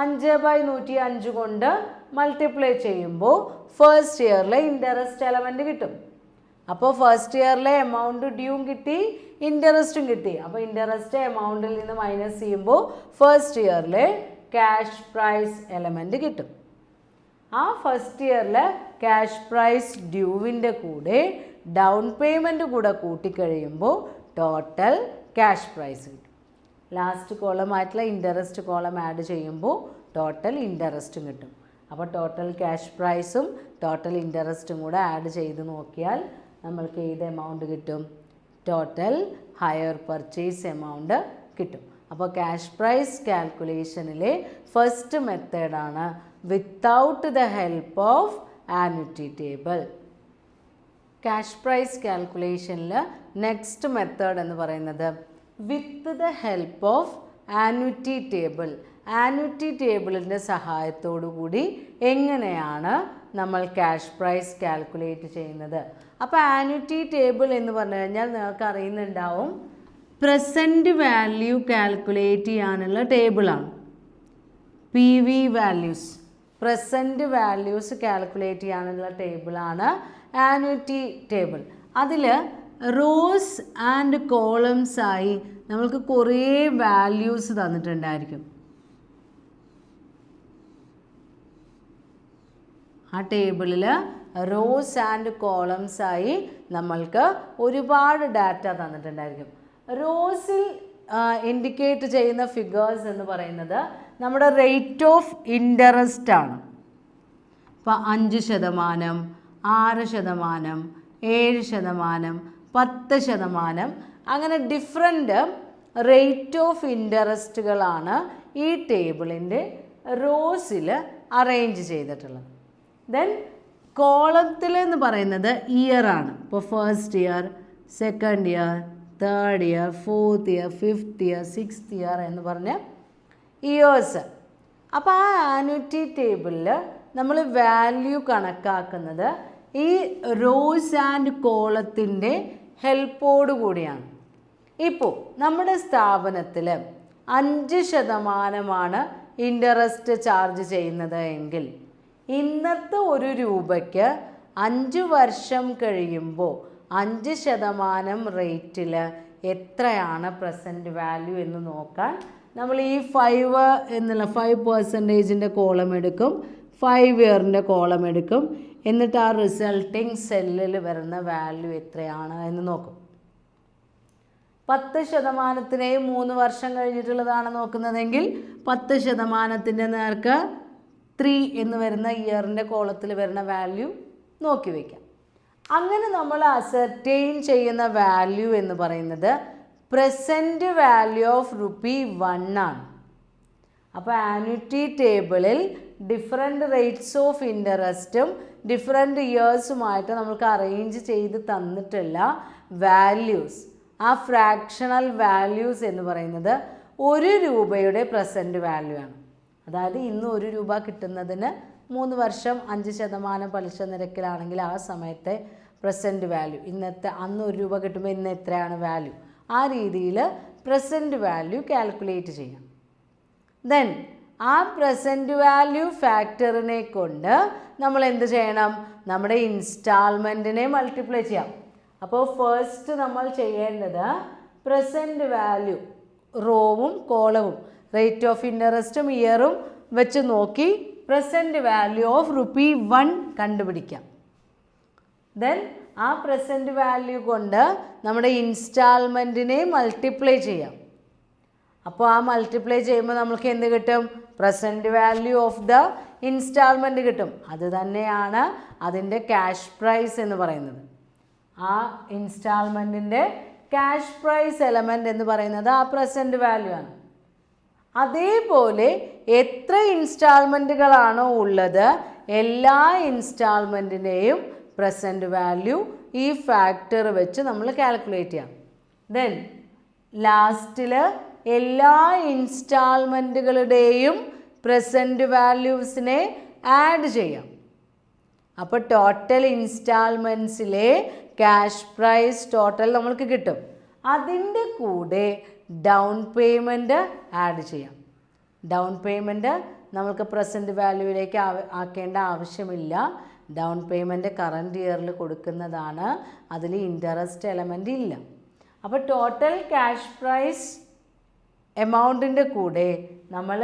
5/105 കൊണ്ട് മൾട്ടിപ്ലൈ ചെയ്യുമ്പോൾ ഫസ്റ്റ് ഇയറിലെ ഇൻട്രസ്റ്റ് എലമെൻറ്റ് കിട്ടും. അപ്പോൾ ഫസ്റ്റ് ഇയറിലെ എമൗണ്ട് ഡ്യൂവും കിട്ടി, ഇൻട്രസ്റ്റും കിട്ടി. അപ്പോൾ ഇൻട്രസ്റ്റ് എമൗണ്ടിൽ നിന്ന് മൈനസ് ചെയ്യുമ്പോൾ ഫസ്റ്റ് ഇയറിലെ ക്യാഷ് പ്രൈസ് എലമെൻറ്റ് കിട്ടും. ആ ഫസ്റ്റ് ഇയറിലെ ക്യാഷ് പ്രൈസ് ഡ്യൂവിൻ്റെ കൂടെ ഡൗൺ പേയ്മെൻറ്റ് കൂടെ കൂട്ടിക്കഴിയുമ്പോൾ ടോട്ടൽ ക്യാഷ് പ്രൈസ് കിട്ടും. ലാസ്റ്റ് കോളമായിട്ടുള്ള ഇൻട്രസ്റ്റ് കോളം ആഡ് ചെയ്യുമ്പോൾ ടോട്ടൽ ഇൻട്രസ്റ്റും കിട്ടും. അപ്പോൾ ടോട്ടൽ ക്യാഷ് പ്രൈസും ടോട്ടൽ ഇൻട്രസ്റ്റും കൂടെ ആഡ് ചെയ്ത് നോക്കിയാൽ നമ്മൾക്ക് ഏത് എമൗണ്ട് കിട്ടും? ടോട്ടൽ ഹയർ പർച്ചേസ് എമൗണ്ട് കിട്ടും. അപ്പോൾ ക്യാഷ് പ്രൈസ് കാൽക്കുലേഷനിലെ ഫസ്റ്റ് മെത്തേഡാണ് without the help of annuity table. Cash price കാൽക്കുലേഷനിൽ നെക്സ്റ്റ് മെത്തേഡ് എന്ന് പറയുന്നത് with the help of annuity table. Annuity ടേബിളിൻ്റെ സഹായത്തോടു കൂടി എങ്ങനെയാണ് നമ്മൾ ക്യാഷ് പ്രൈസ് കാൽക്കുലേറ്റ് ചെയ്യുന്നത്? അപ്പോൾ ആന്വിറ്റി ടേബിൾ എന്ന് പറഞ്ഞു കഴിഞ്ഞാൽ നിങ്ങൾക്ക് അറിയുന്നുണ്ടാവും, പ്രസൻറ്റ് വാല്യൂ കാൽക്കുലേറ്റ് ചെയ്യാനുള്ള ടേബിളാണ്. PV values, present values calculate ചെയ്യാനുള്ള ടേബിളാണ് ആന്വിറ്റി ടേബിൾ. അതിൽ റോസ് ആൻഡ് കോളംസ് ആയി നമ്മൾക്ക് കുറേ വാല്യൂസ് തന്നിട്ടുണ്ടായിരിക്കും. ആ ടേബിളിൽ റോസ് ആൻഡ് കോളംസ് ആയി നമ്മൾക്ക് ഒരുപാട് ഡാറ്റ തന്നിട്ടുണ്ടായിരിക്കും. റോസിൽ ഇൻഡിക്കേറ്റ് ചെയ്യുന്ന ഫിഗേഴ്സ് എന്ന് പറയുന്നത് നമ്മുടെ റേറ്റ് ഓഫ് ഇൻട്രസ്റ്റ് ആണ്. ഇപ്പോൾ 5%, 6%, 7%, 10%, അങ്ങനെ ഡിഫറെൻ്റ് റേറ്റ് ഓഫ് ഇൻട്രസ്റ്റുകളാണ് ഈ ടേബിളിൻ്റെ റോസിൽ അറേഞ്ച് ചെയ്തിട്ടുള്ളത്. ദെൻ കോളത്തിൽ എന്ന് പറയുന്നത് ഇയർ ആണ്. ഇപ്പോൾ 1st year, 2nd year, 3rd year, 4th year, 5th year, 6th year എന്ന് പറഞ്ഞ് ഇയേഴ്സ്. അപ്പോൾ ആ ആനുറ്റി ടേബിളിൽ നമ്മൾ വാല്യൂ കണക്കാക്കുന്നത് ഈ റോസ് ആൻഡ് കോളത്തിൻ്റെ ഹെൽപ്പോട് കൂടിയാണ്. ഇപ്പോൾ നമ്മുടെ സ്ഥാപനത്തിൽ 5% ഇൻട്രസ്റ്റ് ചാർജ് ചെയ്യുന്നത് എങ്കിൽ ഇന്നത്തെ 1 രൂപയ്ക്ക് 5 വർഷം കഴിയുമ്പോൾ 5% റേറ്റിൽ എത്രയാണ് പ്രസൻറ്റ് വാല്യൂ എന്ന് നോക്കാൻ നമ്മൾ ഈ 5% കോളം എടുക്കും, 5 ഇയറിൻ്റെ കോളം എടുക്കും. എന്നിട്ട് ആ റിസൾട്ടിങ് സെല്ലിൽ വരുന്ന വാല്യൂ എത്രയാണ് എന്ന് നോക്കും. 10% 3 വർഷം കഴിഞ്ഞിട്ടുള്ളതാണ് നോക്കുന്നതെങ്കിൽ 10% നേർക്ക് 3 എന്ന് വരുന്ന ഇയറിൻ്റെ കോളത്തിൽ വരുന്ന വാല്യൂ നോക്കി വയ്ക്കാം. അങ്ങനെ നമ്മൾ അസർടെയിൻ ചെയ്യുന്ന വാല്യൂ എന്ന് പറയുന്നത് പ്രസൻറ്റ് വാല്യൂ ഓഫ് ₹1 ആണ്. അപ്പോൾ ആനുറ്റി ടേബിളിൽ ഡിഫറെൻറ്റ് റേറ്റ്സ് ഓഫ് ഇൻട്രസ്റ്റും ഡിഫറെൻറ്റ് ഇയേഴ്സുമായിട്ട് നമുക്ക് അറേഞ്ച് ചെയ്ത് തന്നിട്ടുള്ള വാല്യൂസ്, ആ ഫ്രാക്ഷണൽ വാല്യൂസ് എന്ന് പറയുന്നത് 1 രൂപയുടെ പ്രസൻറ്റ് വാല്യൂ ആണ്. അതായത് ഇന്ന് 1 രൂപ കിട്ടുന്നതിന് 3 വർഷം 5% പലിശ നിരക്കിലാണെങ്കിൽ ആ സമയത്തെ പ്രസൻറ്റ് വാല്യൂ, ഇന്നത്തെ അന്ന് 1 രൂപ കിട്ടുമ്പോൾ ഇന്ന് എത്രയാണ് വാല്യൂ, ആ രീതിയിൽ പ്രസൻറ്റ് വാല്യൂ കാൽക്കുലേറ്റ് ചെയ്യാം. ദെൻ ആ പ്രസൻറ്റ് വാല്യൂ ഫാക്ടറിനെ കൊണ്ട് നമ്മൾ എന്ത് ചെയ്യണം? നമ്മുടെ ഇൻസ്റ്റാൾമെൻറ്റിനെ മൾട്ടിപ്ലൈ ചെയ്യാം. അപ്പോൾ ഫസ്റ്റ് നമ്മൾ ചെയ്യേണ്ടത് പ്രസൻറ്റ് വാല്യൂ റോവും കോളവും റേറ്റ് ഓഫ് ഇൻട്രസ്റ്റും ഇയറും വെച്ച് നോക്കി പ്രസൻറ്റ് വാല്യൂ ഓഫ് ₹1 കണ്ടുപിടിക്കാം. ദെൻ ആ പ്രസൻറ്റ് വാല്യൂ കൊണ്ട് നമ്മുടെ ഇൻസ്റ്റാൾമെൻറ്റിനെ മൾട്ടിപ്ലൈ ചെയ്യാം. അപ്പോൾ ആ മൾട്ടിപ്ലൈ ചെയ്യുമ്പോൾ നമുക്ക് എന്ത് കിട്ടും? Present value of the instalment കിട്ടും. അത് തന്നെയാണ് അതിൻ്റെ ക്യാഷ് പ്രൈസ് എന്ന് പറയുന്നത്. ആ ഇൻസ്റ്റാൾമെൻറ്റിൻ്റെ ക്യാഷ് പ്രൈസ് എലമെൻ്റ് എന്ന് പറയുന്നത് ആ പ്രസൻറ്റ് വാല്യൂ ആണ്. അതേപോലെ എത്ര ഇൻസ്റ്റാൾമെൻറ്റുകളാണോ ഉള്ളത് എല്ലാ ഇൻസ്റ്റാൾമെൻറ്റിൻ്റെയും പ്രസൻറ്റ് വാല്യൂ ഈ ഫാക്ടർ വെച്ച് നമ്മൾ കാൽക്കുലേറ്റ് ചെയ്യാം. ദെൻ ലാസ്റ്റിൽ എല്ലാ ഇൻസ്റ്റാൾമെൻറ്റുകളുടെയും പ്രസൻറ്റ് വാല്യൂസിനെ ആഡ് ചെയ്യാം. അപ്പോൾ ടോട്ടൽ ഇൻസ്റ്റാൾമെൻറ്റ്സിലെ ക്യാഷ് പ്രൈസ് ടോട്ടൽ നമ്മൾക്ക് കിട്ടും. അതിൻ്റെ കൂടെ ഡൗൺ പേയ്മെൻറ്റ് ആഡ് ചെയ്യാം. ഡൗൺ പേയ്മെൻറ്റ് നമുക്ക് പ്രസൻറ്റ് വാല്യൂവിലേക്ക് ആക്കേണ്ട ആവശ്യമില്ല. ഡൗൺ പേയ്മെൻറ്റ് കറൻറ്റ് ഇയറിൽ കൊടുക്കുന്നതാണ്, അതിൽ ഇൻട്രസ്റ്റ് എലമെൻ്റ് ഇല്ല. അപ്പോൾ ടോട്ടൽ ക്യാഷ് പ്രൈസ് എമൗണ്ടിൻ്റെ കൂടെ നമ്മൾ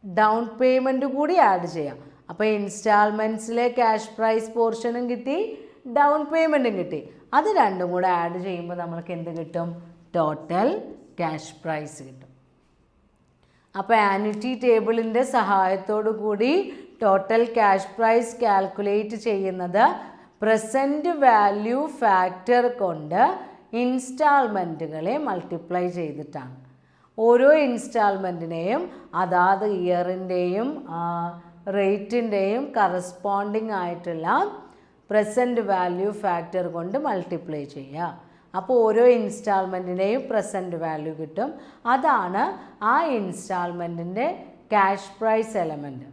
ഡൗൺ പേയ്മെൻറ്റ് കൂടി ആഡ് ചെയ്യാം. അപ്പോൾ ഇൻസ്റ്റാൾമെൻറ്റ്സിലെ ക്യാഷ് പ്രൈസ് പോർഷനും കിട്ടി, ഡൗൺ പേയ്മെൻറ്റും കിട്ടി. അത് രണ്ടും കൂടെ ആഡ് ചെയ്യുമ്പോൾ നമ്മൾക്ക് എന്ത് കിട്ടും? ടോട്ടൽ ക്യാഷ് പ്രൈസ് കിട്ടും. അപ്പോൾ ആനുറ്റി ടേബിളിൻ്റെ സഹായത്തോടു കൂടി ടോട്ടൽ ക്യാഷ് പ്രൈസ് കാൽക്കുലേറ്റ് ചെയ്യുന്നത് പ്രസൻറ്റ് വാല്യൂ ഫാക്ടർ കൊണ്ട് ഇൻസ്റ്റാൾമെൻറ്റുകളെ മൾട്ടിപ്ലൈ ചെയ്തിട്ടാണ്. ഓരോ ഇൻസ്റ്റാൾമെൻറ്റിനെയും അതാത് ഇയറിൻ്റെയും റേറ്റിൻ്റെയും കറസ്പോണ്ടിങ് ആയിട്ടുള്ള പ്രസൻറ്റ് വാല്യൂ ഫാക്ടർ കൊണ്ട് മൾട്ടിപ്ലൈ ചെയ്യുക. അപ്പോൾ ഓരോ ഇൻസ്റ്റാൾമെൻറ്റിനെയും പ്രസൻറ്റ് വാല്യൂ കിട്ടും. അതാണ് ആ ഇൻസ്റ്റാൾമെൻറ്റിൻ്റെ cash price element.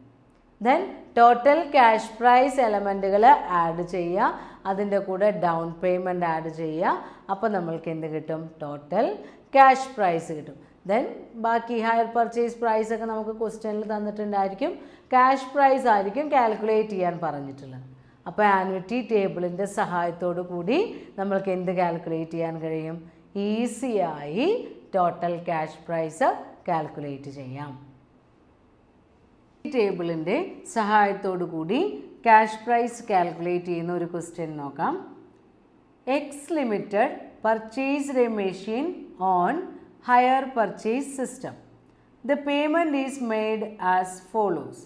Then total cash price എലമെൻറ്റുകൾ ആഡ് ചെയ്യുക, അതിൻ്റെ കൂടെ ഡൗൺ പേയ്മെൻറ്റ് ആഡ് ചെയ്യുക. അപ്പോൾ നമ്മൾക്ക് എന്ത് കിട്ടും? ടോട്ടൽ ക്യാഷ് പ്രൈസ് കിട്ടും. ദെൻ ബാക്കി ഹയർ പർച്ചേസ് പ്രൈസ് ഒക്കെ നമുക്ക് ക്വസ്റ്റ്യനിൽ തന്നിട്ടുണ്ടായിരിക്കും. ക്യാഷ് പ്രൈസ് ആയിരിക്കും കാൽക്കുലേറ്റ് ചെയ്യാൻ പറഞ്ഞിട്ടുള്ളത്. അപ്പോൾ ആന്വിറ്റി ടേബിളിൻ്റെ സഹായത്തോടു കൂടി നമ്മൾക്ക് എന്ത് കാൽക്കുലേറ്റ് ചെയ്യാൻ കഴിയും? ഈസിയായി ടോട്ടൽ ക്യാഷ് പ്രൈസ് കാൽക്കുലേറ്റ് ചെയ്യാം. ഈ ടേബിളിൻ്റെ സഹായത്തോടു കൂടി ക്യാഷ് പ്രൈസ് കാൽക്കുലേറ്റ് ചെയ്യുന്ന ഒരു ക്വസ്റ്റ്യൻ നോക്കാം. X limited purchased A machine on higher purchase system. The payment is made as follows.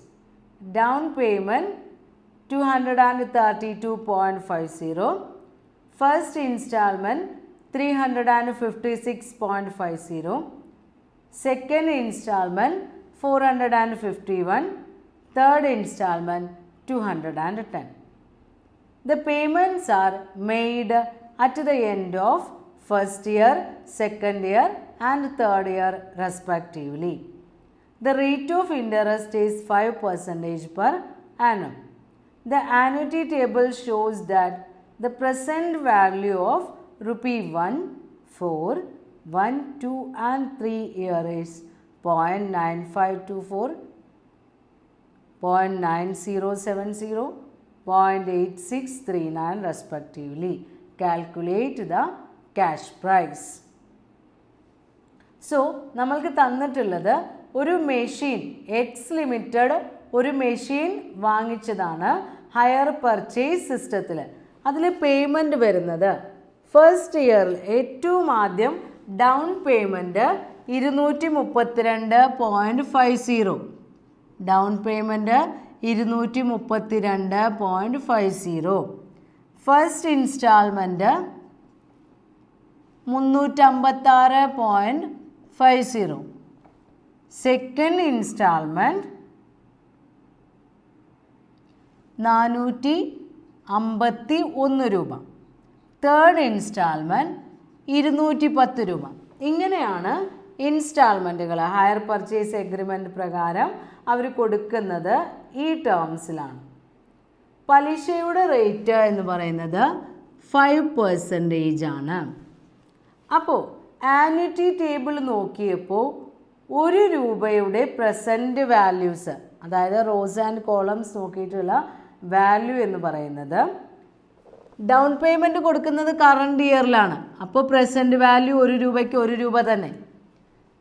Down payment 232.50. First installment 356.50. Second installment 451. Third installment 210. The payments are made at the end of first year, second year and third year respectively. The rate of interest is 5% per annum. The annuity table shows that the present value of rupee 1, 4, 1, 2 and 3 year is 0.9524, 0.9070, 0.8639 respectively. Calculate the cash price. So നമ്മൾക്ക് തന്നിട്ടുള്ളത് ഒരു machine, X limited ഒരു machine വാങ്ങിച്ചതാണ് higher purchase സിസ്റ്റത്തിൽ. അതിൽ payment വരുന്നത് first ഇയറിൽ ഏറ്റവും ആദ്യം down payment 232.50. Down payment 232.50. First instalment 356.50. Second instalment 451 രൂപ. തേർഡ് ഇൻസ്റ്റാൾമെൻറ്റ് 210 രൂപ. ഇങ്ങനെയാണ് ഇൻസ്റ്റാൾമെൻറ്റുകൾ ഹയർ പർച്ചേസ് എഗ്രിമെൻറ്റ് പ്രകാരം അവർ കൊടുക്കുന്നത്. ഈ ടേംസിലാണ്. പലിശയുടെ റേറ്റ് എന്ന് പറയുന്നത് 5% ആണ്. അപ്പോൾ ആന്വിറ്റി ടേബിൾ നോക്കിയപ്പോൾ 1 രൂപയുടെ പ്രസൻറ്റ് വാല്യൂസ്, അതായത് റോസ് ആൻഡ് കോളംസ് നോക്കിയിട്ടുള്ള വാല്യൂ എന്ന് പറയുന്നത് ഡൗൺ പേയ്മെൻറ്റ് കൊടുക്കുന്നത് കറണ്ട് ഇയറിലാണ്. അപ്പോൾ പ്രസൻറ്റ് വാല്യൂ 1 രൂപയ്ക്ക് 1 രൂപ തന്നെ.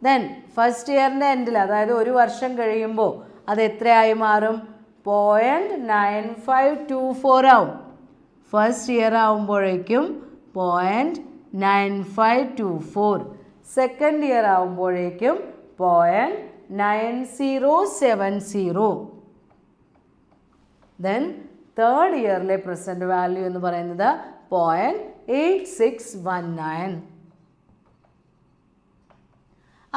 ദെൻ ഫസ്റ്റ് ഇയറിൻ്റെ എൻഡിൽ, അതായത് ഒരു വർഷം കഴിയുമ്പോൾ അത് എത്രയായി മാറും? 0.9524 ആവും. ഫസ്റ്റ് ഇയർ ആവുമ്പോഴേക്കും 0.9524. സെക്കൻഡ് ഇയർ ആവുമ്പോഴേക്കും 0.9070. ദെൻ തേർഡ് ഇയറിലെ പ്രസൻറ്റ് വാല്യൂ എന്ന് പറയുന്നത് 0.8619.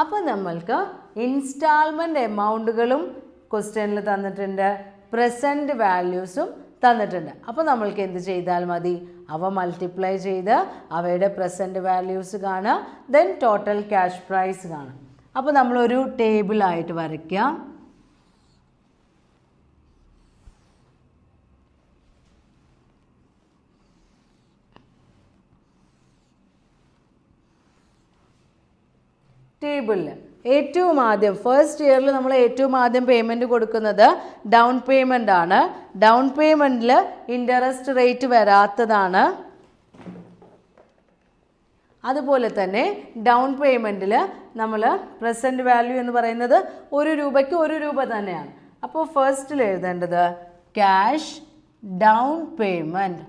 അപ്പോൾ നമ്മൾക്ക് ഇൻസ്റ്റാൾമെൻറ്റ് എമൗണ്ടുകളും ക്വസ്റ്റ്യനിൽ തന്നിട്ടുണ്ട്, പ്രസൻറ്റ് വാല്യൂസും തന്നിട്ടുണ്ട്. അപ്പോൾ നമ്മൾക്ക് എന്ത് ചെയ്താൽ മതി? അവ മൾട്ടിപ്ലൈ ചെയ്ത് അവയുടെ പ്രസൻറ്റ് വാല്യൂസ് കാണുക, ദെൻ ടോട്ടൽ ക്യാഷ് പ്രൈസ് കാണുക. അപ്പോൾ നമ്മളൊരു ടേബിളായിട്ട് വരയ്ക്കാം. ടേബിളിൽ ഏറ്റവും ആദ്യം ഫസ്റ്റ് ഇയറിൽ നമ്മൾ ഏറ്റവും ആദ്യം പേയ്മെൻറ്റ് കൊടുക്കുന്നത് ഡൗൺ പേയ്മെൻ്റ് ആണ്. ഡൗൺ പേയ്മെൻറ്റിൽ ഇൻട്രസ്റ്റ് റേറ്റ് വരാത്തതാണ്. അതുപോലെ തന്നെ ഡൗൺ പേയ്മെൻറ്റിൽ നമ്മൾ പ്രസൻറ്റ് വാല്യൂ എന്ന് പറയുന്നത് 1 രൂപയ്ക്ക് 1 രൂപ തന്നെയാണ്. അപ്പോൾ ഫസ്റ്റിൽ എഴുതേണ്ടത് ക്യാഷ് ഡൗൺ പേയ്മെൻറ്റ്.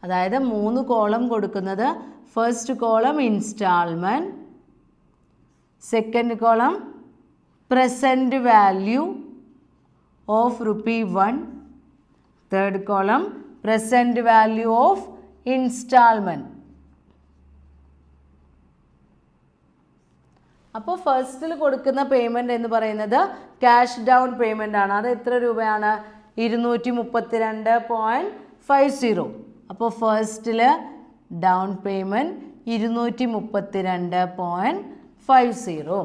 അതായത് 3 കോളം കൊടുക്കുന്നത്, first column instalment, second column present value of ₹1, third column present value of instalment. അപ്പോൾ ഫസ്റ്റിൽ കൊടുക്കുന്ന പേയ്മെൻറ്റ് എന്ന് പറയുന്നത് ക്യാഷ് ഡൗൺ പേയ്മെൻ്റ് ആണ്. അത് എത്ര രൂപയാണ്? 232.50. അപ്പോൾ ഫസ്റ്റിൽ ഡൗൺ പേയ്മെൻറ്റ് 232.50.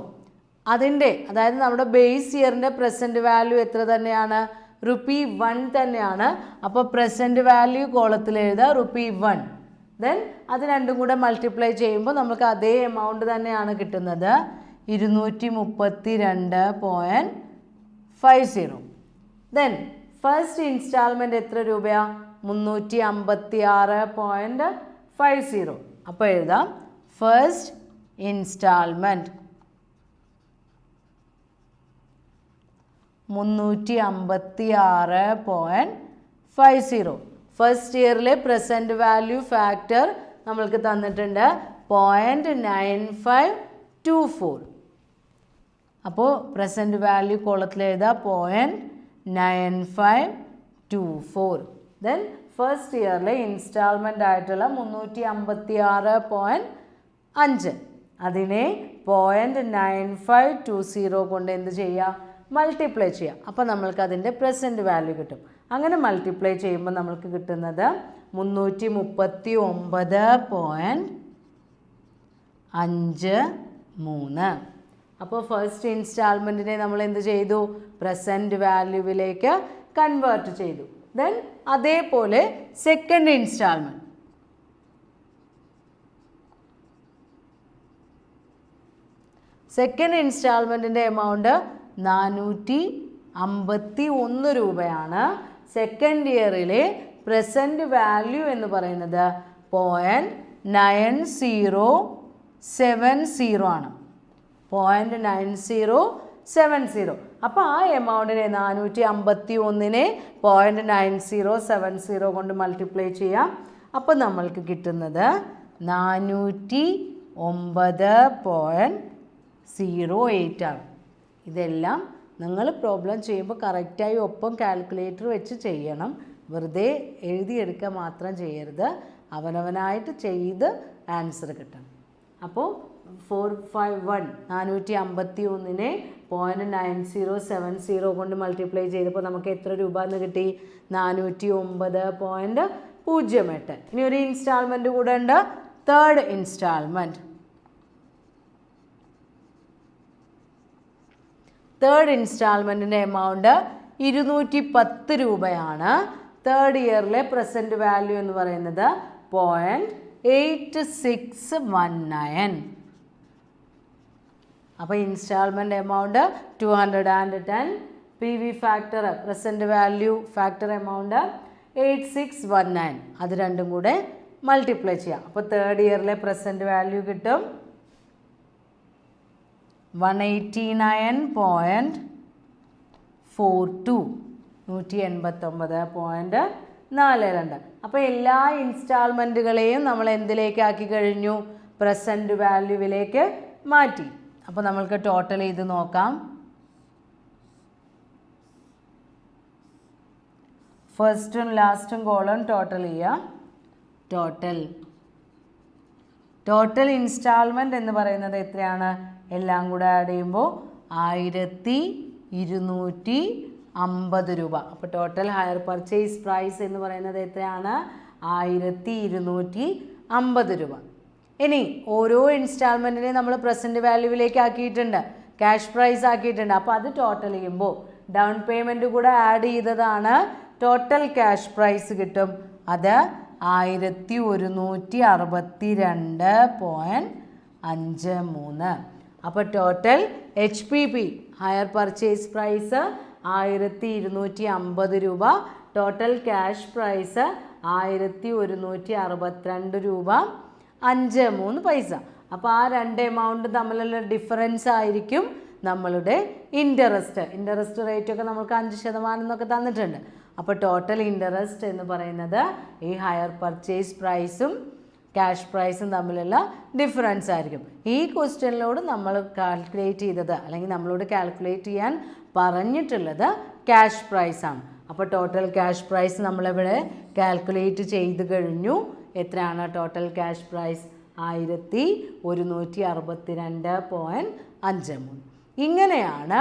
അതിൻ്റെ അതായത് നമ്മുടെ ബേസ് ഇയറിൻ്റെ പ്രസൻറ്റ് വാല്യൂ എത്ര തന്നെയാണ്? ₹1 തന്നെയാണ്. അപ്പോൾ പ്രസൻറ്റ് വാല്യൂ കോളത്തിൽ എഴുതുക ₹1. ദെൻ അത് രണ്ടും കൂടെ മൾട്ടിപ്ലൈ ചെയ്യുമ്പോൾ നമുക്ക് അതേ എമൗണ്ട് തന്നെയാണ് കിട്ടുന്നത്, 232.50. 50. ദെൻ ഫസ്റ്റ് ഇൻസ്റ്റാൾമെൻറ്റ് എത്ര രൂപയാ? 356.50. അപ്പോൾ എഴുതാം ഫസ്റ്റ് ഇൻസ്റ്റാൾമെൻറ്റ് 356.50. ഫസ്റ്റ് ഇയറിലെ പ്രസൻറ്റ് വാല്യൂ ഫാക്ടർ നമ്മൾക്ക് തന്നിട്ടുണ്ട് 0.9524. അപ്പോൾ പ്രസൻറ്റ് വാല്യൂ കോളത്തിൽ എഴുതാം 0.9524. ദെൻ ഫസ്റ്റ് ഇയറിലെ ഇൻസ്റ്റാൾമെൻ്റ് ആയിട്ടുള്ള 356.5 അതിനെ 0.9520 കൊണ്ട് എന്ത് ചെയ്യുക? മൾട്ടിപ്ലൈ ചെയ്യുക. അപ്പോൾ നമ്മൾക്ക് അതിൻ്റെ പ്രസൻറ്റ് വാല്യൂ കിട്ടും. അങ്ങനെ മൾട്ടിപ്ലൈ ചെയ്യുമ്പോൾ നമ്മൾക്ക് കിട്ടുന്നത് 339.53. അപ്പോൾ ഫസ്റ്റ് ഇൻസ്റ്റാൾമെൻറ്റിനെ നമ്മൾ എന്ത് ചെയ്തു? പ്രസൻറ്റ് വാല്യൂവിലേക്ക് കൺവേർട്ട് ചെയ്തു. ദെൻ അതേപോലെ സെക്കൻഡ് ഇൻസ്റ്റാൾമെൻറ്റ് എമൗണ്ട് 451 രൂപയാണ്. സെക്കൻഡ് ഇയറിലെ പ്രസൻറ്റ് വാല്യൂ എന്ന് പറയുന്നത് 0.9070 ആണ്. 0.9070. അപ്പോൾ ആ എമൗണ്ടിനെ 451നെ 0.9070 കൊണ്ട് മൾട്ടിപ്ലൈ ചെയ്യാം. അപ്പോൾ നമ്മൾക്ക് കിട്ടുന്നത് 409.08 ആണ്. ഇതെല്ലാം നിങ്ങൾ പ്രോബ്ലം ചെയ്യുമ്പോൾ കറക്റ്റായി ഒപ്പം കാൽക്കുലേറ്റർ വെച്ച് ചെയ്യണം. വെറുതെ എഴുതിയെടുക്കുക മാത്രം ചെയ്യരുത്. അവനവനായിട്ട് ചെയ്ത് ആൻസർ കിട്ടണം. അപ്പോൾ 451നെ 0.9070 കൊണ്ട് മൾട്ടിപ്ലൈ ചെയ്തപ്പോൾ നമുക്ക് എത്ര രൂപ എന്ന് കിട്ടി? 409.08. ഇനി ഒരു ഇൻസ്റ്റാൾമെൻറ്റ് കൂടെ ഉണ്ട്, തേർഡ് ഇൻസ്റ്റാൾമെൻറ്റ്. തേർഡ് ഇൻസ്റ്റാൾമെൻറ്റിൻ്റെ എമൗണ്ട് 210 രൂപയാണ്. തേർഡ് ഇയറിലെ പ്രസൻറ്റ് വാല്യൂ എന്ന് പറയുന്നത് 0.8619. അപ്പോൾ instalment amount 210, P V factor present value factor amount 8619. അത് രണ്ടും കൂടെ മൾട്ടിപ്ലൈ ചെയ്യാം. അപ്പോൾ തേർഡ് ഇയറിലെ പ്രസൻറ്റ് വാല്യൂ കിട്ടും 189.42, 189.42. അപ്പോൾ എല്ലാ ഇൻസ്റ്റാൾമെൻറ്റുകളെയും നമ്മൾ എന്തിലേക്കാക്കി കഴിഞ്ഞു? പ്രസൻറ്റ് വാല്യൂവിലേക്ക് മാറ്റി. അപ്പോൾ നമ്മൾക്ക് ടോട്ടൽ ചെയ്ത് നോക്കാം. ഫസ്റ്റും ലാസ്റ്റും കോളം ടോട്ടൽ ചെയ്യുക. ടോട്ടൽ ഇൻസ്റ്റാൾമെൻറ്റ് എന്ന് പറയുന്നത് എത്രയാണ്? എല്ലാം കൂടെ ആഡ് ചെയ്യുമ്പോൾ 1250 രൂപ. അപ്പോൾ ടോട്ടൽ ഹയർ പർച്ചേസ് പ്രൈസ് എന്ന് പറയുന്നത് എത്രയാണ്? 1250 രൂപ. ഇനി ഓരോ ഇൻസ്റ്റാൾമെൻറ്റിനെ നമ്മൾ പ്രസൻറ്റ് വാല്യൂവിലേക്ക് ആക്കിയിട്ടുണ്ട്, ക്യാഷ് പ്രൈസ് ആക്കിയിട്ടുണ്ട്. അപ്പോൾ അത് ടോട്ടൽ ചെയ്യുമ്പോൾ ഡൗൺ പേയ്മെൻറ്റ് കൂടെ ആഡ് ചെയ്തതാണ്. ടോട്ടൽ ക്യാഷ് പ്രൈസ് കിട്ടും. അത് 1162.53. അപ്പോൾ total HPP hire purchase price 1250 രൂപ. ടോട്ടൽ ക്യാഷ് പ്രൈസ് 1162 രൂപ 53 പൈസ. അപ്പോൾ ആ രണ്ട് എമൗണ്ട് തമ്മിലുള്ള ഡിഫറൻസ് ആയിരിക്കും നമ്മളുടെ ഇൻട്രസ്റ്റ് റേറ്റൊക്കെ നമുക്ക് 5% എന്നൊക്കെ തന്നിട്ടുണ്ട്. അപ്പോൾ ടോട്ടൽ ഇൻട്രസ്റ്റ് എന്ന് പറയുന്നത് ഈ ഹയർ പർച്ചേസ് പ്രൈസും ക്യാഷ് പ്രൈസും തമ്മിലുള്ള ഡിഫറൻസ് ആയിരിക്കും. ഈ ക്വസ്റ്റ്യനിലോട് നമ്മൾ കാൽക്കുലേറ്റ് ചെയ്തത് അല്ലെങ്കിൽ നമ്മളോട് കാൽക്കുലേറ്റ് ചെയ്യാൻ പറഞ്ഞിട്ടുള്ളത് ക്യാഷ് പ്രൈസാണ്. അപ്പോൾ ടോട്ടൽ ക്യാഷ് പ്രൈസ് നമ്മളിവിടെ കാൽക്കുലേറ്റ് ചെയ്ത് കഴിഞ്ഞു. എത്രയാണ് ടോട്ടൽ ക്യാഷ് പ്രൈസ്? 1162.53. ഇങ്ങനെയാണ്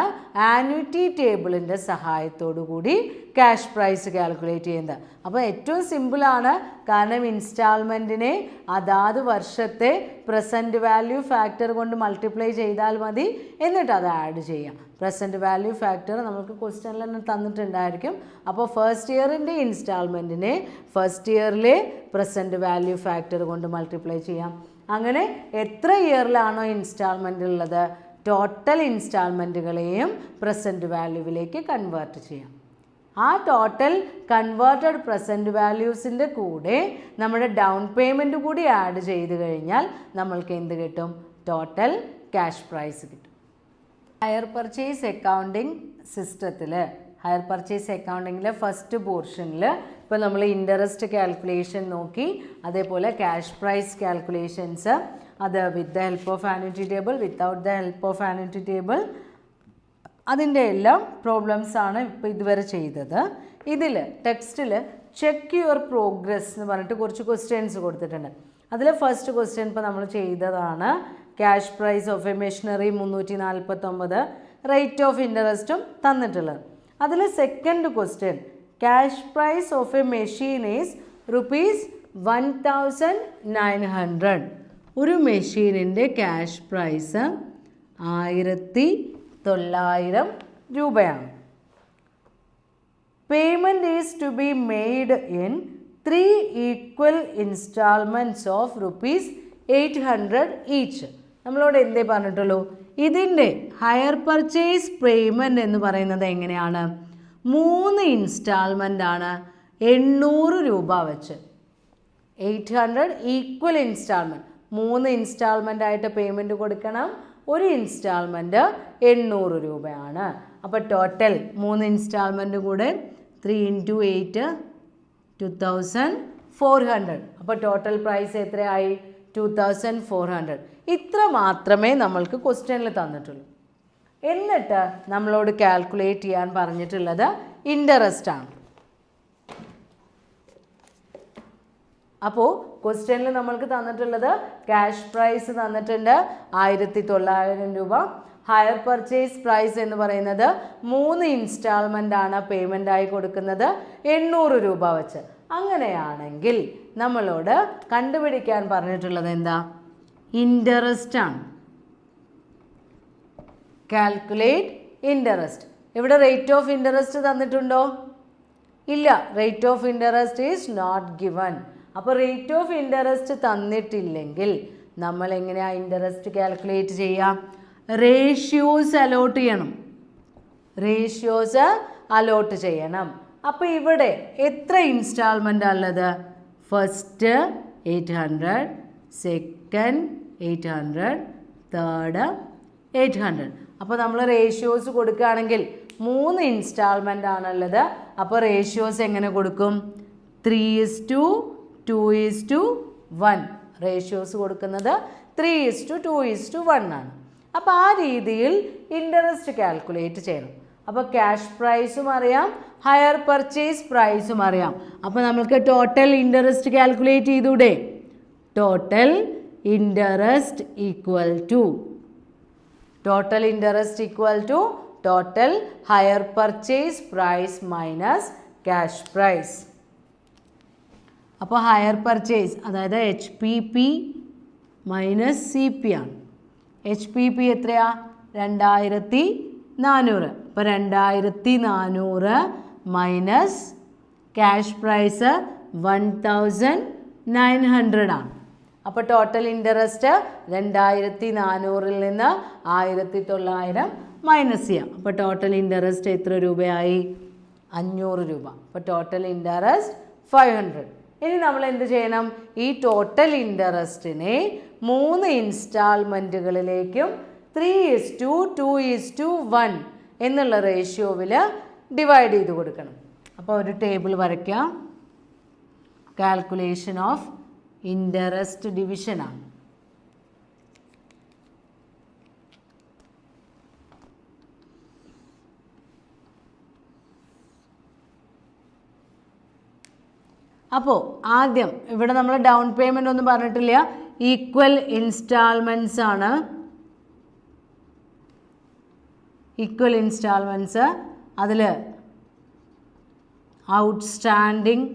ആന്വിറ്റി ടേബിളിൻ്റെ സഹായത്തോടു കൂടി ക്യാഷ് പ്രൈസ് കാൽക്കുലേറ്റ് ചെയ്യുന്നത്. അപ്പോൾ ഏറ്റവും സിമ്പിളാണ്, കാരണം ഇൻസ്റ്റാൾമെൻറ്റിനെ അതാത് വർഷത്തെ പ്രസൻറ്റ് വാല്യൂ ഫാക്ടർ കൊണ്ട് മൾട്ടിപ്ലൈ ചെയ്താൽ മതി, എന്നിട്ട് അത് ആഡ് ചെയ്യാം. പ്രസൻറ്റ് വാല്യൂ ഫാക്ടർ നമുക്ക് ക്വസ്റ്റ്യനിൽ തന്നെ തന്നിട്ടുണ്ടായിരിക്കും. അപ്പോൾ ഫസ്റ്റ് ഇയറിൻ്റെ ഇൻസ്റ്റാൾമെൻറ്റിനെ ഫസ്റ്റ് ഇയറിലെ പ്രസൻറ്റ് വാല്യൂ ഫാക്ടർ കൊണ്ട് മൾട്ടിപ്ലൈ ചെയ്യാം. അങ്ങനെ എത്ര ഇയറിലാണോ ഇൻസ്റ്റാൾമെൻ്റ് ഉള്ളത് ടോട്ടൽ ഇൻസ്റ്റാൾമെൻറ്റുകളെയും പ്രസൻറ്റ് വാല്യൂവിലേക്ക് കൺവേർട്ട് ചെയ്യാം. ആ ടോട്ടൽ കൺവേർട്ടഡ് പ്രസൻറ്റ് വാല്യൂസിൻ്റെ കൂടെ നമ്മുടെ ഡൗൺ പേയ്മെൻറ്റ് കൂടി ആഡ് ചെയ്ത് കഴിഞ്ഞാൽ നമ്മൾക്ക് എന്ത് കിട്ടും? ടോട്ടൽ ക്യാഷ് പ്രൈസ് കിട്ടും. ഹയർ പർച്ചേസ് അക്കൗണ്ടിങ് സിസ്റ്റത്തിൽ, ഹയർ പർച്ചേസ് അക്കൗണ്ടിങ്ങിലെ ഫസ്റ്റ് പോർഷനിൽ ഇപ്പോൾ നമ്മൾ ഇൻട്രസ്റ്റ് കാൽക്കുലേഷൻ നോക്കി, അതേപോലെ ക്യാഷ് പ്രൈസ് കാൽക്കുലേഷൻസ്, അത് വിത്ത് the help of annuity table, without the help of annuity table, അതിൻ്റെ എല്ലാം പ്രോബ്ലംസാണ് ഇപ്പോൾ ഇതുവരെ ചെയ്തത്. ഇതിൽ ടെക്സ്റ്റിൽ ചെക്ക് യുവർ പ്രോഗ്രസ് എന്ന് പറഞ്ഞിട്ട് കുറച്ച് ക്വസ്റ്റ്യൻസ് കൊടുത്തിട്ടുണ്ട്. അതിൽ ഫസ്റ്റ് ക്വസ്റ്റ്യൻ ഇപ്പോൾ നമ്മൾ ചെയ്തതാണ്. Cash price of a machinery 349, rate of ഇൻട്രസ്റ്റും തന്നിട്ടുള്ളത്. അതിൽ second question, cash price of a machine is ₹1900. ഒരു മെഷീനിൻ്റെ ക്യാഷ് പ്രൈസ് 1900 രൂപയാണ്. Payment is to be made in 3 equal installments of ₹800 each. നമ്മളോട് എന്തേ പറഞ്ഞിട്ടുള്ളൂ? ഇതിൻ്റെ ഹയർ പർച്ചേസ് പേയ്മെൻറ്റ് എന്ന് പറയുന്നത് എങ്ങനെയാണ്? 3 ഇൻസ്റ്റാൾമെൻ്റ് ആണ്, 800 രൂപ വെച്ച്. 800 ഈക്വൽ ഇൻസ്റ്റാൾമെൻറ്റ്, 3 ഇൻസ്റ്റാൾമെൻ്റ് ആയിട്ട് പേയ്മെൻറ്റ് കൊടുക്കണം. ഒരു ഇൻസ്റ്റാൾമെൻറ്റ് 800 രൂപയാണ്. അപ്പോൾ ടോട്ടൽ 3 ഇൻസ്റ്റാൾമെൻറ്റ് കൂടെ 3 × 8 2400. അപ്പോൾ ടോട്ടൽ പ്രൈസ് എത്രയായി? 2400. ഇത്ര മാത്രമേ നമ്മൾക്ക് ക്വസ്റ്റ്യനിൽ തന്നിട്ടുള്ളൂ. എന്നിട്ട് നമ്മളോട് കാൽക്കുലേറ്റ് ചെയ്യാൻ പറഞ്ഞിട്ടുള്ളത് ഇൻട്രസ്റ്റ് ആണ്. അപ്പോൾ ക്വസ്റ്റ്യനിൽ നമ്മൾക്ക് തന്നിട്ടുള്ളത് ക്യാഷ് പ്രൈസ് തന്നിട്ടുണ്ട് 1900 രൂപ. ഹയർ പർച്ചേസ് പ്രൈസ് എന്ന് പറയുന്നത് 3 ഇൻസ്റ്റാൾമെൻ്റ് ആണ് പേയ്മെൻ്റ് ആയി കൊടുക്കുന്നത്, 800 രൂപ വെച്ച്. അങ്ങനെയാണെങ്കിൽ നമ്മളോട് കണ്ടുപിടിക്കാൻ പറഞ്ഞിട്ടുള്ളത് എന്താ? ഇൻട്രസ്റ്റ് ആണ്. Calculate interest. ഇവിടെ റേറ്റ് ഓഫ് ഇൻട്രസ്റ്റ് തന്നിട്ടുണ്ടോ? ഇല്ല, rate of interest is not given. അപ്പോൾ റേറ്റ് ഓഫ് ഇൻട്രസ്റ്റ് തന്നിട്ടില്ലെങ്കിൽ നമ്മൾ എങ്ങനെയാണ് ഇൻട്രസ്റ്റ് കാൽക്കുലേറ്റ് ചെയ്യാം? റേഷ്യോസ് അലോട്ട് ചെയ്യണം. റേഷ്യോസ് അലോട്ട് ചെയ്യണം. അപ്പോൾ ഇവിടെ എത്ര ഇൻസ്റ്റാൾമെൻ്റ് ഉള്ളത്? First 800, second 800, third 800. അപ്പോൾ നമ്മൾ റേഷ്യോസ് കൊടുക്കുകയാണെങ്കിൽ 3 ഇൻസ്റ്റാൾമെൻ്റ് ആണുള്ളത്. അപ്പോൾ റേഷ്യോസ് എങ്ങനെ കൊടുക്കും? 3:2:1. റേഷ്യോസ് കൊടുക്കുന്നത് 3:2:1 ആണ്. അപ്പോൾ ആ രീതിയിൽ ഇൻട്രസ്റ്റ് കാൽക്കുലേറ്റ് ചെയ്യണം. അപ്പോൾ ക്യാഷ് പ്രൈസും അറിയാം, ഹയർ പർച്ചേസ് പ്രൈസും അറിയാം. അപ്പോൾ നമുക്ക് ടോട്ടൽ ഇൻട്രസ്റ്റ് കാൽക്കുലേറ്റ് ചെയ്തൂടെ? Total interest equal to total hire purchase price minus cash price. അപ്പോൾ ഹയർ പർച്ചേസ് അതായത് HPP മൈനസ് CP ആണ്. HPP എത്രയാ? 2400. അപ്പോൾ 2400 മൈനസ് ക്യാഷ് പ്രൈസ് 1900 ആണ്. അപ്പോൾ ടോട്ടൽ ഇൻട്രസ്റ്റ് 2400-ൽ നിന്ന് 1900 മൈനസ് ചെയ്യാം. അപ്പോൾ ടോട്ടൽ ഇൻട്രസ്റ്റ് എത്ര രൂപയായി? 500 രൂപ. അപ്പോൾ ടോട്ടൽ ഇൻട്രസ്റ്റ് 500. ഇനി നമ്മൾ എന്ത് ചെയ്യണം? ഈ ടോട്ടൽ ഇൻട്രസ്റ്റിനെ 3 ഇൻസ്റ്റാൾമെൻറ്റുകളിലേക്കും 3:2:1 എന്നുള്ള റേഷ്യോവിൽ ഡിവൈഡ് ചെയ്ത് കൊടുക്കണം. അപ്പോൾ ഒരു ടേബിൾ വരയ്ക്കാം. കാൽക്കുലേഷൻ ഓഫ് ഇൻട്രസ്റ്റ് ഡിവിഷനാണ്. അപ്പോൾ ആദ്യം ഇവിടെ നമ്മൾ ഡൗൺ പേയ്മെൻ്റ് ഒന്നും പറഞ്ഞിട്ടില്ല, ഈക്വൽ ഇൻസ്റ്റാൾമെൻറ്റ്സ് ആണ്. ഈക്വൽ ഇൻസ്റ്റാൾമെൻറ്റ്സ്, അതിൽ ഔട്ട്സ്റ്റാൻഡിങ്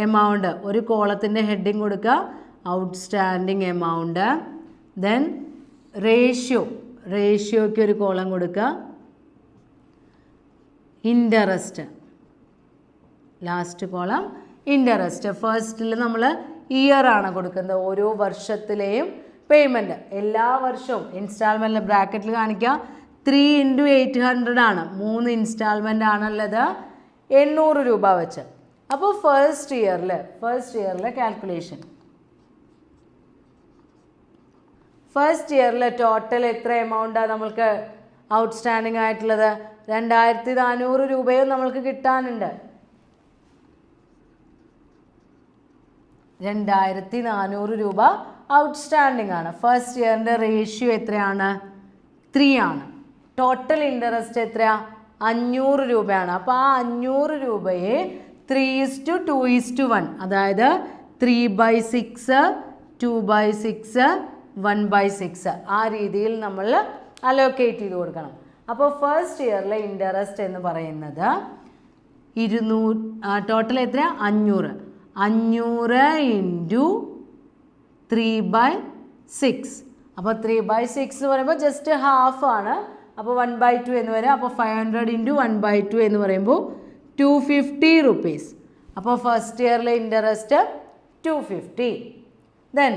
എമൗണ്ട് ഒരു കോളത്തിൻ്റെ ഹെഡിങ് കൊടുക്കുക, ഔട്ട്സ്റ്റാൻഡിങ് എമൗണ്ട്. ദെൻ റേഷ്യോയ്ക്ക് ഒരു കോളം കൊടുക്കുക, ഇൻട്രസ്റ്റ് ലാസ്റ്റ് കോളം ഇൻട്രസ്റ്റ്. ഫസ്റ്റിൽ നമ്മൾ ഇയർ ആണ് കൊടുക്കുന്നത്, ഓരോ വർഷത്തിലെയും പേയ്മെൻറ്റ്. എല്ലാ വർഷവും ഇൻസ്റ്റാൾമെൻറ്റിൽ ബ്രാക്കറ്റിൽ കാണിക്കുക 3 × 800 ആണ്. 3 ഇൻസ്റ്റാൾമെൻ്റ് ആണുള്ളത് 800 രൂപ വെച്ച്. അപ്പോൾ ഫസ്റ്റ് ഇയറിൽ കാൽക്കുലേഷൻ. ഫസ്റ്റ് ഇയറിൽ ടോട്ടൽ എത്ര എമൗണ്ടാണ് നമ്മൾക്ക് ഔട്ട്സ്റ്റാൻഡിംഗ് ആയിട്ടുള്ളത്? 2400 രൂപയും നമ്മൾക്ക് കിട്ടാനുണ്ട്. 2400 രൂപ ഔട്ട്സ്റ്റാൻഡിംഗ് ആണ്. ഫസ്റ്റ് ഇയറിൻ്റെ റേഷ്യോ എത്രയാണ്? 3 ആണ്. ടോട്ടൽ ഇൻട്രസ്റ്റ് എത്രയാ? 500 രൂപയാണ്. അപ്പോൾ ആ 500 രൂപയെ 3:2:1, അതായത് 3/6, 2/6, 1/6 ആ രീതിയിൽ നമ്മൾ അലോക്കേറ്റ് ചെയ്ത് കൊടുക്കണം. അപ്പോൾ ഫസ്റ്റ് ഇയറിലെ ഇൻട്രസ്റ്റ് എന്ന് പറയുന്നത് 200, ടോട്ടൽ എത്രയാണ്? 500. 500 × 3/6. അപ്പോൾ 3/6 എന്ന് പറയുമ്പോൾ ജസ്റ്റ് ഹാഫ് ആണ്. അപ്പോൾ 1/2 എന്ന് വരും. അപ്പോൾ 500 × 1/2 എന്ന് പറയുമ്പോൾ 250 rupees. അപ്പോൾ ഫസ്റ്റ് ഇയറിലെ ഇൻട്രസ്റ്റ് 250. ദെൻ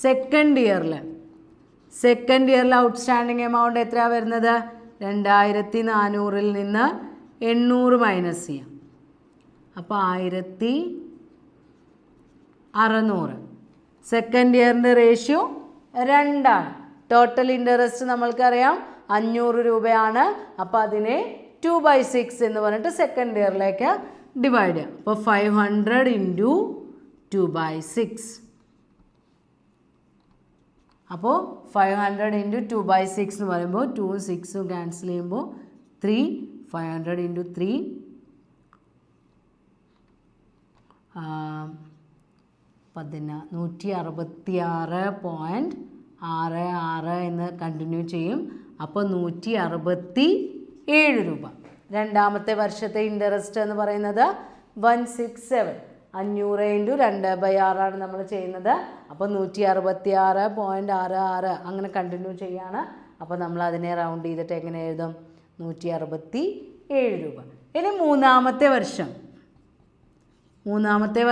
സെക്കൻഡ് ഇയറിൽ ഔട്ട്സ്റ്റാൻഡിംഗ് എമൗണ്ട് എത്രയാണ് വരുന്നത്? 2400-ൽ നിന്ന് 800 മൈനസ് ചെയ്യാം. അപ്പോൾ 1600. സെക്കൻഡ് ഇയറിൻ്റെ റേഷ്യോ 2 ആണ്. ടോട്ടൽ ഇൻട്രസ്റ്റ് നമ്മൾക്കറിയാം 500 രൂപയാണ്. അപ്പോൾ അതിനെ 2/6 എന്ന് പറഞ്ഞിട്ട് സെക്കൻഡ് ഇയറിലേക്ക് ഡിവൈഡ് ചെയ്യാം. അപ്പോൾ 500 × 2/6. അപ്പോൾ 500 × 2/6 എന്ന് പറയുമ്പോൾ 2ഉം 6ഉം ക്യാൻസൽ ചെയ്യുമ്പോൾ 3. 500 × 3 166.66 എന്ന് കണ്ടിന്യൂ ചെയ്യും. അപ്പോൾ 167 രൂപ. രണ്ടാമത്തെ വർഷത്തെ ഇൻട്രസ്റ്റ് എന്ന് പറയുന്നത് 167. 500 × 2/6 ആണ് നമ്മൾ ചെയ്യുന്നത്. അപ്പോൾ 166.66 അങ്ങനെ കണ്ടിന്യൂ ചെയ്യാണ്. അപ്പോൾ നമ്മൾ അതിനെ റൗണ്ട് ചെയ്തിട്ട് എങ്ങനെ എഴുതും? 167 രൂപ. ഇനി മൂന്നാമത്തെ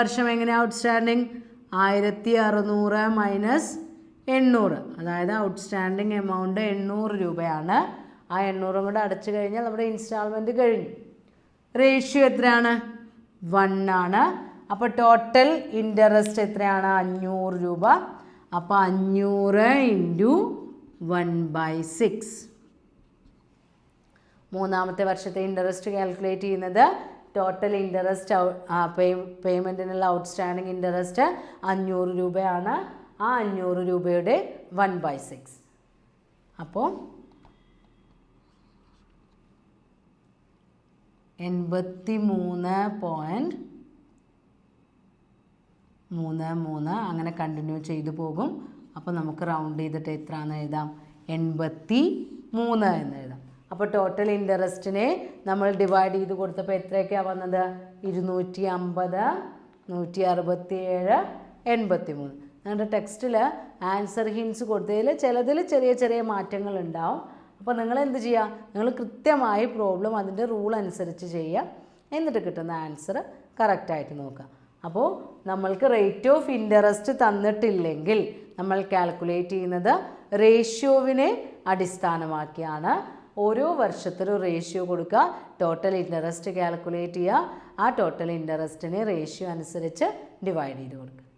വർഷം എങ്ങനെ ഔട്ട്സ്റ്റാൻഡിങ്? 1600 മൈനസ് 800, അതായത് ഔട്ട്സ്റ്റാൻഡിങ് എമൗണ്ട് 800 രൂപയാണ്. ആ 800 കൂടെ അടച്ചു കഴിഞ്ഞാൽ നമ്മുടെ ഇൻസ്റ്റാൾമെൻറ്റ് കഴിഞ്ഞു. റേഷ്യോ എത്രയാണ്? 1 ആണ്. അപ്പോൾ ടോട്ടൽ ഇൻട്രസ്റ്റ് എത്രയാണ്? 500 രൂപ. അപ്പോൾ 500 × 1/6. മൂന്നാമത്തെ വർഷത്തെ ഇൻട്രസ്റ്റ് കാൽക്കുലേറ്റ് ചെയ്യുന്നത് ടോട്ടൽ ഇൻട്രസ്റ്റ് പേയ്മെൻറ്റിനുള്ള ഔട്ട്സ്റ്റാൻഡിങ് ഇൻട്രസ്റ്റ് 500 രൂപയാണ്. ആ 500 രൂപയുടെ 1/6. അപ്പോൾ 83.33 അങ്ങനെ കണ്ടിന്യൂ ചെയ്തു പോകും. അപ്പോൾ നമുക്ക് റൗണ്ട് ചെയ്തിട്ട് എത്രയാണെന്ന് എഴുതാം? 83 എന്ന് എഴുതാം. അപ്പോൾ ടോട്ടൽ ഇൻട്രസ്റ്റിനെ നമ്മൾ ഡിവൈഡ് ചെയ്ത് കൊടുത്തപ്പോൾ എത്രയൊക്കെയാണ് വന്നത്? 250, 167, 83. നിങ്ങളുടെ ടെക്സ്റ്റിൽ ആൻസർ ഹിൻസ് കൊടുത്തതിൽ ചിലതിൽ ചെറിയ ചെറിയ മാറ്റങ്ങൾ ഉണ്ടാവും. അപ്പോൾ നിങ്ങൾ എന്ത് ചെയ്യുക? നിങ്ങൾ കൃത്യമായി പ്രോബ്ലം അതിൻ്റെ റൂൾ അനുസരിച്ച് ചെയ്യുക. എന്നിട്ട് കിട്ടുന്ന ആൻസർ കറക്റ്റായിട്ട് നോക്കുക. അപ്പോൾ നമ്മൾക്ക് റേറ്റ് ഓഫ് ഇൻട്രസ്റ്റ് തന്നിട്ടില്ലെങ്കിൽ നമ്മൾ കാൽക്കുലേറ്റ് ചെയ്യുന്നത് റേഷ്യോവിനെ അടിസ്ഥാനമാക്കിയാണ്. ഓരോ വർഷത്തിലും റേഷ്യോ കൊടുക്കുക, ടോട്ടൽ ഇൻട്രസ്റ്റ് കാൽക്കുലേറ്റ് ചെയ്യുക, ആ ടോട്ടൽ ഇൻട്രസ്റ്റിനെ റേഷ്യോ അനുസരിച്ച് ഡിവൈഡ് ചെയ്ത് കൊടുക്കുക.